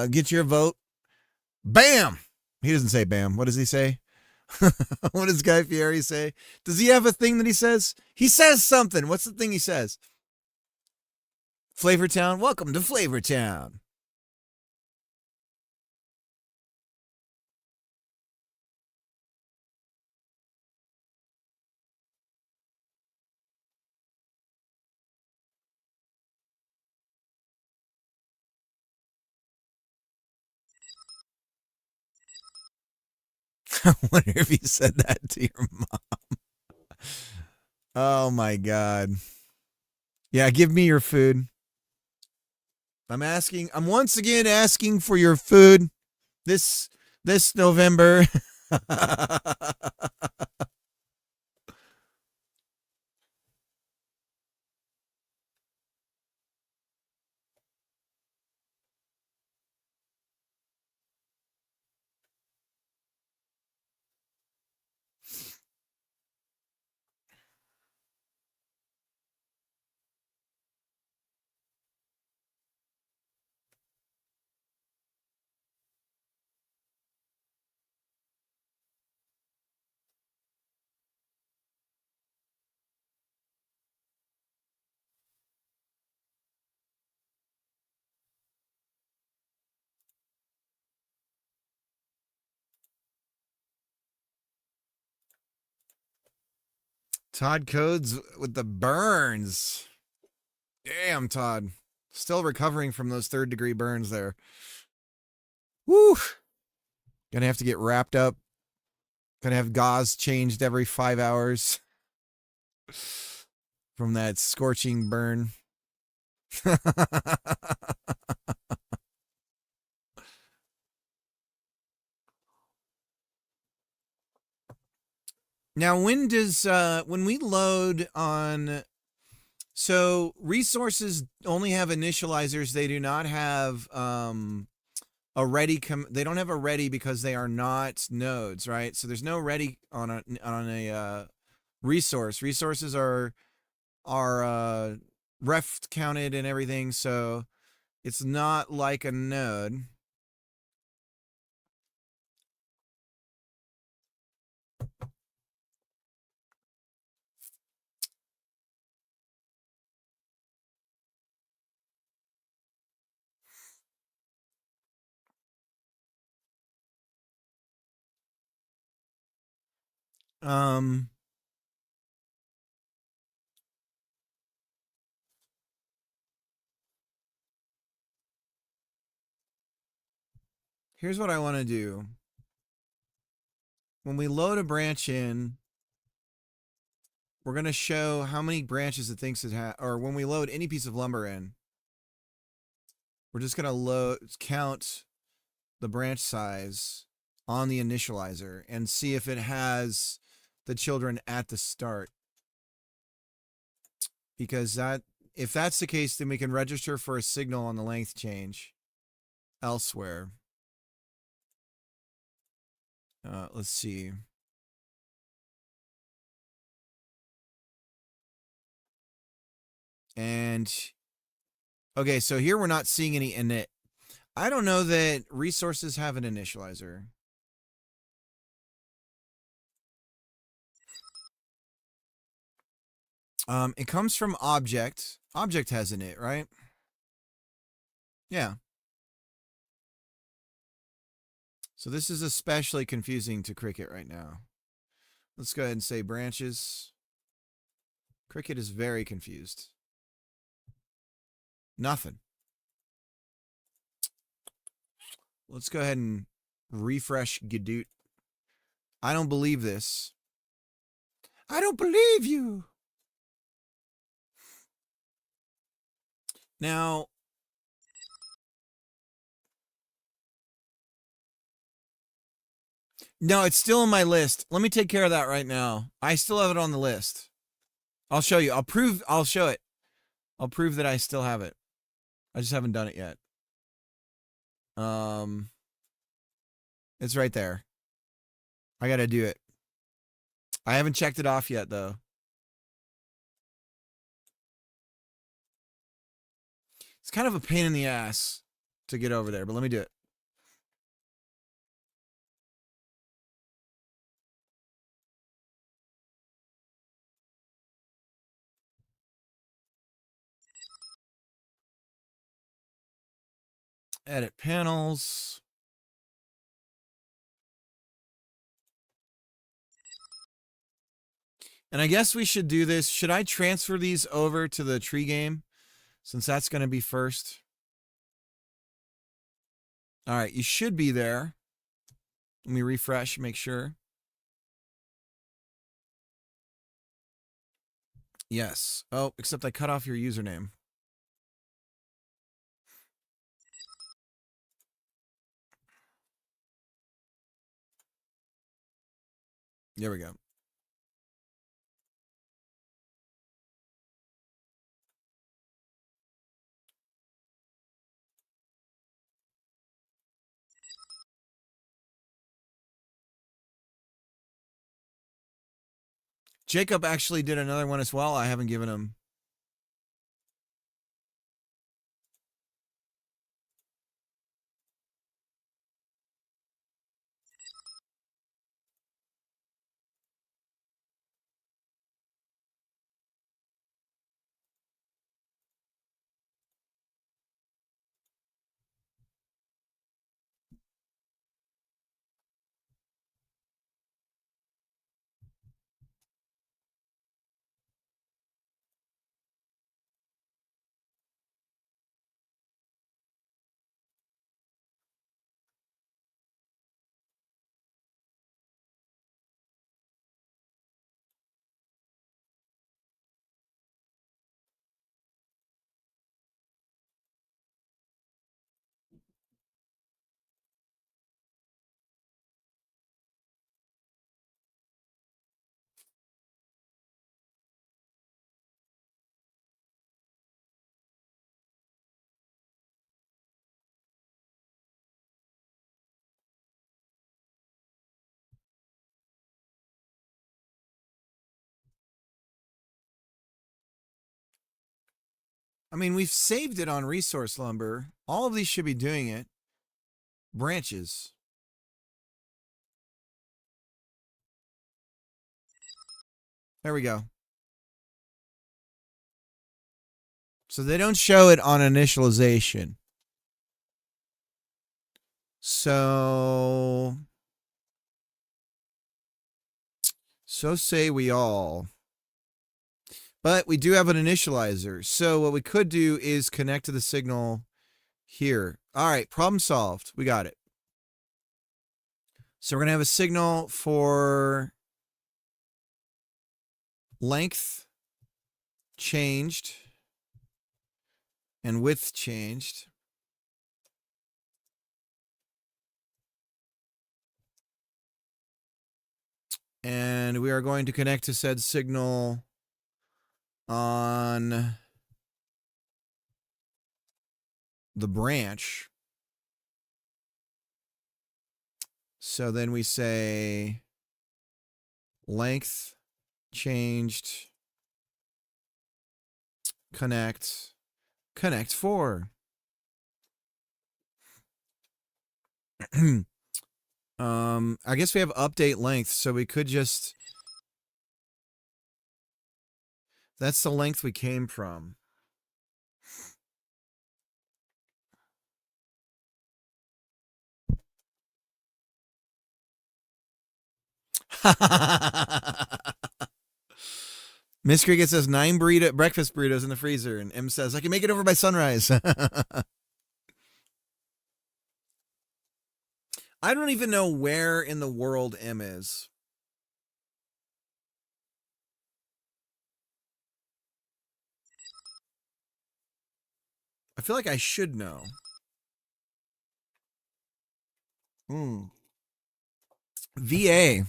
get your vote. Bam! He doesn't say bam. What does he say? What does Guy Fieri say? Does he have a thing that he says? He says something. What's the thing he says? Flavortown? Welcome to Flavortown. I wonder if he said that to your mom. Oh my God. Yeah, give me your food. I'm once again asking for your food this November. Todd Codes with the burns. Damn, Todd. Still recovering from those 3rd-degree burns there. Woo! Gonna have to get wrapped up. Gonna have gauze changed every 5 hours from that scorching burn. Now, when does when we load on, so resources only have initializers. They do not have a ready. They don't have a ready because they are not nodes, right? So there's no ready on a resource. Resources are ref counted and everything, so it's not like a node. Um, Here's what I want to do. When we load a branch in, we're going to show how many branches it thinks it has, or when we load any piece of lumber in, we're just going to count the branch size on the initializer and see if it has the children at the start. Because if that's the case, then we can register for a signal on the length change elsewhere. Let's see. And okay, so here we're not seeing any init. I don't know that resources have an initializer. It comes from object. Object has init, right? Yeah. So this is especially confusing to Cricket right now. Let's go ahead and say branches. Cricket is very confused. Nothing. Let's go ahead and refresh Gadoot. I don't believe this. I don't believe you. Now, no, it's still on my list. Let me take care of that right now. I still have it on the list. I'll show you. I'll show it. I'll prove that I still have it. I just haven't done it yet. It's right there. I got to do it. I haven't checked it off yet, though. It's kind of a pain in the ass to get over there, but let me do it. Edit panels. And I guess we should do this. Should I transfer these over to the tree game? Since that's going to be first. All right, you should be there. Let me refresh, make sure. Yes. Oh, except I cut off your username. There we go. Jacob actually did another one as well. I haven't given him. I mean, we've saved it on resource lumber. All of these should be doing it. Branches. There we go. So they don't show it on initialization. So say we all. But we do have an initializer. So what we could do is connect to the signal here. All right, problem solved. We got it. So we're going to have a signal for length changed and width changed. And we are going to connect to said signal on the branch. So then we say length changed, connect 4. I guess we have update length, so we could just, that's the length we came from. Miss Cricket says 9 breakfast burritos in the freezer, and M says I can make it over by sunrise. I don't even know where in the world M is. I feel like I should know. VA.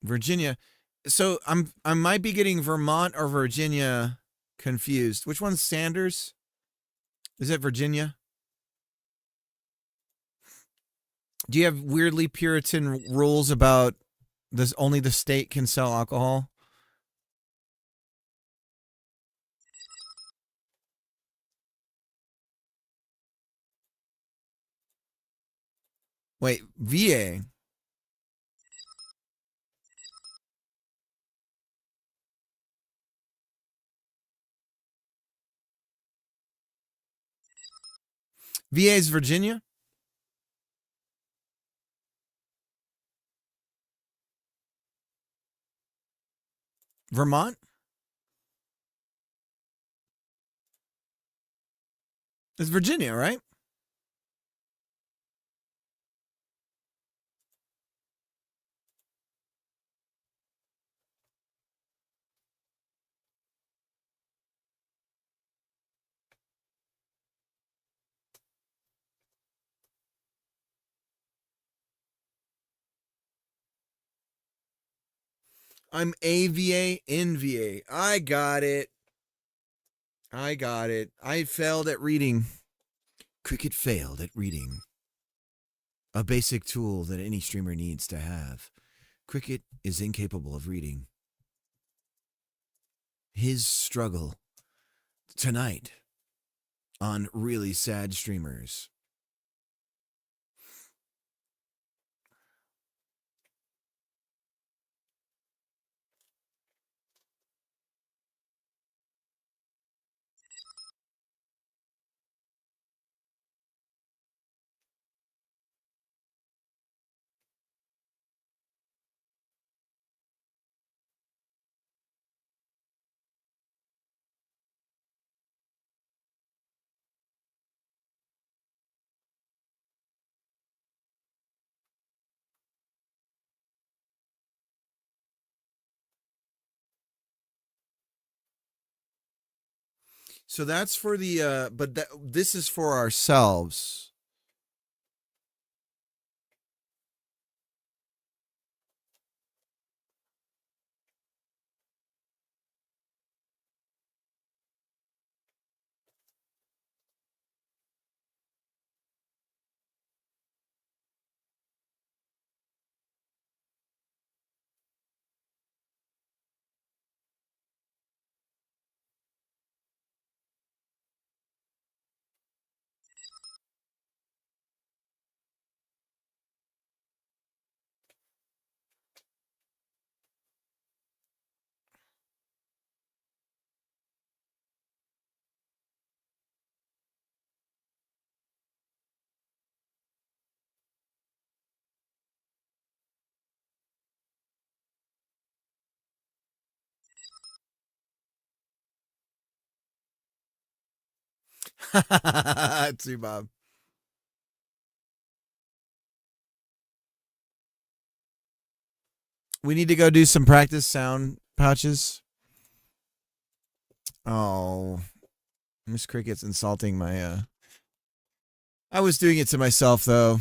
Virginia. So I might be getting Vermont or Virginia confused. Which one's Sanders? Is it Virginia? Do you have weirdly Puritan rules about this? Only the state can sell alcohol? Wait, VA. VA is Virginia? Vermont? It's Virginia, right? I'm AVA, NVA. I got it. I failed at reading. Cricket failed at reading. A basic tool that any streamer needs to have. Cricket is incapable of reading. His struggle tonight on Really Sad Streamers. So that's for the, but this is for ourselves. Too, Bob. We need to go do some practice sound pouches. Oh, Miss Cricket's insulting my, I was doing it to myself, though.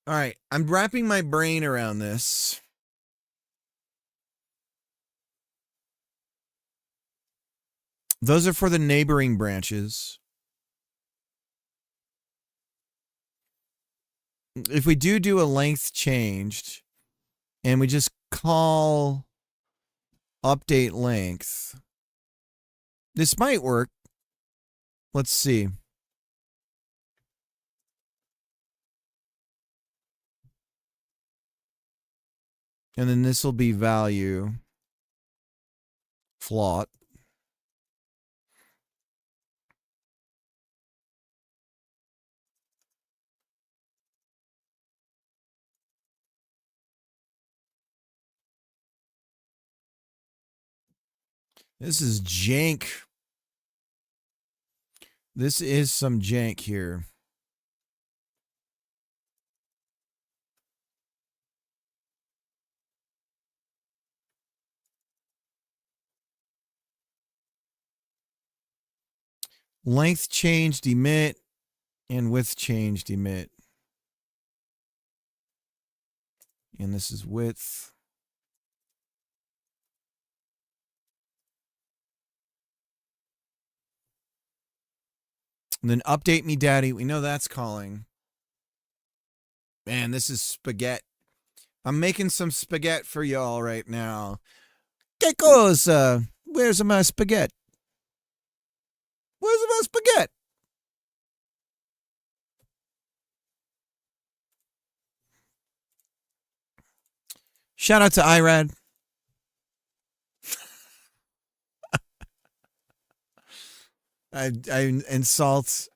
All right, I'm wrapping my brain around this. Those are for the neighboring branches. If we do a length changed and we just call update length, this might work. Let's see. And then this will be value float. This is jank. This is some jank here. Length changed emit and width changed emit. And this is width. And then update me, daddy. We know that's calling. Man, this is spaghetti. I'm making some spaghetti for y'all right now. ¿Qué cosa? Where's my spaghetti? Where's my spaghetti? Shout out to Irad. I insult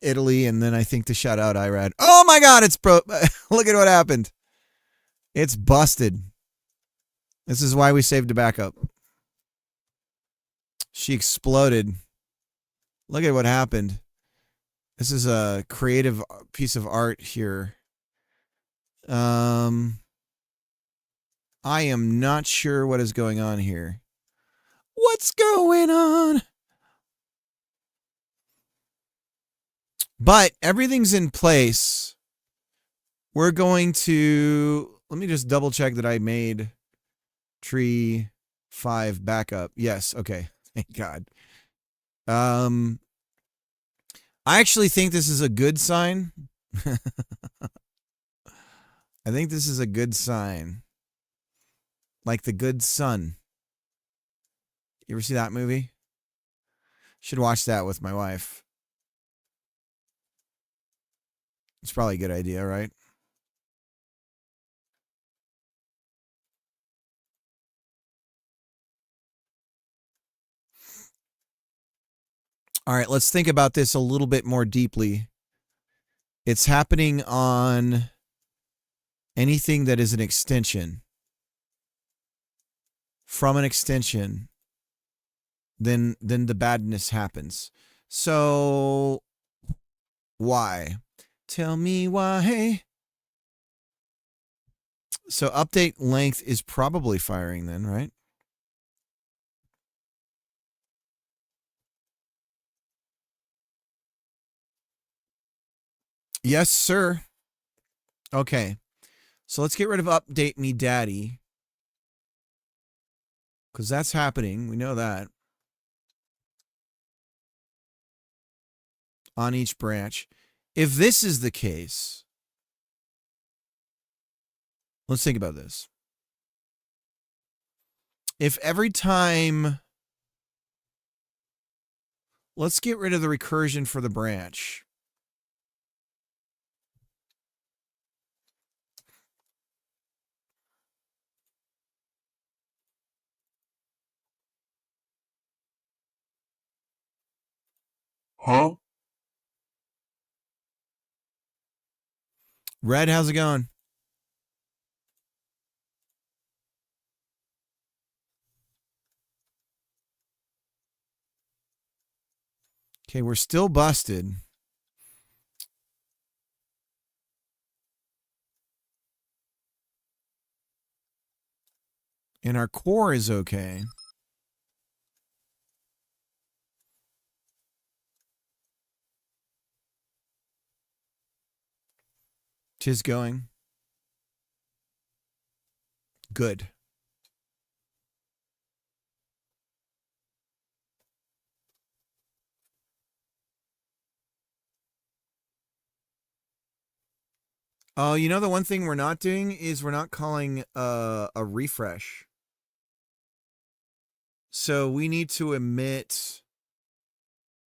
Italy, and then I think to shout out Irad. Oh my God, it's look at what happened. It's busted. This is why we saved a backup. She exploded. Look at what happened. This is a creative piece of art here. I am not sure what is going on here. What's going on? But everything's in place. We're going to, let me just double check that I made tree 5 backup. Yes, okay. Thank God. I actually think this is a good sign. I think this is a good sign. Like the good son. You ever see that movie? Should watch that with my wife. It's probably a good idea, right? All right, let's think about this a little bit more deeply. It's happening on anything that is an extension. From an extension, then the badness happens. So why? Tell me why. So update length is probably firing then, right? Yes, sir. Okay. So let's get rid of update me daddy. Because that's happening. We know that. On each branch. If this is the case, let's think about this. If every time, let's get rid of the recursion for the branch. Huh? Red, how's it going? Okay, we're still busted. And our core is okay. Tis going. Good. Oh, you know the one thing we're not doing is we're not calling a refresh. So we need to emit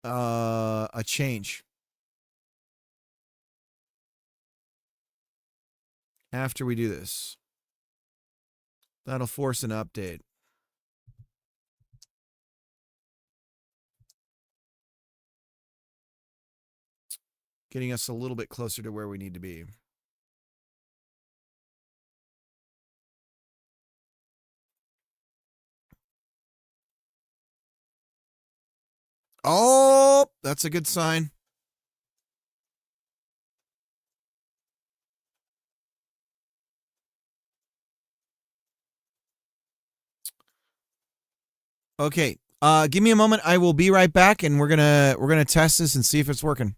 a change after we do this. That'll force an update. Getting us a little bit closer to where we need to be. Oh, that's a good sign. Okay. Give me a moment. I will be right back, and we're gonna test this and see if it's working.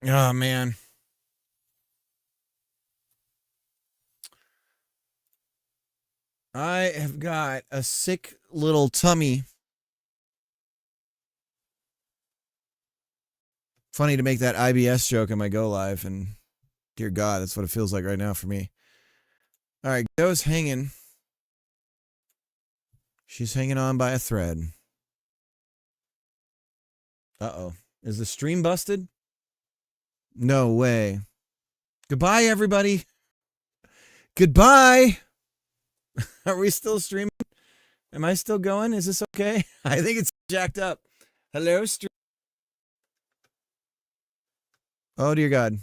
Oh, man. I have got a sick little tummy. Funny to make that IBS joke in my Go Live, and dear God, that's what it feels like right now for me. All right, Go's hanging. She's hanging on by a thread. Uh-oh. Is the stream busted? No way. Goodbye, everybody. Goodbye. Are we still streaming? Am I still going? Is this okay? I think it's jacked up. Hello, stream. Oh, dear God.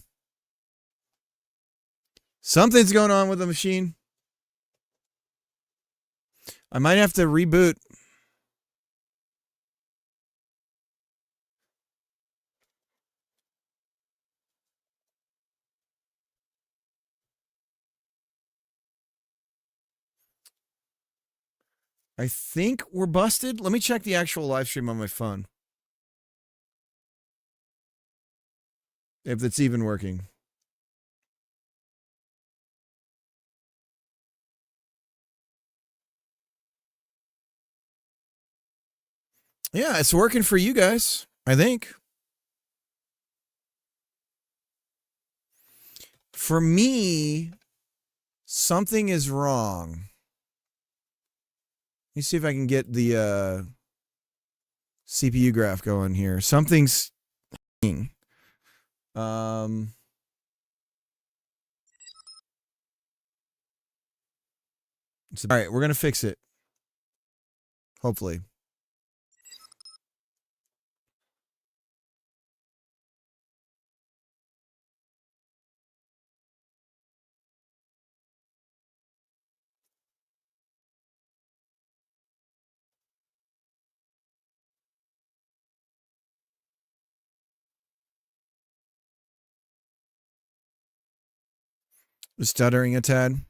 Something's going on with the machine. I might have to reboot. I think we're busted. Let me check the actual live stream on my phone. If it's even working. Yeah, it's working for you guys, I think. For me, something is wrong. Let me see if I can get the CPU graph going here. Something's all right, we're gonna fix it. Hopefully. Stuttering a tad.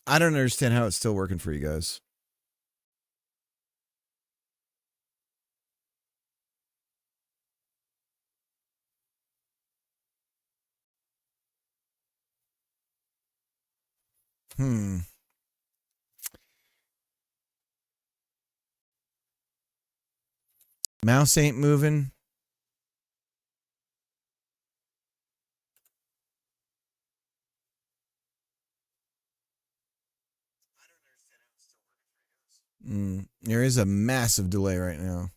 I don't understand how it's still working for you guys. Mouse ain't moving. There is a massive delay right now.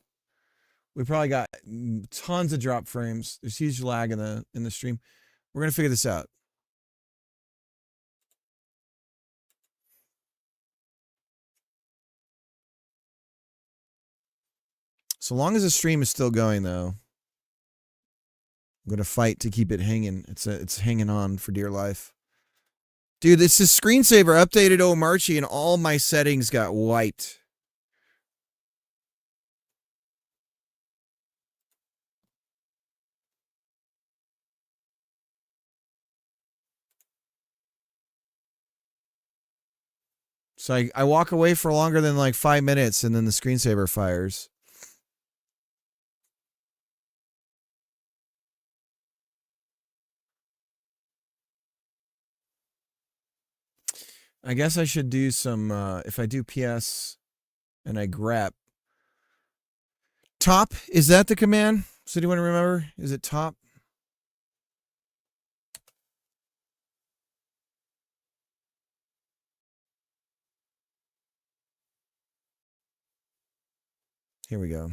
We probably got tons of drop frames. There's huge lag in the stream. We're gonna figure this out. So long as the stream is still going, though, I'm gonna fight to keep it hanging. It's hanging on for dear life. Dude, this is screensaver updated Omarchi and all my settings got wiped. So I walk away for longer than like 5 minutes and then the screensaver fires. I guess I should do some, if I do PS and I grep. Top, is that the command? So do you want to remember? Is it top? Here we go.